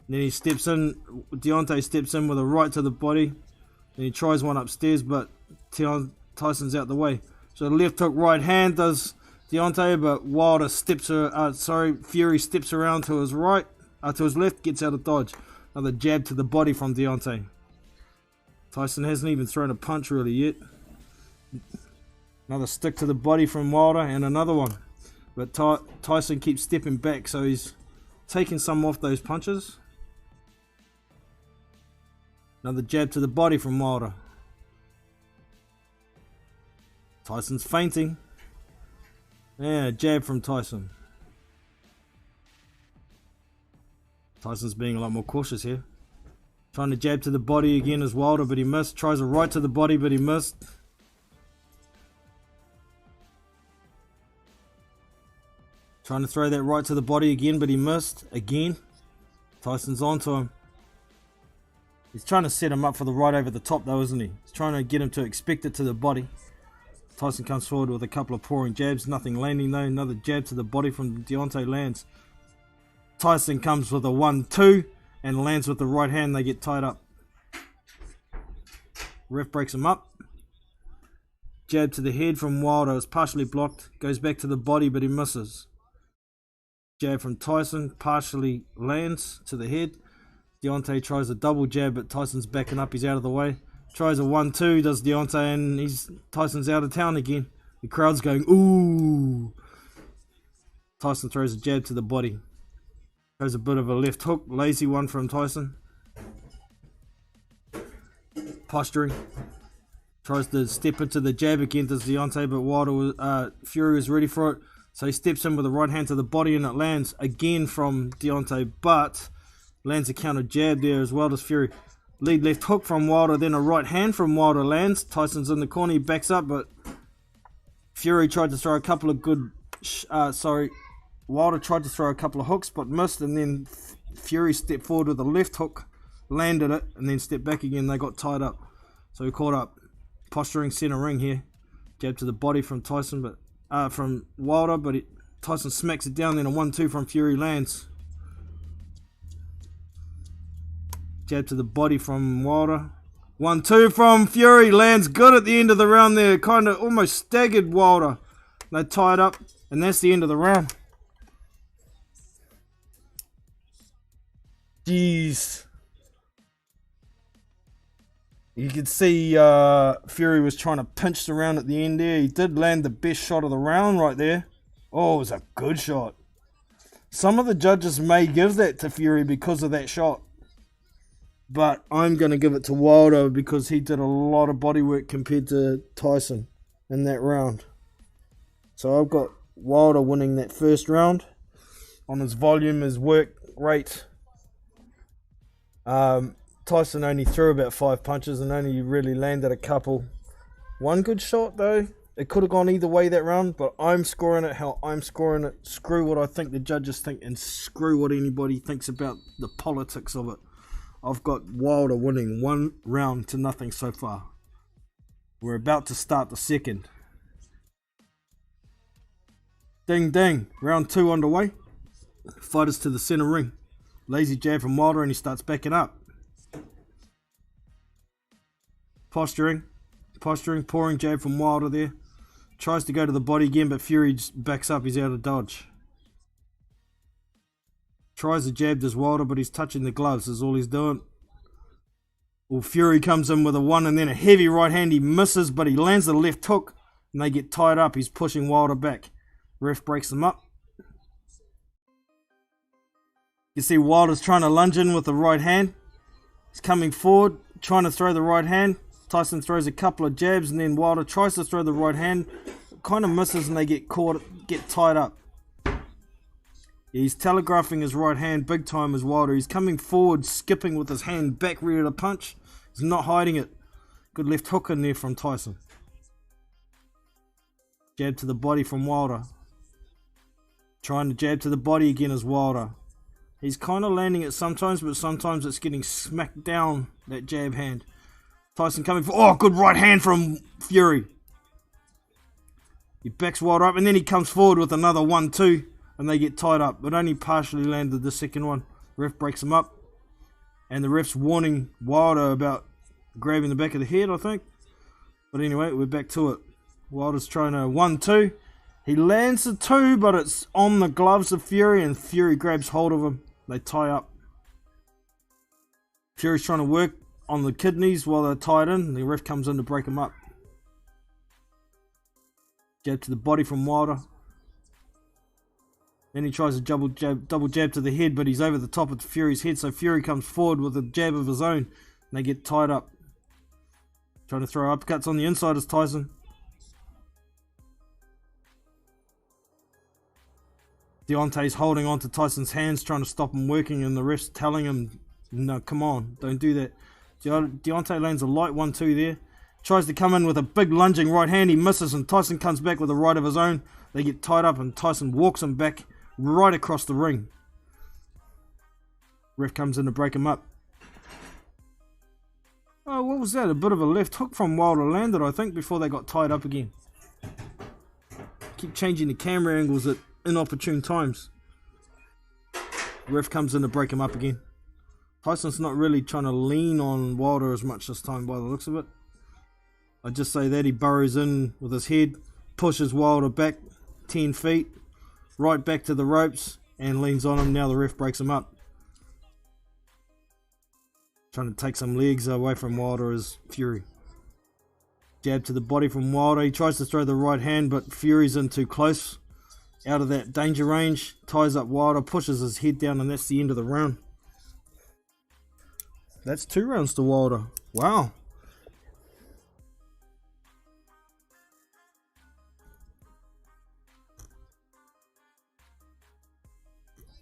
Then he steps in. Deontay steps in with a right to the body. Then he tries one upstairs, but Tyson's out the way. So left hook, right hand does Deontay, but Wilder steps Fury steps around to his right, to his left, gets out of dodge. Another jab to the body from Deontay. Tyson hasn't even thrown a punch really yet. Another stick to the body from Wilder and another one. But Tyson keeps stepping back, so he's taking some off those punches. Another jab to the body from Wilder. Tyson's feinting. Yeah, jab from Tyson. Tyson's being a lot more cautious here. Trying to jab to the body again as Wilder, but he missed. Tries a right to the body, but he missed. Trying to throw that right to the body again, but he missed. Again. Tyson's onto him. He's trying to set him up for the right over the top though, isn't he? He's trying to get him to expect it to the body. Tyson comes forward with a couple of pouring jabs. Nothing landing though. Another jab to the body from Deontay lands. Tyson comes with a 1-2 and lands with the right hand. They get tied up. Ref breaks him up. Jab to the head from Wilder is partially blocked. Goes back to the body, but he misses. Jab from Tyson partially lands to the head. Deontay tries a double jab, but Tyson's backing up. He's out of the way. Tries a 1-2, does Deontay, and Tyson's out of town again. The crowd's going, ooh. Tyson throws a jab to the body. Throws a bit of a left hook. Lazy one from Tyson. Posturing. Tries to step into the jab against Deontay, but Fury was ready for it. So he steps in with the right hand to the body and it lands again from Deontay, but lands a counter jab there as well as Fury. Lead left hook from Wilder, then a right hand from Wilder lands. Tyson's in the corner, he backs up, but Fury tried to throw a couple of good... Wilder tried to throw a couple of hooks, but missed, and then Fury stepped forward with a left hook, landed it, and then stepped back again. They got tied up. So he caught up. Posturing center ring here. Jab to the body from Tyson, but from Wilder, but Tyson smacks it down, then a 1-2 from Fury lands. Jab to the body from Wilder. 1-2 from Fury, lands good at the end of the round there. Kind of almost staggered Wilder. They tied up, and that's the end of the round. Jeez. You could see Fury was trying to pinch the round at the end there. He did land the best shot of the round right there. Oh, it was a good shot. Some of the judges may give that to Fury because of that shot. But I'm going to give it to Wilder because he did a lot of body work compared to Tyson in that round. So I've got Wilder winning that first round on his volume, his work rate. Tyson only threw about 5 punches and only really landed a couple. One good shot though. It could have gone either way that round, but I'm scoring it how I'm scoring it. Screw what I think the judges think and screw what anybody thinks about the politics of it. I've got Wilder winning 1-0 so far. We're about to start the second. Ding ding. Round 2 underway. Fighters to the center ring. Lazy jab from Wilder and he starts backing up. Posturing, pouring jab from Wilder there. Tries to go to the body again, but Fury just backs up. He's out of dodge. Tries to jab this Wilder, but he's touching the gloves is all he's doing. Well, Fury comes in with a 1 and then a heavy right hand. He misses, but he lands the left hook and they get tied up. He's pushing Wilder back. Ref breaks them up. You see Wilder's trying to lunge in with the right hand. He's coming forward, trying to throw the right hand. Tyson throws a couple of jabs and then Wilder tries to throw the right hand. Kind of misses and they get tied up. He's telegraphing his right hand big time as Wilder. He's coming forward, skipping with his hand back ready to punch. He's not hiding it. Good left hook in there from Tyson. Jab to the body from Wilder. Trying to jab to the body again as Wilder. He's kind of landing it sometimes, but sometimes it's getting smacked down, that jab hand. Tyson coming for, oh, good right hand from Fury. He backs Wilder up and then he comes forward with another 1-2 and they get tied up, but only partially landed the second one. Ref breaks him up and the ref's warning Wilder about grabbing the back of the head, I think. But anyway, we're back to it. Wilder's trying to 1-2. He lands the 2, but it's on the gloves of Fury and Fury grabs hold of him. They tie up. Fury's trying to work on the kidneys while they're tied in. And the ref comes in to break him up. Jab to the body from Wilder. Then he tries a double jab to the head, but he's over the top of Fury's head. So Fury comes forward with a jab of his own. And they get tied up. Trying to throw uppercuts on the inside is Tyson. Deontay's holding on to Tyson's hands, trying to stop him working, and the ref's telling him, no, come on, don't do that. Deontay lands a light 1-2 there. Tries to come in with a big lunging right hand. He misses, and Tyson comes back with a right of his own. They get tied up, and Tyson walks him back right across the ring. Ref comes in to break him up. Oh, what was that? A bit of a left hook from Wilder landed, I think, before they got tied up again. Keep changing the camera angles at inopportune times. Ref comes in to break him up again. Tyson's not really trying to lean on Wilder as much this time by the looks of it. I just say that he burrows in with his head, pushes Wilder back 10 feet, right back to the ropes, and leans on him. Now the ref breaks him up. Trying to take some legs away from Wilder is Fury. Jab to the body from Wilder. He tries to throw the right hand, but Fury's in too close. out of that danger range, ties up Wilder, pushes his head down, and that's the end of the round. That's 2 rounds to Wilder. Wow.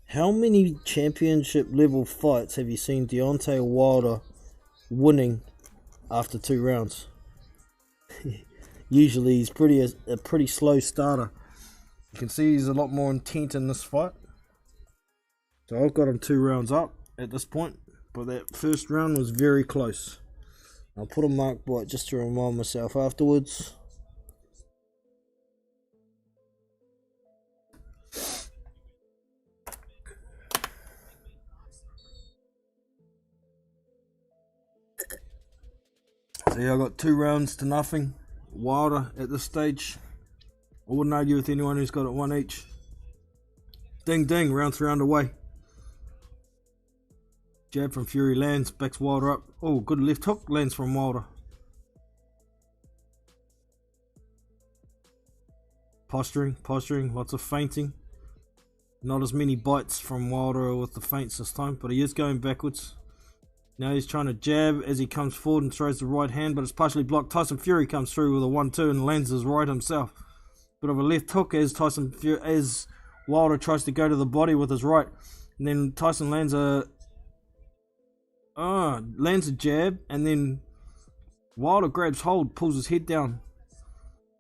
How many championship level fights have you seen Deontay Wilder winning after 2 rounds? Usually he's a pretty slow starter. You can see he's a lot more intent in this fight. So I've got him 2 rounds up at this point, but that first round was very close. I'll put a mark by it just to remind myself afterwards. So yeah, I got 2 rounds to nothing. Wilder at this stage. I wouldn't argue with anyone who's got it 1 each. Ding ding, round 3 underway. Jab from Fury lands, backs Wilder up. Oh, good left hook lands from Wilder. Posturing, lots of feinting. Not as many bites from Wilder with the feints this time, but he is going backwards. Now he's trying to jab as he comes forward and throws the right hand, but it's partially blocked. Tyson Fury comes through with a 1-2 and lands his right himself. Bit of a left hook as Wilder tries to go to the body with his right. And then Tyson lands a jab, and then Wilder grabs hold, pulls his head down.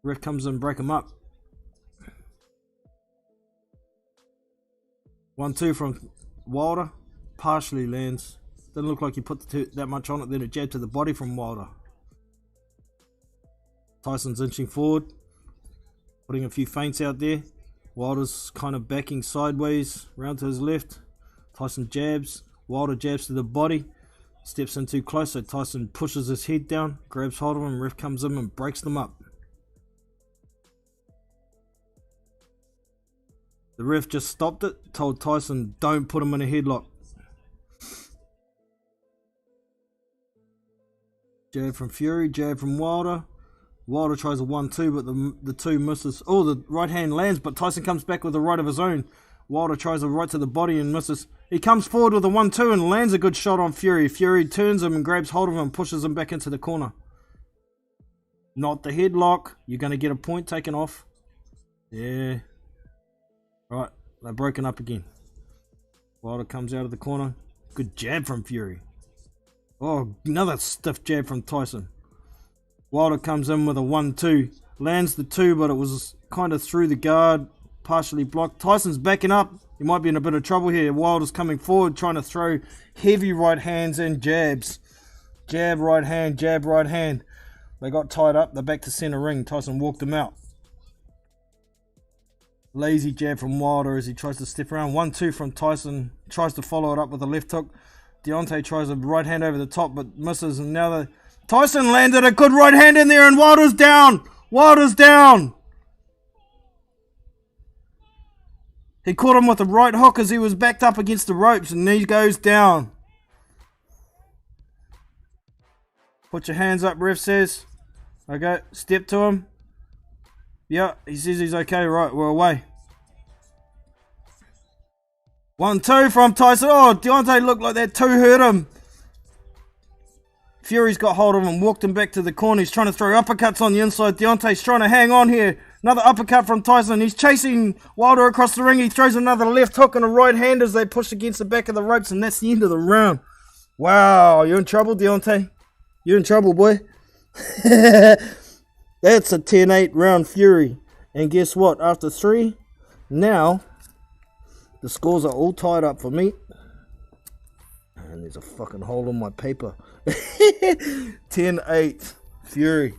Ref comes in, break him up. 1-2 from Wilder, partially lands. Doesn't look like he put that much on it. Then a jab to the body from Wilder. Tyson's inching forward, putting a few feints out there. Wilder's kind of backing sideways, round to his left. Tyson jabs. Wilder jabs to the body. Steps in too close, so Tyson pushes his head down, grabs hold of him, ref comes in and breaks them up. The ref just stopped it, told Tyson don't put him in a headlock. Jab from Fury, jab from Wilder. Wilder tries a 1-2, but the 2 misses. Oh, the right hand lands, but Tyson comes back with a right of his own. Wilder tries a right to the body and misses. He comes forward with a 1-2 and lands a good shot on Fury. Fury turns him and grabs hold of him and pushes him back into the corner. Not the headlock. You're going to get a point taken off. Yeah. Right, they're broken up again. Wilder comes out of the corner. Good jab from Fury. Oh, another stiff jab from Tyson. Wilder comes in with a 1-2. Lands the 2, but it was kind of through the guard. Partially blocked. Tyson's backing up. He might be in a bit of trouble here. Wilder's coming forward, trying to throw heavy right hands and jabs. Jab, right hand, jab, right hand. They got tied up. They're back to center ring. Tyson walked them out. Lazy jab from Wilder as he tries to step around. 1-2 from Tyson. Tries to follow it up with a left hook. Deontay tries a right hand over the top, but misses. And now Tyson landed a good right hand in there, and Wilder's down. Wilder's down. He caught him with a right hook as he was backed up against the ropes, and he goes down. Put your hands up, ref says. Okay, step to him. Yeah, he says he's okay. Right, we're away. 1-2 from Tyson. Oh, Deontay looked like that 2 hurt him. Fury's got hold of him, walked him back to the corner. He's trying to throw uppercuts on the inside. Deontay's trying to hang on here. Another uppercut from Tyson. He's chasing Wilder across the ring. He throws another left hook and a right hand as they push against the back of the ropes, and that's the end of the round. Wow, you're in trouble, Deontay. You're in trouble, boy. That's a 10-8 round Fury. And guess what? After 3, now the scores are all tied up for me. And there's a fucking hole in my paper. 10-8 Fury.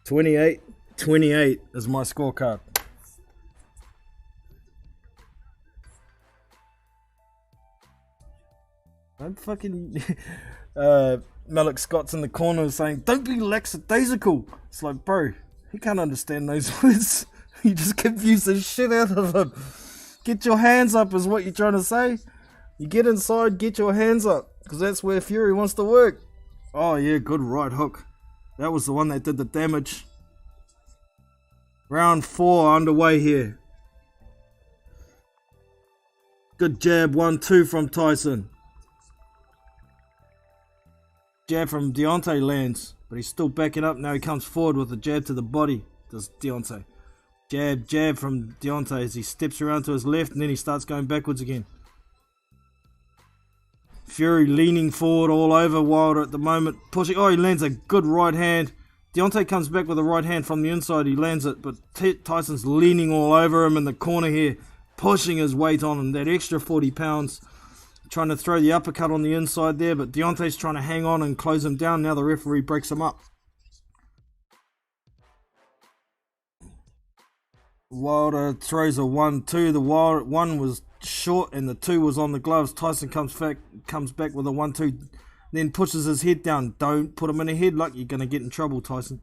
28 is my scorecard. I'm fucking Malik Scott's in the corner saying, don't be lackadaisical. It's like, bro, he can't understand those words. You just confuse the shit out of him. Get your hands up is what you're trying to say. You get inside, get your hands up, because that's where Fury wants to work. Oh yeah, good right hook. That was the one that did the damage. Round 4 underway here. Good jab, 1-2 from Tyson. Jab from Deontay lands, but he's still backing up. Now he comes forward with a jab to the body. Does Deontay. Jab from Deontay as he steps around to his left and then he starts going backwards again. Fury leaning forward all over Wilder at the moment. Pushing. Oh, he lands a good right hand. Deontay comes back with a right hand from the inside. He lands it, but Tyson's leaning all over him in the corner here, pushing his weight on him. That extra 40 pounds. Trying to throw the uppercut on the inside there, but Deontay's trying to hang on and close him down. Now the referee breaks him up. Wilder throws a 1-2. The one was short and the 2 was on the gloves. Tyson comes back with a 1-2, then pushes his head down. Don't put him in a headlock. You're going to get in trouble, Tyson.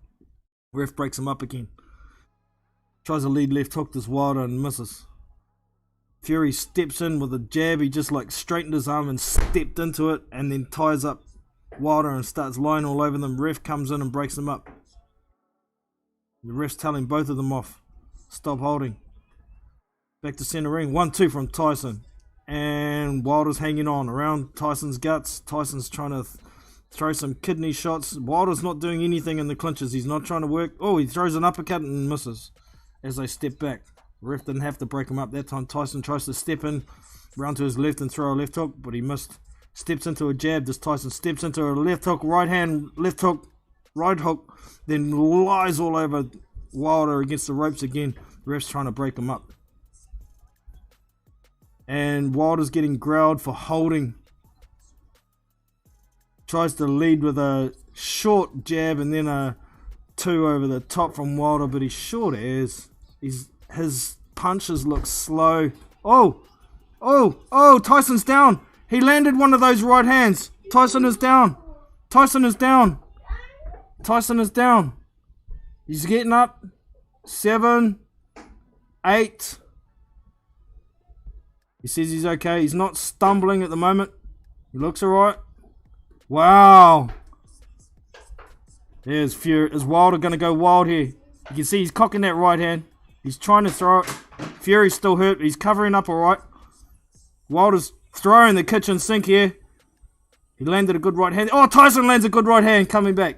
Ref breaks him up again. Tries a lead left hook to Wilder and misses. Fury steps in with a jab. He just like straightened his arm and stepped into it and then ties up Wilder and starts lying all over them. Ref comes in and breaks them up. The ref's telling both of them off. Stop holding. Back to center ring. 1-2 from Tyson. And Wilder's hanging on around Tyson's guts. Tyson's trying to throw some kidney shots. Wilder's not doing anything in the clinches. He's not trying to work. Oh, he throws an uppercut and misses as they step back. Ref didn't have to break him up that time. Tyson tries to step in round to his left and throw a left hook, but he missed. Steps into a jab. This Tyson steps into a left hook, right hand, left hook, right hook, then lies all over Wilder against the ropes again. The ref's trying to break him up. And Wilder's getting growled for holding. Tries to lead with a short jab and then a 2 over the top from Wilder, but he's short as. His punches look slow. Oh, Tyson's down. He landed one of those right hands. Tyson is down. Tyson is down. Tyson is down. He's getting up. 7, 8. He says he's okay. He's not stumbling at the moment. He looks alright. Wow. There's Fury. Is Wilder going to go wild here? You can see he's cocking that right hand. He's trying to throw it. Fury's still hurt. He's covering up alright. Wilder's throwing the kitchen sink here. He landed a good right hand. Oh, Tyson lands a good right hand coming back.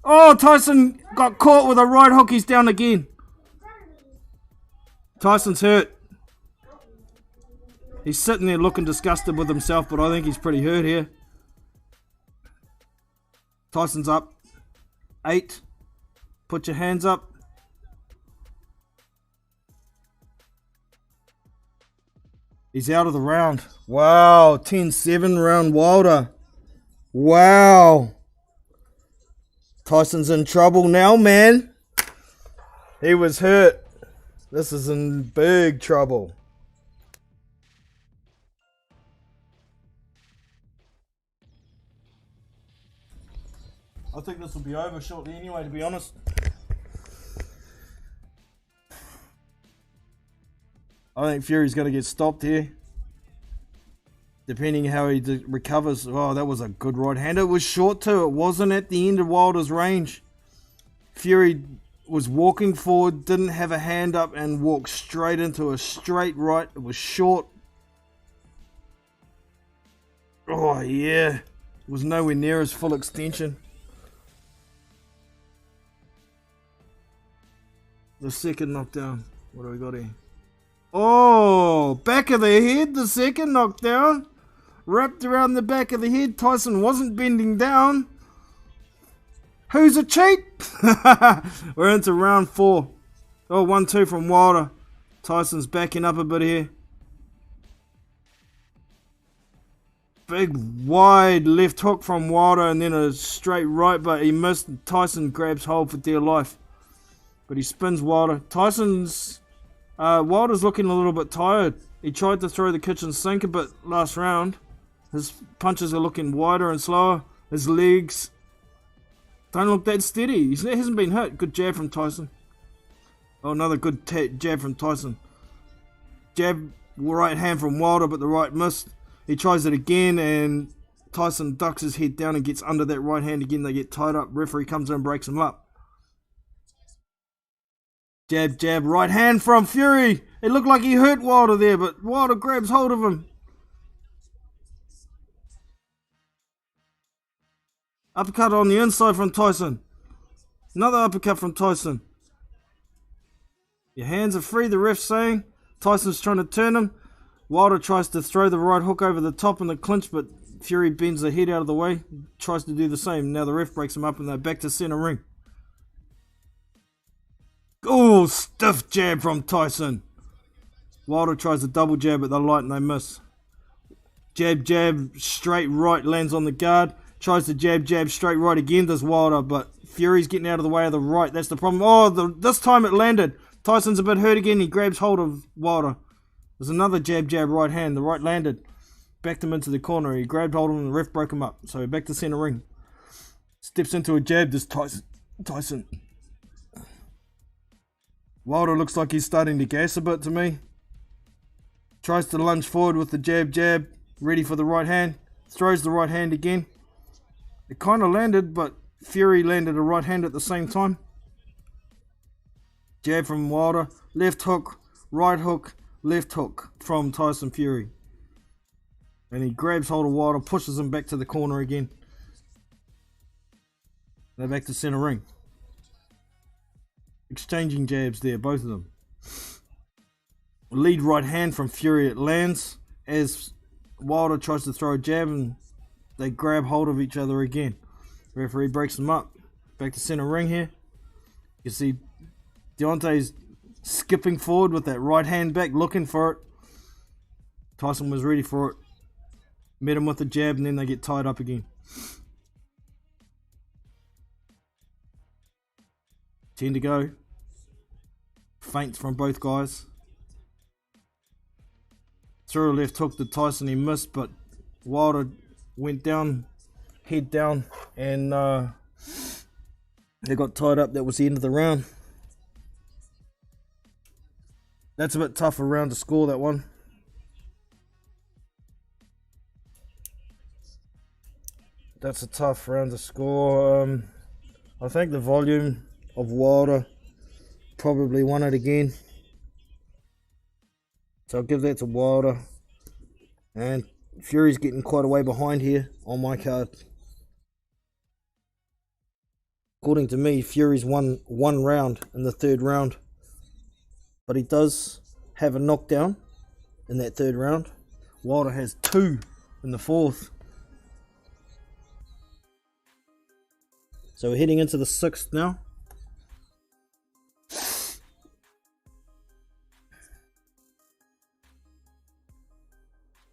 Oh, Tyson got caught with a right hook. He's down again. Tyson's hurt. He's sitting there looking disgusted with himself, but I think he's pretty hurt here. Tyson's up. 8. Put your hands up. He's out of the round. Wow, 10-7 round Wilder. Wow. Tyson's in trouble now, man. He was hurt. This is in big trouble. I think this will be over shortly anyway, to be honest. I think Fury's going to get stopped here. Depending how he recovers. Oh, that was a good right hand. It was short too. It wasn't at the end of Wilder's range. Fury was walking forward, didn't have a hand up, and walked straight into a straight right. It was short. Oh, yeah. It was nowhere near his full extension. The second knockdown. What do we got here? Oh, back of the head, the second knockdown. Wrapped around the back of the head. Tyson wasn't bending down. Who's a cheat? We're into round 4. Oh, 1-2 from Wilder. Tyson's backing up a bit here. Big wide left hook from Wilder and then a straight right, but he missed. Tyson grabs hold for dear life. But he spins Wilder. Wilder's looking a little bit tired. He tried to throw the kitchen sink a bit last round. His punches are looking wider and slower. His legs don't look that steady. He hasn't been hit. Good jab from Tyson. Oh, another good jab from Tyson. Jab, right hand from Wilder, but the right missed. He tries it again and Tyson ducks his head down and gets under that right hand again. They get tied up. Referee comes in and breaks him up. Jab, jab, right hand from Fury. It looked like he hurt Wilder there, but Wilder grabs hold of him. Uppercut on the inside from Tyson. Another uppercut from Tyson. Your hands are free, the ref's saying. Tyson's trying to turn him. Wilder tries to throw the right hook over the top in the clinch, but Fury bends the head out of the way. Tries to do the same. Now the ref breaks him up and they're back to center ring. Oh, stiff jab from Tyson. Wilder tries a double jab at the light and they miss. Jab, jab, straight right, lands on the guard. Tries to jab, jab, straight right again, does Wilder, but Fury's getting out of the way of the right. That's the problem. Oh, this time it landed. Tyson's a bit hurt again. He grabs hold of Wilder. There's another jab, jab, right hand. The right landed. Backed him into the corner. He grabbed hold of him and the ref broke him up. So back to center ring. Steps into a jab, this Tyson. Wilder looks like he's starting to gas a bit to me. Tries to lunge forward with the jab, jab. Ready for the right hand. Throws the right hand again. It kind of landed, but Fury landed a right hand at the same time. Jab from Wilder. Left hook, right hook, left hook from Tyson Fury. And he grabs hold of Wilder, pushes him back to the corner again. They're back to center ring. Exchanging jabs there, both of them. Lead right hand from Fury, it lands as Wilder tries to throw a jab and they grab hold of each other again. Referee breaks them up. Back to center ring here. You see Deontay's skipping forward with that right hand back, looking for it. Tyson was ready for it. Met him with a jab and then they get tied up again. 10 to go. Feints from both guys. Threw a left hook to Tyson, he missed, but Wilder went down, head down, and they got tied up. That was the end of the round. That's a bit tougher round to score, that one. That's a tough round to score. I think the volume of Wilder probably won it again. So I'll give that to Wilder. And Fury's getting quite a way behind here on my card. According to me, Fury's won one round in the third round. But he does have a knockdown in that third round. Wilder has 2 in the fourth. So we're heading into the 6th now.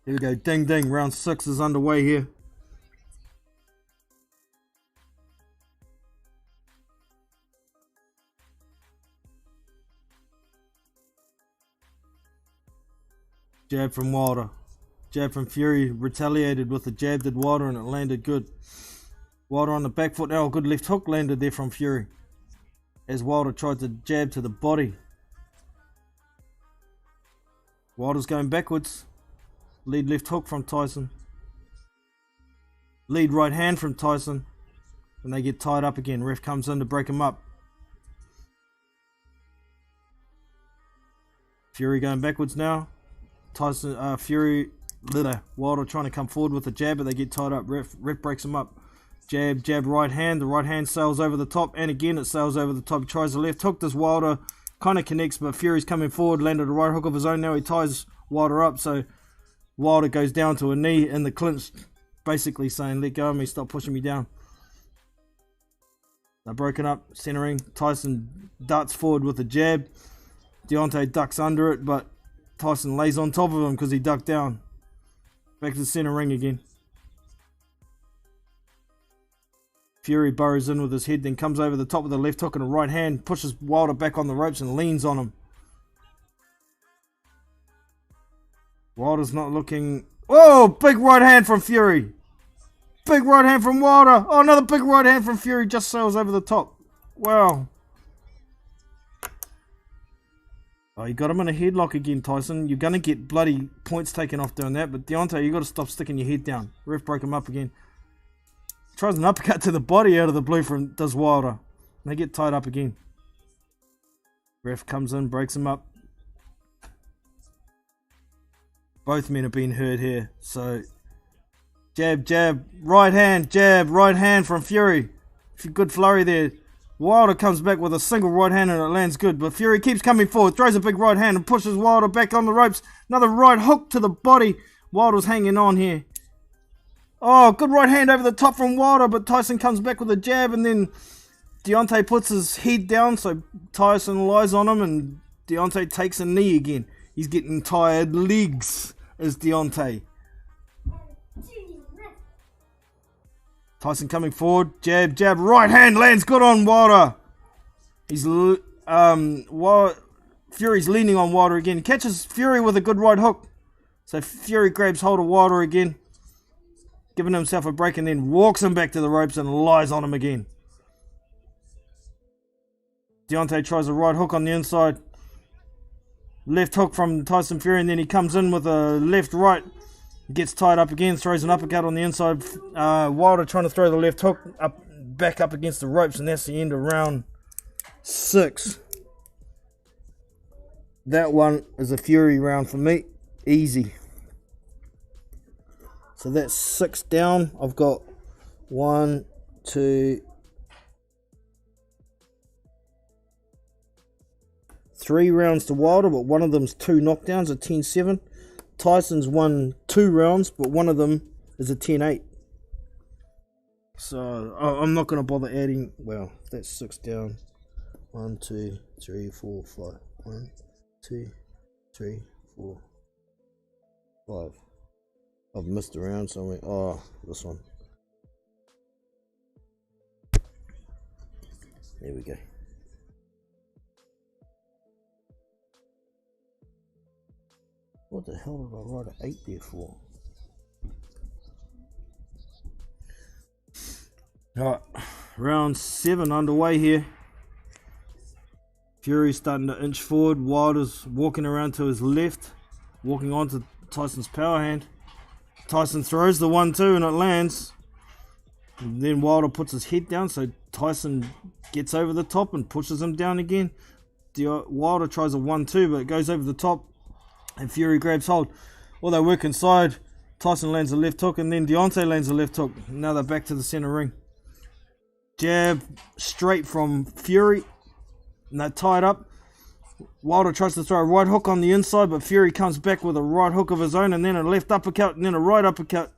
Here we go, ding ding, round 6 is underway here. Jab from Wilder. Jab from Fury, retaliated with a jab, did Wilder, and it landed good. Wilder on the back foot, now a good left hook landed there from Fury. As Wilder tried to jab to the body. Wilder's going backwards. Lead left hook from Tyson. Lead right hand from Tyson. And they get tied up again. Ref comes in to break him up. Fury going backwards now. Tyson, Wilder trying to come forward with a jab, but they get tied up. Ref breaks him up. Jab, jab, right hand. The right hand sails over the top, and again it sails over the top. He tries the left hook. Does Wilder kind of connects, but Fury's coming forward, landed a right hook of his own. Now he ties Wilder up, so Wilder goes down to a knee in the clinch, basically saying, "Let go of me, stop pushing me down." They're broken up, centering. Tyson darts forward with a jab. Deontay ducks under it, but Tyson lays on top of him because he ducked down. Back to the center ring again. Fury burrows in with his head, then comes over the top with a left hook and a right hand, pushes Wilder back on the ropes and leans on him. Wilder's not looking... Oh, big right hand from Fury. Big right hand from Wilder. Oh, another big right hand from Fury, just sails over the top. Wow. Oh, you got him in a headlock again, Tyson. You're going to get bloody points taken off doing that. But Deontay, you got to stop sticking your head down. Ref broke him up again. Tries an uppercut to the body out of the blue from does Wilder. And they get tied up again. Ref comes in, breaks him up. Both men have been hurt here. So, jab, jab, right hand, jab, right hand from Fury. Good flurry there. Wilder comes back with a single right hand and it lands good. But Fury keeps coming forward, throws a big right hand and pushes Wilder back on the ropes. Another right hook to the body. Wilder's hanging on here. Oh, good right hand over the top from Wilder, but Tyson comes back with a jab and then Deontay puts his head down, so Tyson lies on him and Deontay takes a knee again. He's getting tired legs as Deontay. Tyson coming forward, jab, jab, right hand lands good on Wilder. He's Fury's leaning on Wilder again. He catches Fury with a good right hook. So Fury grabs hold of Wilder again, giving himself a break and then walks him back to the ropes and lies on him again. Deontay tries a right hook on the inside. Left hook from Tyson Fury and then he comes in with a left right. Gets tied up again, throws an uppercut on the inside. Wilder trying to throw the left hook back up against the ropes, and that's the end of round 6. That one is a Fury round for me. Easy. So that's 6 down. I've got 1, 2, 3 rounds to Wilder, but one of them's 2 knockdowns, a 10-7. Tyson's won 2 rounds, but one of them is a 10-8. So I'm not going to bother adding. Well, that's 6 down. 1, 2, 3, 4, 5. 1, 2, 3, 4, 5. I've missed a round somewhere. Oh, this one. There we go. What the hell did I write an 8 there for? Alright, round 7 underway here. Fury's starting to inch forward. Wilder's walking around to his left, walking onto Tyson's power hand. Tyson throws the 1-2 and it lands. And then Wilder puts his head down, so Tyson gets over the top and pushes him down again. Wilder tries a 1-2, but it goes over the top. And Fury grabs hold. Well, they work inside. Tyson lands a left hook and then Deontay lands a left hook. Now they're back to the center ring. Jab straight from Fury. And they're tied up. Wilder tries to throw a right hook on the inside, but Fury comes back with a right hook of his own and then a left uppercut and then a right uppercut.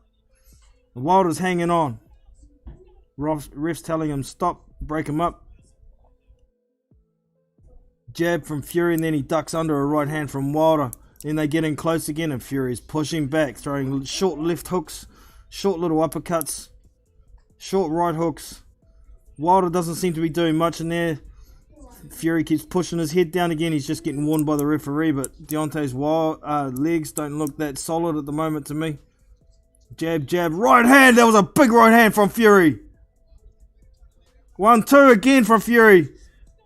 Wilder's hanging on. Ref's telling him stop, break him up. Jab from Fury and then he ducks under a right hand from Wilder. Then they get in close again and Fury's pushing back, throwing short left hooks, short little uppercuts, short right hooks. Wilder doesn't seem to be doing much in there. Fury keeps pushing his head down again. He's just getting warned by the referee, but Deontay's legs don't look that solid at the moment to me. Jab, jab, right hand. That was a big right hand from Fury. 1-2 again from Fury.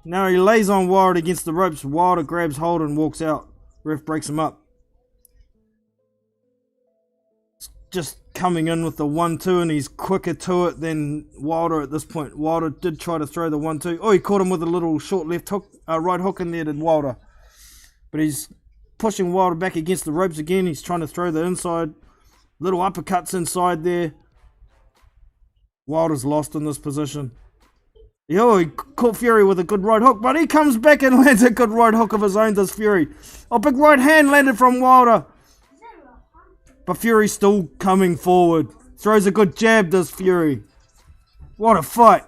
Now he lays on Wilder against the ropes. Wilder grabs hold and walks out. Ref breaks him up. Just coming in with the 1-2 and he's quicker to it than Wilder at this point. Wilder did try to throw the 1-2. Oh, he caught him with a little short left hook, right hook in there, did Wilder. But he's pushing Wilder back against the ropes again. He's trying to throw the inside. Little uppercuts inside there. Wilder's lost in this position. He caught Fury with a good right hook, but he comes back and lands a good right hook of his own, does Fury. A big right hand landed from Wilder. But Fury's still coming forward. Throws a good jab, does Fury. What a fight.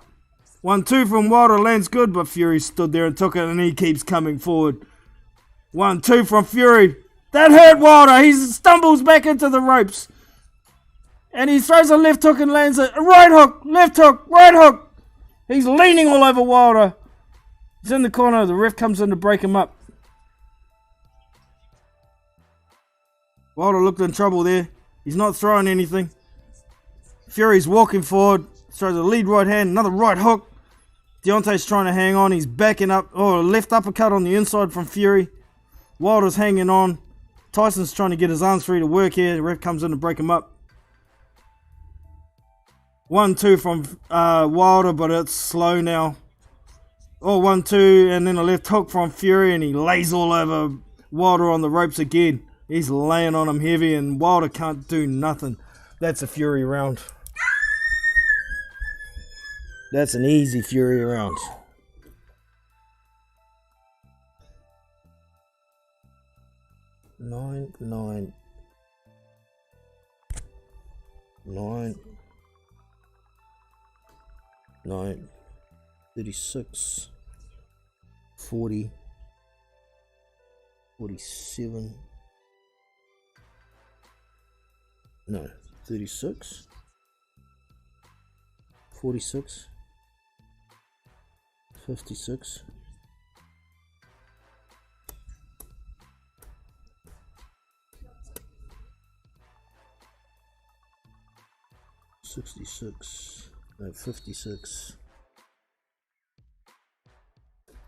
1-2 from Wilder lands good, but Fury stood there and took it, and he keeps coming forward. 1-2 from Fury. That hurt Wilder. He stumbles back into the ropes. And he throws a left hook and lands a right hook, left hook, right hook. He's leaning all over Wilder. He's in the corner. The ref comes in to break him up. Wilder looked in trouble there. He's not throwing anything. Fury's walking forward. Throws a lead right hand. Another right hook. Deontay's trying to hang on. He's backing up. Oh, a left uppercut on the inside from Fury. Wilder's hanging on. Tyson's trying to get his arms free to work here. The ref comes in to break him up. 1-2 from Wilder, but it's slow now. Oh, 1-2, and then a left hook from Fury, and he lays all over Wilder on the ropes again. He's laying on him heavy, and Wilder can't do nothing. That's a Fury round. That's an easy Fury round. Nine, 36, 40, 47, no, 36, 46, 56, 66, no, 56,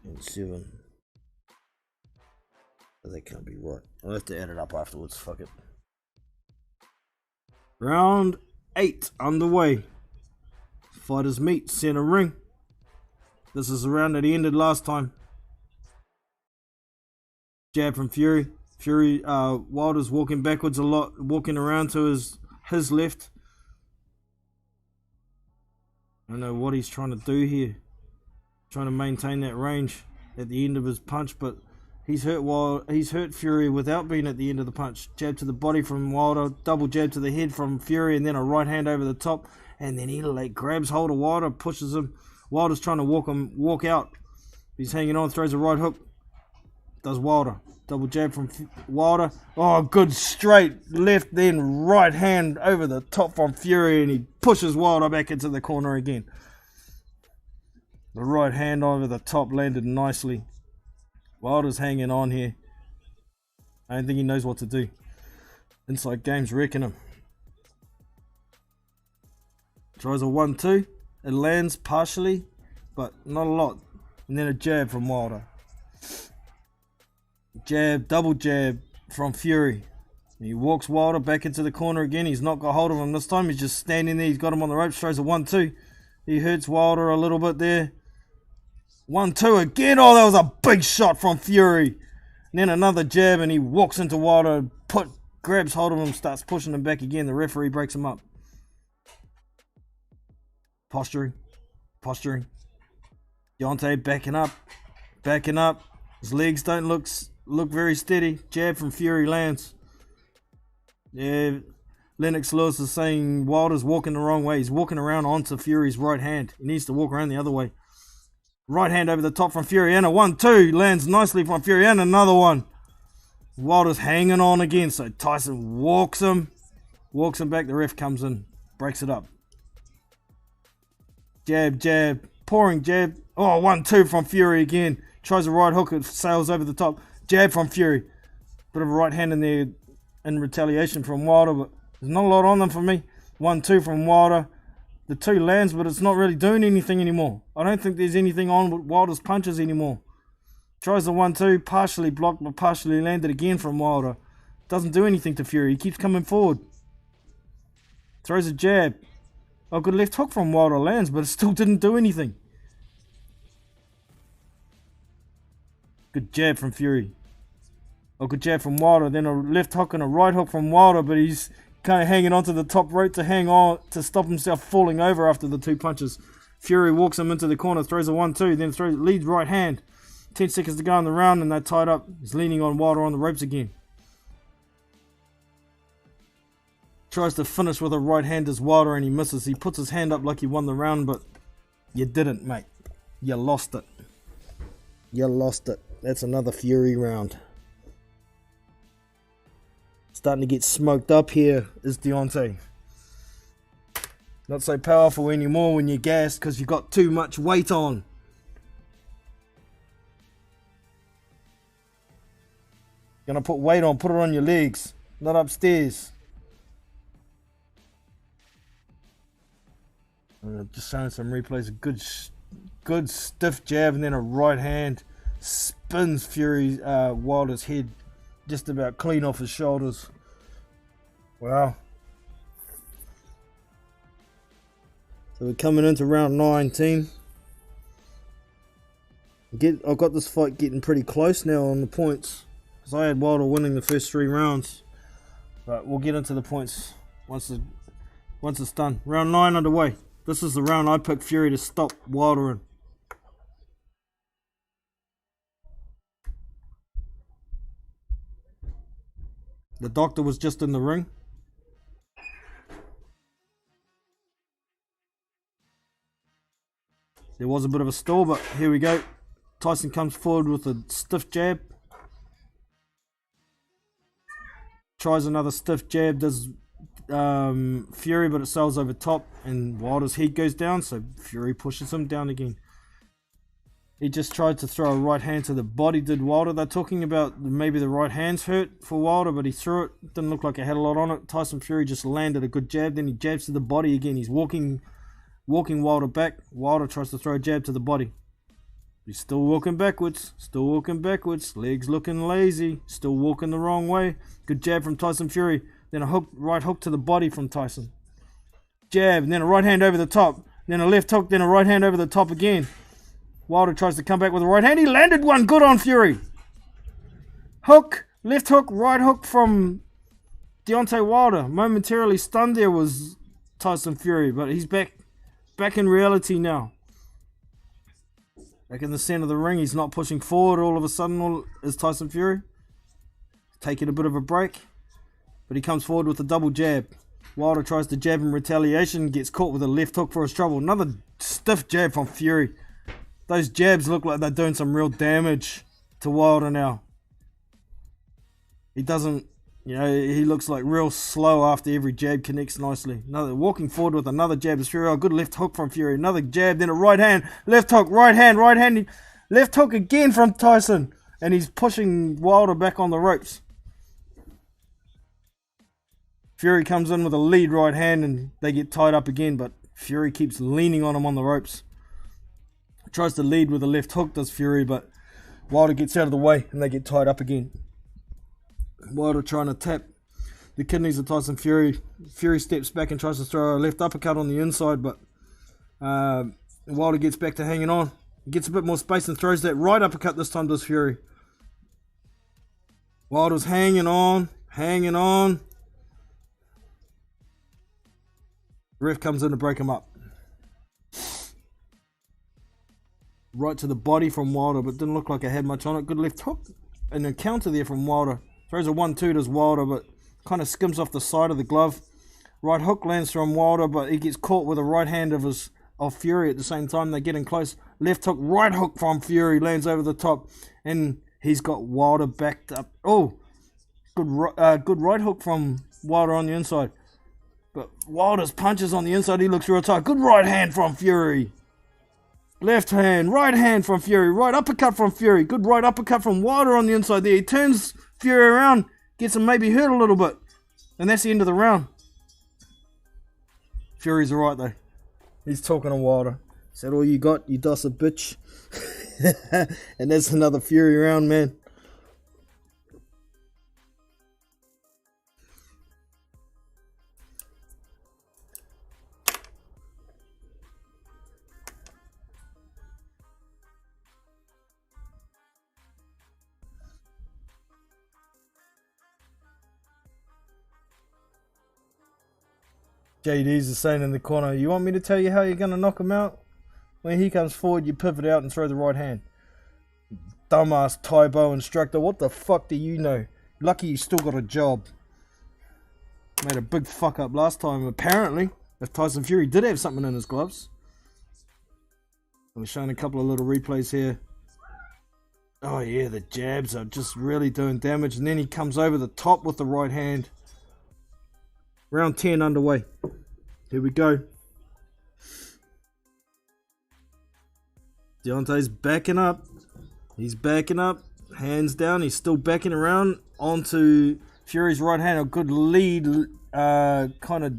and 7. That can't be right. I'll have to add it up afterwards. Fuck it. Round 8 underway. Fighters meet, center ring. This is the round that he ended last time. Jab from Fury. Wilder's walking backwards a lot, walking around to his left. I don't know what he's trying to do here. Trying to maintain that range at the end of his punch, but he's hurt Fury without being at the end of the punch. Jab to the body from Wilder, double jab to the head from Fury, and then a right hand over the top, and then he grabs hold of Wilder, pushes him. Wilder's trying to walk out. He's hanging on, throws a right hook. Does Wilder. Double jab from Wilder. Oh, good straight left, then right hand over the top from Fury, and he pushes Wilder back into the corner again. The right hand over the top landed nicely. Wilder's hanging on here. I don't think he knows what to do. Inside game's wrecking him. Tries a 1-2. It lands partially, but not a lot. And then a jab from Wilder. Jab, double jab from Fury. He walks Wilder back into the corner again. He's not got hold of him this time. He's just standing there. He's got him on the ropes. Throws a 1-2. He hurts Wilder a little bit there. 1-2 again. Oh, that was a big shot from Fury. And then another jab, and he walks into Wilder, grabs hold of him, starts pushing him back again. The referee breaks him up. Posturing. Deontay backing up. His legs don't look very steady. Jab from Fury lands. Yeah, Lennox Lewis is saying Wilder's walking the wrong way. He's walking around onto Fury's right hand. He needs to walk around the other way. Right hand over the top from Fury, and a 1-2 lands nicely from Fury, and another one. Wilder's hanging on again, so Tyson walks him back. The ref comes in, breaks it up. Jab, pouring jab. Oh, 1-2 from Fury again. Tries a right hook, it sails over the top. Jab from Fury. Bit of a right hand in there in retaliation from Wilder, but there's not a lot on them for me. 1-2 from Wilder. The 2 lands, but it's not really doing anything anymore. I don't think there's anything on with Wilder's punches anymore. Tries the 1-2, partially blocked, but partially landed again from Wilder. Doesn't do anything to Fury. He keeps coming forward. Throws a jab. A good left hook from Wilder lands, but it still didn't do anything. Good jab from Fury. A good jab from Wilder, then a left hook and a right hook from Wilder, but he's kind of hanging onto the top rope to hang on, to stop himself falling over after the 2 punches. Fury walks him into the corner, throws a 1-2, then leads right hand. 10 seconds to go in the round, and they're tied up. He's leaning on Wilder on the ropes again. Tries to finish with a right hand as Wilder, and he misses. He puts his hand up like he won the round, but you didn't, mate. You lost it. You lost it. That's another Fury round. Starting to get smoked up here is Deontay. Not so powerful anymore when you're gassed because you've got too much weight on. Gonna put weight on, put it on your legs, not upstairs. Just showing some replays. A good stiff jab and then a right hand spins Wilder's head just about clean off his shoulders. Wow. So we're coming into round 19. I've got this fight getting pretty close now on the points, because I had Wilder winning the first 3 rounds. But we'll get into the points once it's done. Round 9 underway. This is the round I picked Fury to stop Wilder in. The doctor was just in the ring. There was a bit of a stall, but here we go. Tyson comes forward with a stiff jab. Tries another stiff jab, does Fury, but it sails over top, and Wilder's head goes down, so Fury pushes him down again. He just tried to throw a right hand to the body, did Wilder. They're talking about maybe the right hand's hurt for Wilder, but he threw it. Didn't look like it had a lot on it. Tyson Fury just landed a good jab, then he jabs to the body again. He's walking Wilder back. Wilder tries to throw a jab to the body. He's still walking backwards. Legs looking lazy. Still walking the wrong way. Good jab from Tyson Fury. Then a right hook to the body from Tyson. Jab, and then a right hand over the top. Then a left hook, then a right hand over the top again. Wilder tries to come back with a right hand. He landed one good on Fury. Hook, left hook, right hook from Deontay Wilder. Momentarily stunned there was Tyson Fury, but he's back in reality now. Back in the center of the ring, he's not pushing forward all of a sudden as Tyson Fury. Taking a bit of a break, but he comes forward with a double jab. Wilder tries to jab in retaliation, gets caught with a left hook for his trouble. Another stiff jab from Fury. Those jabs look like they're doing some real damage to Wilder now. He doesn't, he looks like real slow after every jab connects nicely. Walking forward with another jab is Fury. A good left hook from Fury. Another jab, then a right hand, left hook, right hand, left hook again from Tyson. And he's pushing Wilder back on the ropes. Fury comes in with a lead right hand and they get tied up again, but Fury keeps leaning on him on the ropes. Tries to lead with a left hook, does Fury, but Wilder gets out of the way and they get tied up again. Wilder trying to tap the kidneys of Tyson Fury. Fury steps back and tries to throw a left uppercut on the inside, but Wilder gets back to hanging on. He gets a bit more space and throws that right uppercut this time, does Fury. Wilder's hanging on. Ref comes in to break him up. Right to the body from Wilder, but didn't look like it had much on it. Good left hook and a counter there from Wilder. Throws a 1-2 to Wilder, but kind of skims off the side of the glove. Right hook lands from Wilder, but he gets caught with a right hand of Fury at the same time. They're getting close. Left hook, right hook from Fury lands over the top, and he's got Wilder backed up. Oh, good right hook from Wilder on the inside. But Wilder's punches on the inside, he looks real tight. Good right hand from Fury. Left hand, right hand from Fury. Right uppercut from Fury. Good right uppercut from Wilder on the inside there. He turns Fury around, gets him maybe hurt a little bit. And that's the end of the round. Fury's alright though. He's talking to Wilder. Is that all you got, you dossa bitch? And that's another Fury round, man. JD's is saying in the corner, you want me to tell you how you're going to knock him out? When he comes forward, you pivot out and throw the right hand. Dumbass Taibo instructor, what the fuck do you know? Lucky you still got a job. Made a big fuck up last time, apparently. If Tyson Fury did have something in his gloves. I'm showing a couple of little replays here. Oh yeah, the jabs are just really doing damage. And then he comes over the top with the right hand. Round 10 underway. Here we go. Deontay's backing up. He's backing up. Hands down. He's still backing around onto Fury's right hand. A good lead, kind of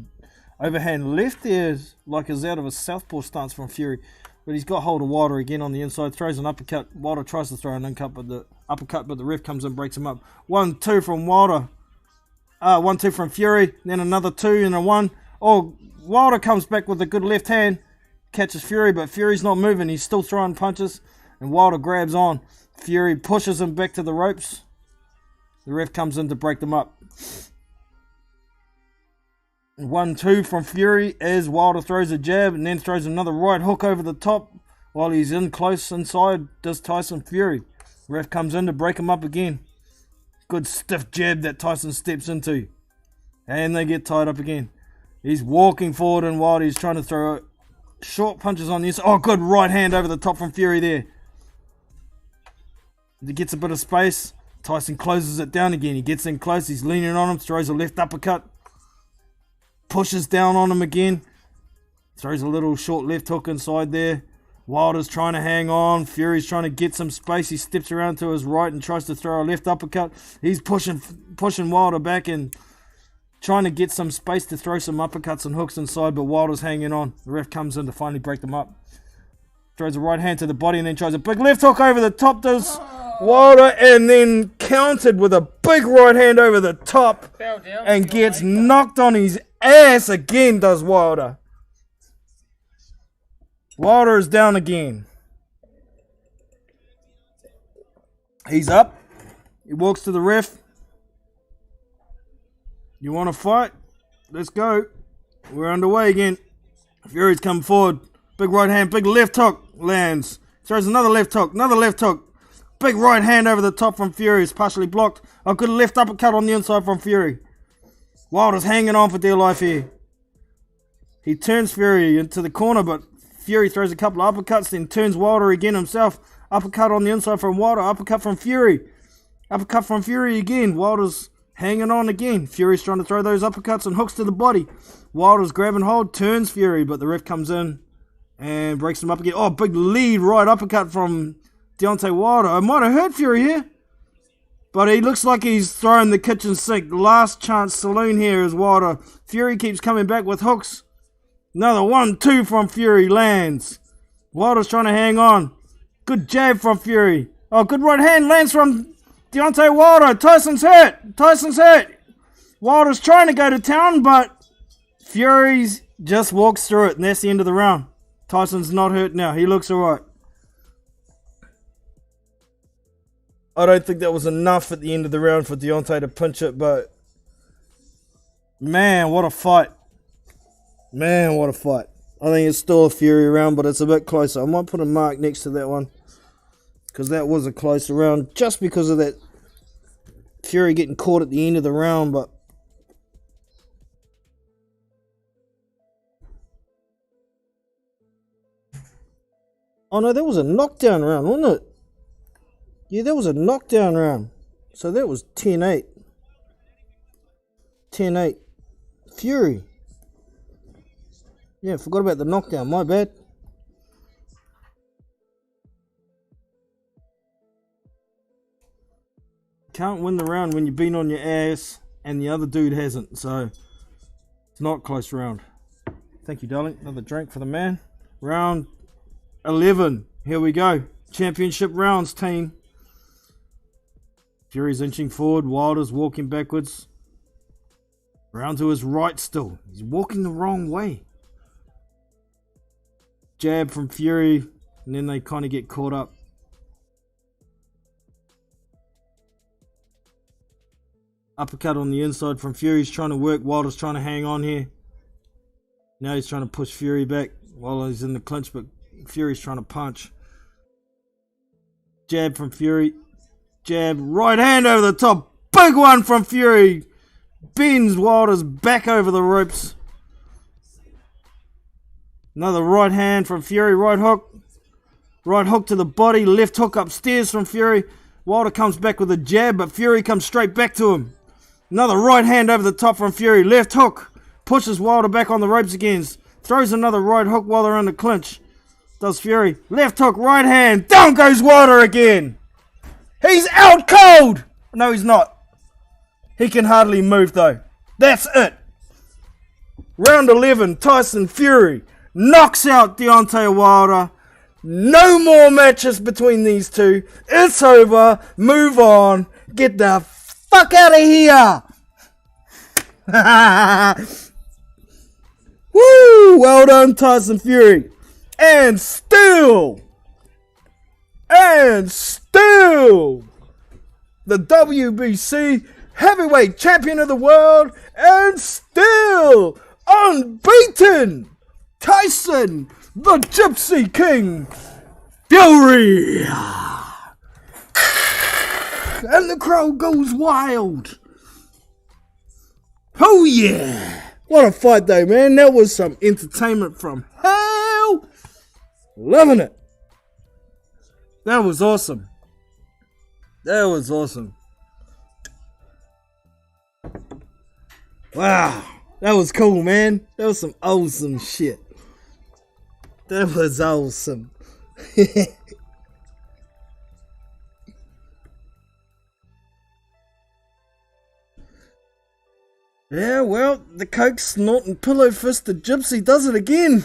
overhand left there, like is out of a southpaw stance from Fury. But he's got hold of Wilder again on the inside, throws an uppercut. Wilder tries to throw an uppercut, but the ref comes in and breaks him up. 1-2 from Wilder. 1-2 from Fury, then another 2 and a 1. Oh, Wilder comes back with a good left hand, catches Fury, but Fury's not moving. He's still throwing punches, and Wilder grabs on. Fury pushes him back to the ropes. The ref comes in to break them up. 1-2 from Fury as Wilder throws a jab and then throws another right hook over the top while he's in close inside. Does Tyson Fury. Ref comes in to break him up again. Good stiff jab that Tyson steps into. And they get tied up again. He's walking forward and Wilder. He's trying to throw short punches on the inside. Oh, good right hand over the top from Fury there. He gets a bit of space. Tyson closes it down again. He gets in close. He's leaning on him. Throws a left uppercut. Pushes down on him again. Throws a little short left hook inside there. Wilder's trying to hang on. Fury's trying to get some space. He steps around to his right and tries to throw a left uppercut. He's pushing Wilder back and trying to get some space to throw some uppercuts and hooks inside, but Wilder's hanging on. The ref comes in to finally break them up. Throws a right hand to the body and then tries a big left hook over the top. Does Wilder, and then countered with a big right hand over the top and gets knocked on his ass again, does Wilder. Wilder is down again. He's up. He walks to the ref. You want to fight? Let's go. We're underway again. Fury's come forward. Big right hand, big left hook. Lands. Throws another left hook, another left hook. Big right hand over the top from Fury. It's partially blocked. A good left uppercut on the inside from Fury. Wilder's hanging on for dear life here. He turns Fury into the corner, but Fury throws a couple of uppercuts, then turns Wilder again himself. Uppercut on the inside from Wilder. Uppercut from Fury. Uppercut from Fury again. Wilder's hanging on again. Fury's trying to throw those uppercuts and hooks to the body. Wilder's grabbing hold, turns Fury, but the ref comes in and breaks him up again. Oh, big lead right uppercut from Deontay Wilder. I might have hurt Fury here, but he looks like he's throwing the kitchen sink. Last chance saloon here is Wilder. Fury keeps coming back with hooks. Another 1-2 from Fury lands. Wilder's trying to hang on. Good jab from Fury. Oh, good right hand lands from Deontay Wilder. Tyson's hurt. Tyson's hurt. Wilder's trying to go to town, but Fury's just walks through it, and that's the end of the round. Tyson's not hurt now. He looks alright. I don't think that was enough at the end of the round for Deontay to pinch it, but man, what a fight. Man, what a fight. I think it's still a Fury round, but it's a bit closer. I might put a mark next to that one, because that was a closer round, just because of that Fury getting caught at the end of the round, but oh no, that was a knockdown round, wasn't it? Yeah, that was a knockdown round. So that was 10-8. 10-8. Fury. Yeah, forgot about the knockdown. My bad. Can't win the round when you've been on your ass and the other dude hasn't. So it's not a close round. Thank you, darling. Another drink for the man. Round 11. Here we go. Championship rounds, team. Fury's inching forward. Wilder's walking backwards. Round to his right still. He's walking the wrong way. Jab from Fury. And then they kind of get caught up. Uppercut on the inside from Fury. He's trying to work. Wilder's trying to hang on here. Now he's trying to push Fury back while he's in the clinch, but Fury's trying to punch. Jab from Fury. Jab. Right hand over the top. Big one from Fury. Bends Wilder's back over the ropes. Another right hand from Fury. Right hook. Right hook to the body. Left hook upstairs from Fury. Wilder comes back with a jab, but Fury comes straight back to him. Another right hand over the top from Fury. Left hook. Pushes Wilder back on the ropes again. Throws another right hook while they're in the clinch. Does Fury. Left hook, right hand. Down goes Wilder again. He's out cold. No, he's not. He can hardly move though. That's it. Round 11, Tyson Fury knocks out Deontay Wilder. No more matches between these two. It's over. Move on. Get the fuck out of here. Woo! Well done, Tyson Fury. And still, the WBC heavyweight champion of the world, and still unbeaten, Tyson, the Gypsy King Fury. And the crowd goes wild. Oh yeah. What a fight though, man. That was some entertainment from hell. Loving it. That was awesome. That was awesome. Wow. That was cool, man. That was some awesome shit. That was awesome. Yeah, well, the coke snorting pillow fisted gypsy does it again.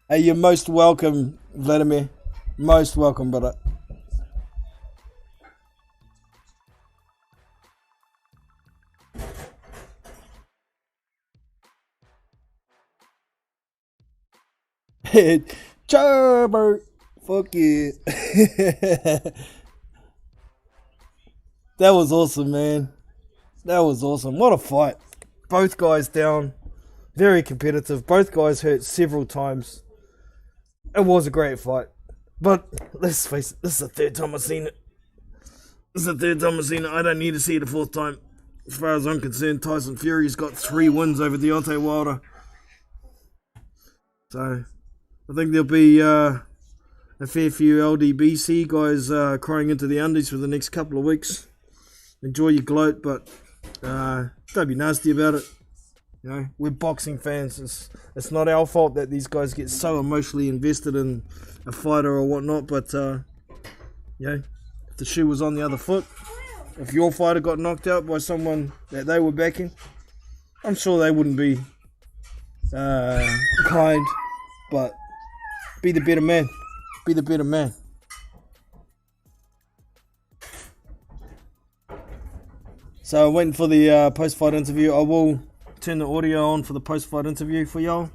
Hey, you're most welcome, Vladimir. Most welcome, brother. Charbert, fuck yeah. That was awesome, man. That was awesome. What a fight. Both guys down. Very competitive. Both guys hurt several times. It was a great fight. But let's face it, this is the third time I've seen it. I don't need to see it a fourth time. As far as I'm concerned, Tyson Fury's got 3 wins over Deontay Wilder. So I think there'll be a fair few LDBC guys crying into the undies for the next couple of weeks. Enjoy your gloat, but don't be nasty about it. You know, we're boxing fans. It's not our fault that these guys get so emotionally invested in a fighter or whatnot. But you know, if the shoe was on the other foot, if your fighter got knocked out by someone that they were backing, I'm sure they wouldn't be kind. But be the better man. Be the better man. So I'm waiting for the post-fight interview. I will turn the audio on for the post-fight interview for y'all,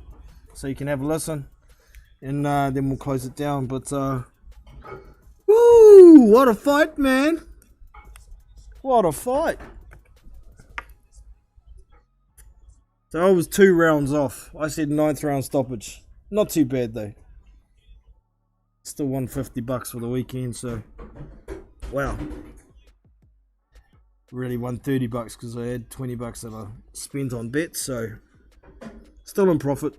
so you can have a listen, and then we'll close it down. But woo! What a fight, man! What a fight! So I was 2 rounds off. I said 9th round stoppage. Not too bad though. Still won $50 for the weekend, so wow. Really won $30 because I had $20 that I spent on bets, so still in profit.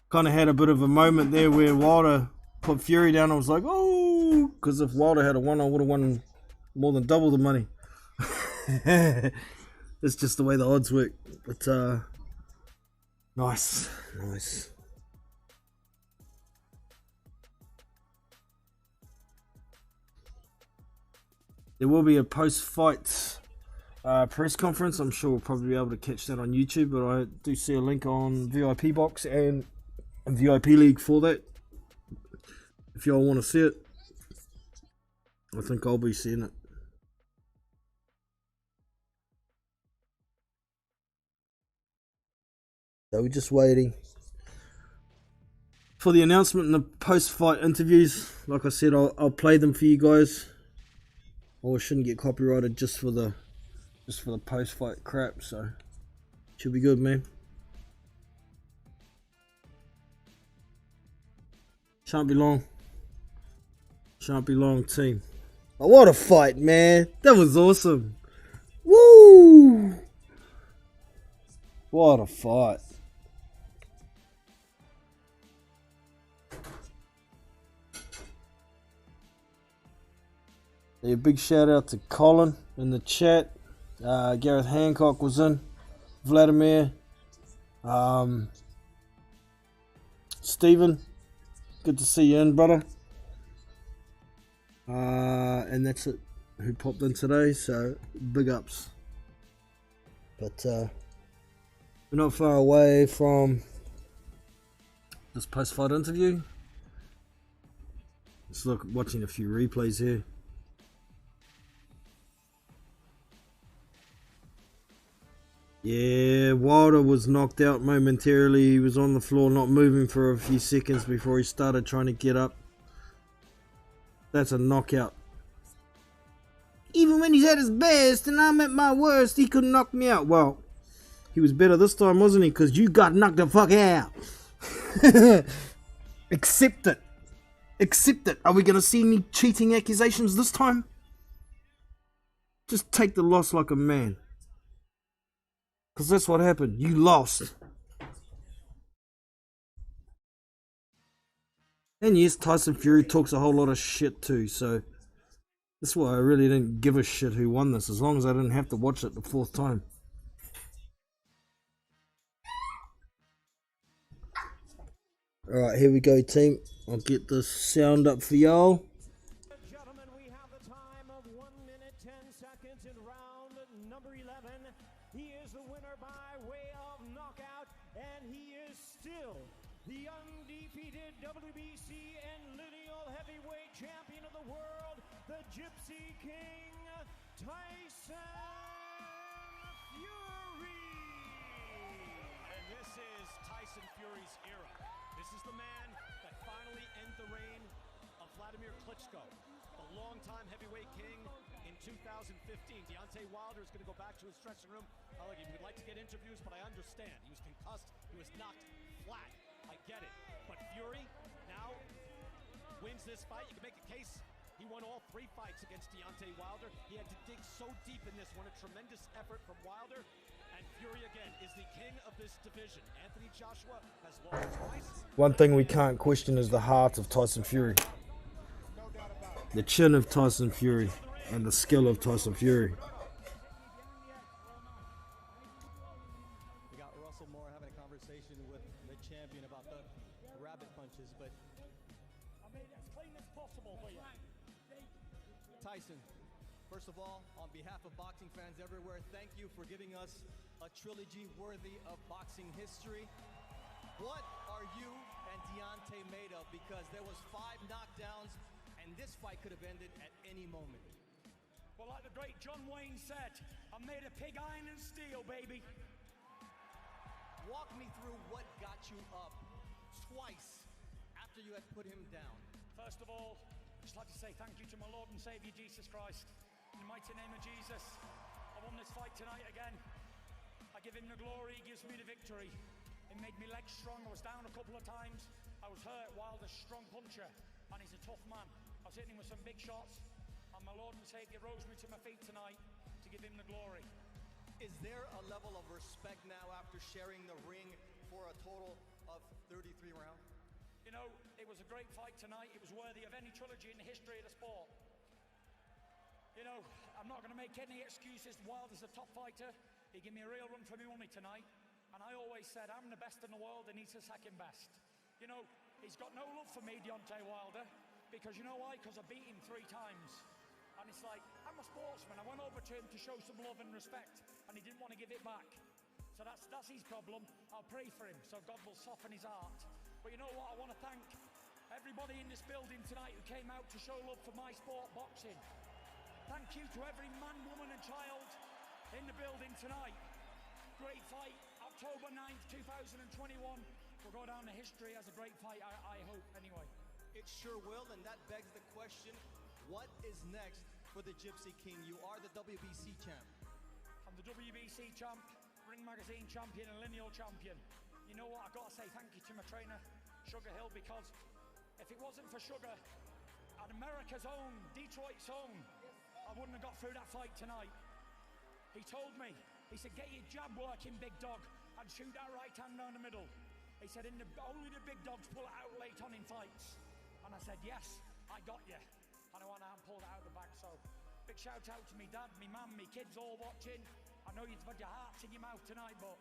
Kind of had a bit of a moment there where Wilder put Fury down. I was like, oh, because if Wilder had won, I would have won more than double the money. That's just the way the odds work. But nice. There will be a post-fight press conference. I'm sure we'll probably be able to catch that on YouTube, but I do see a link on VIP Box and VIP League for that. If y'all want to see it, I think I'll be seeing it. So we're just waiting for the announcement and the post-fight interviews. Like I said, I'll play them for you guys. Or shouldn't get copyrighted just for the post-fight crap, so should be good, man. Shan't be long, team. Oh, what a fight, man! That was awesome. Woo! What a fight. A big shout out to Colin in the chat. Gareth Hancock was in. Vladimir. Stephen. Good to see you in, brother. And that's it. Who popped in today? So big ups. But we're not far away from this post-fight interview. Let's look, watching a few replays here. Yeah, Wilder was knocked out momentarily. He was on the floor not moving for a few seconds before he started trying to get up. That's a knockout. Even when he's at his best and I'm at my worst, he couldn't knock me out. Well, he was better this time, wasn't he? Because you got knocked the fuck out. Accept it. Accept it. Are we going to see any cheating accusations this time? Just take the loss like a man. Because that's what happened. You lost. And yes, Tyson Fury talks a whole lot of shit too, so that's why I really didn't give a shit who won this, as long as I didn't have to watch it the fourth time. Alright, here we go, team. I'll get the sound up for y'all. Gentlemen, we have the time of 1 minute 10 seconds in round number 11. He is the winner by way of knockout, and he is still the undefeated WBC and lineal heavyweight champion of the world, the Gypsy King, Tyson Fury. And this is Tyson Fury's era. This is the man that finally ended the reign of Vladimir Klitschko, the longtime heavyweight king in 2015. Deontay Wilder is going to go back to his dressing room. He would like to get interviews, but I understand. He was concussed. He was knocked flat. I get it. But Fury now wins this fight. You can make a case. He won all 3 fights against Deontay Wilder. He had to dig so deep in this one. A tremendous effort from Wilder. And Fury again is the king of this division. Anthony Joshua has lost twice. One thing we can't question is the heart of Tyson Fury. The chin of Tyson Fury and the skill of Tyson Fury. We got Russell Moore having a conversation with the champion about the rabbit punches, but I made it as clean as possible for you. Tyson, first of all, on behalf of boxing fans everywhere, thank you for giving us a trilogy worthy of boxing history. What are you and Deontay made of? Because there was 5 knockdowns, and this fight could have ended at any moment. Well, like the great John Wayne said, I'm made of pig iron and steel, baby. Walk me through what got you up twice after you had put him down. First of all, I'd just like to say thank you to my Lord and Savior Jesus Christ. In the mighty name of Jesus, I won this fight tonight again. I give him the glory, he gives me the victory. It made me legs strong. I was down a couple of times. I was hurt. Wilder's a strong puncher, and he's a tough man. I was hitting him with some big shots, and my Lord and Savior rose me to my feet tonight to give him the glory. Is there a level of respect now after sharing the ring for a total of 33 rounds? You know, it was a great fight tonight. It was worthy of any trilogy in the history of the sport. You know, I'm not going to make any excuses. Wilder's a top fighter. He gave me a real run for my money tonight. And I always said, I'm the best in the world and he's the second best. You know, he's got no love for me, Deontay Wilder, because you know why? Because I beat him 3 times. And it's like, I'm a sportsman. I went over to him to show some love and respect, and he didn't want to give it back. So that's his problem. I'll pray for him, so God will soften his heart. But you know what? I want to thank everybody in this building tonight who came out to show love for my sport, boxing. Thank you to every man, woman and child in the building tonight. Great fight. October 9th, 2021 will go down in history as a great fight, I hope, anyway. It sure will, and that begs the question, what is next for the Gypsy King? You are the WBC champ. I'm the WBC champ, Ring Magazine champion and lineal champion. You know what, I've got to say thank you to my trainer, Sugar Hill, because if it wasn't for Sugar and America's own, Detroit's own, I wouldn't have got through that fight tonight. He told me, he said, get your jab working, big dog, and shoot that right hand down the middle. He said, only the big dogs pull it out late on in fights. And I said, yes, I got you. And I went out and pulled it out of the bag. So big shout out to me dad, me mum, me kids all watching. I know you've had your hearts in your mouth tonight, but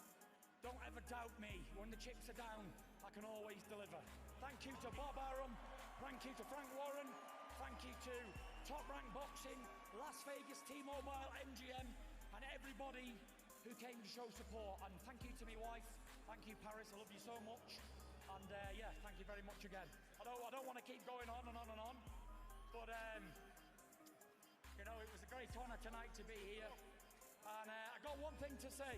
don't ever doubt me. When the chips are down, I can always deliver. Thank you to Bob Arum. Thank you to Frank Warren. Thank you to Top Rank Boxing, Las Vegas, T-Mobile, MGM, and everybody who came to show support. And thank you to my wife. Thank you, Paris. I love you so much. And yeah, thank you very much again. I don't want to keep going on and on and on, but you know, it was a great honor tonight to be here. And I got one thing to say.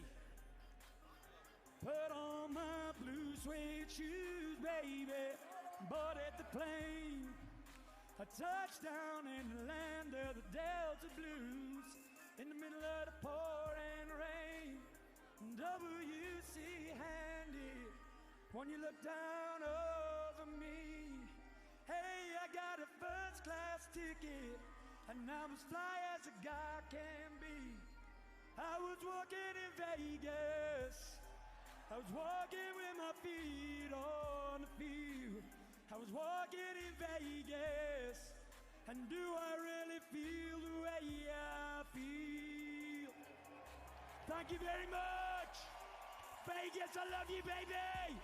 Put on my blue suede shoes, baby, boarded the plane. A touchdown in the land of the Delta Blues, in the middle of the pouring rain. WC handed when you look down over me. Hey, I got a first class ticket, and I'm as fly as a guy can be. I was walking in Vegas, I was walking with my feet on the field. I was walking in Vegas, and do I really feel the way I feel? Thank you very much! Vegas, I love you, baby!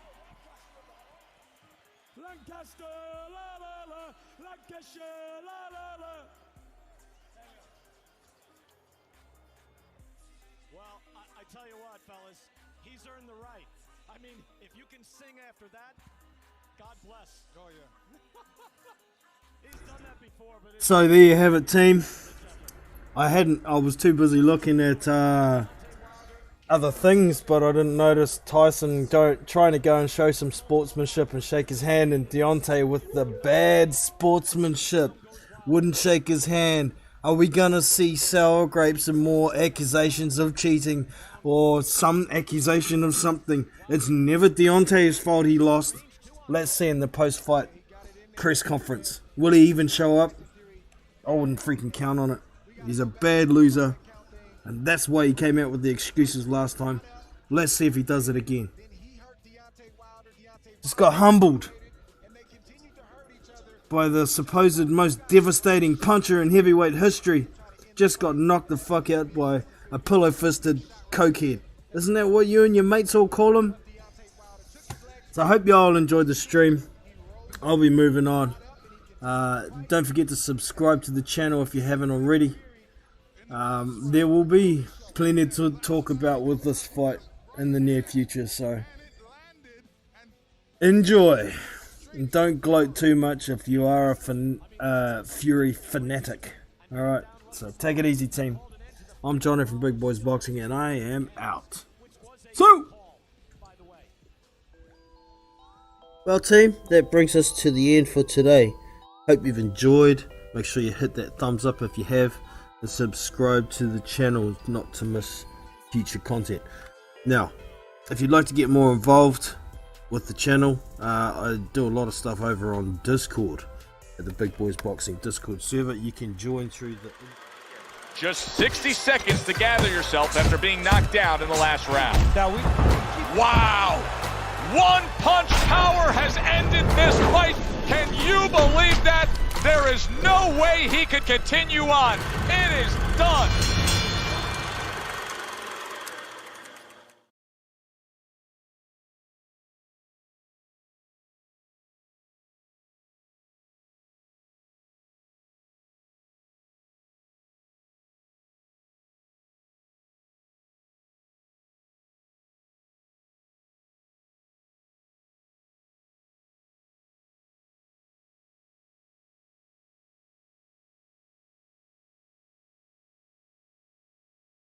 Lancaster, la la la, Lancashire, la la la. Well, I tell you what, fellas, he's earned the right. I mean, if you can sing after that, God bless. Oh, yeah. He's done that before, but it's... So there you have it, team. I was too busy looking at other things, but I didn't notice Tyson trying to go and show some sportsmanship and shake his hand, and Deontay with the bad sportsmanship wouldn't shake his hand. Are we gonna see sour grapes and more accusations of cheating, or some accusation of something? It's never Deontay's fault he lost. Let's see in the post-fight press conference. Will he even show up? I wouldn't freaking count on it. He's a bad loser, and that's why he came out with the excuses last time. Let's see if he does it again. Just got humbled by the supposed most devastating puncher in heavyweight history. Just got knocked the fuck out by a pillow-fisted cokehead. Isn't that what you and your mates all call him? So I hope you all enjoyed the stream. I'll be moving on. Don't forget to subscribe to the channel if you haven't already. There will be plenty to talk about with this fight in the near future, so enjoy. And don't gloat too much if you are a Fury fanatic. Alright, so take it easy, team. I'm Jono from Big Boys Boxing, and I am out. So, well, team, that brings us to the end for today. Hope you've enjoyed. Make sure you hit that thumbs up if you have, and subscribe to the channel not to miss future content. Now, if you'd like to get more involved with the channel, I do a lot of stuff over on Discord at the Big Boys Boxing Discord server. You can join through the... Just 60 seconds to gather yourself after being knocked down in the last round. Wow! One punch power has ended this fight. Can you believe that? There is no way he could continue on. It is done.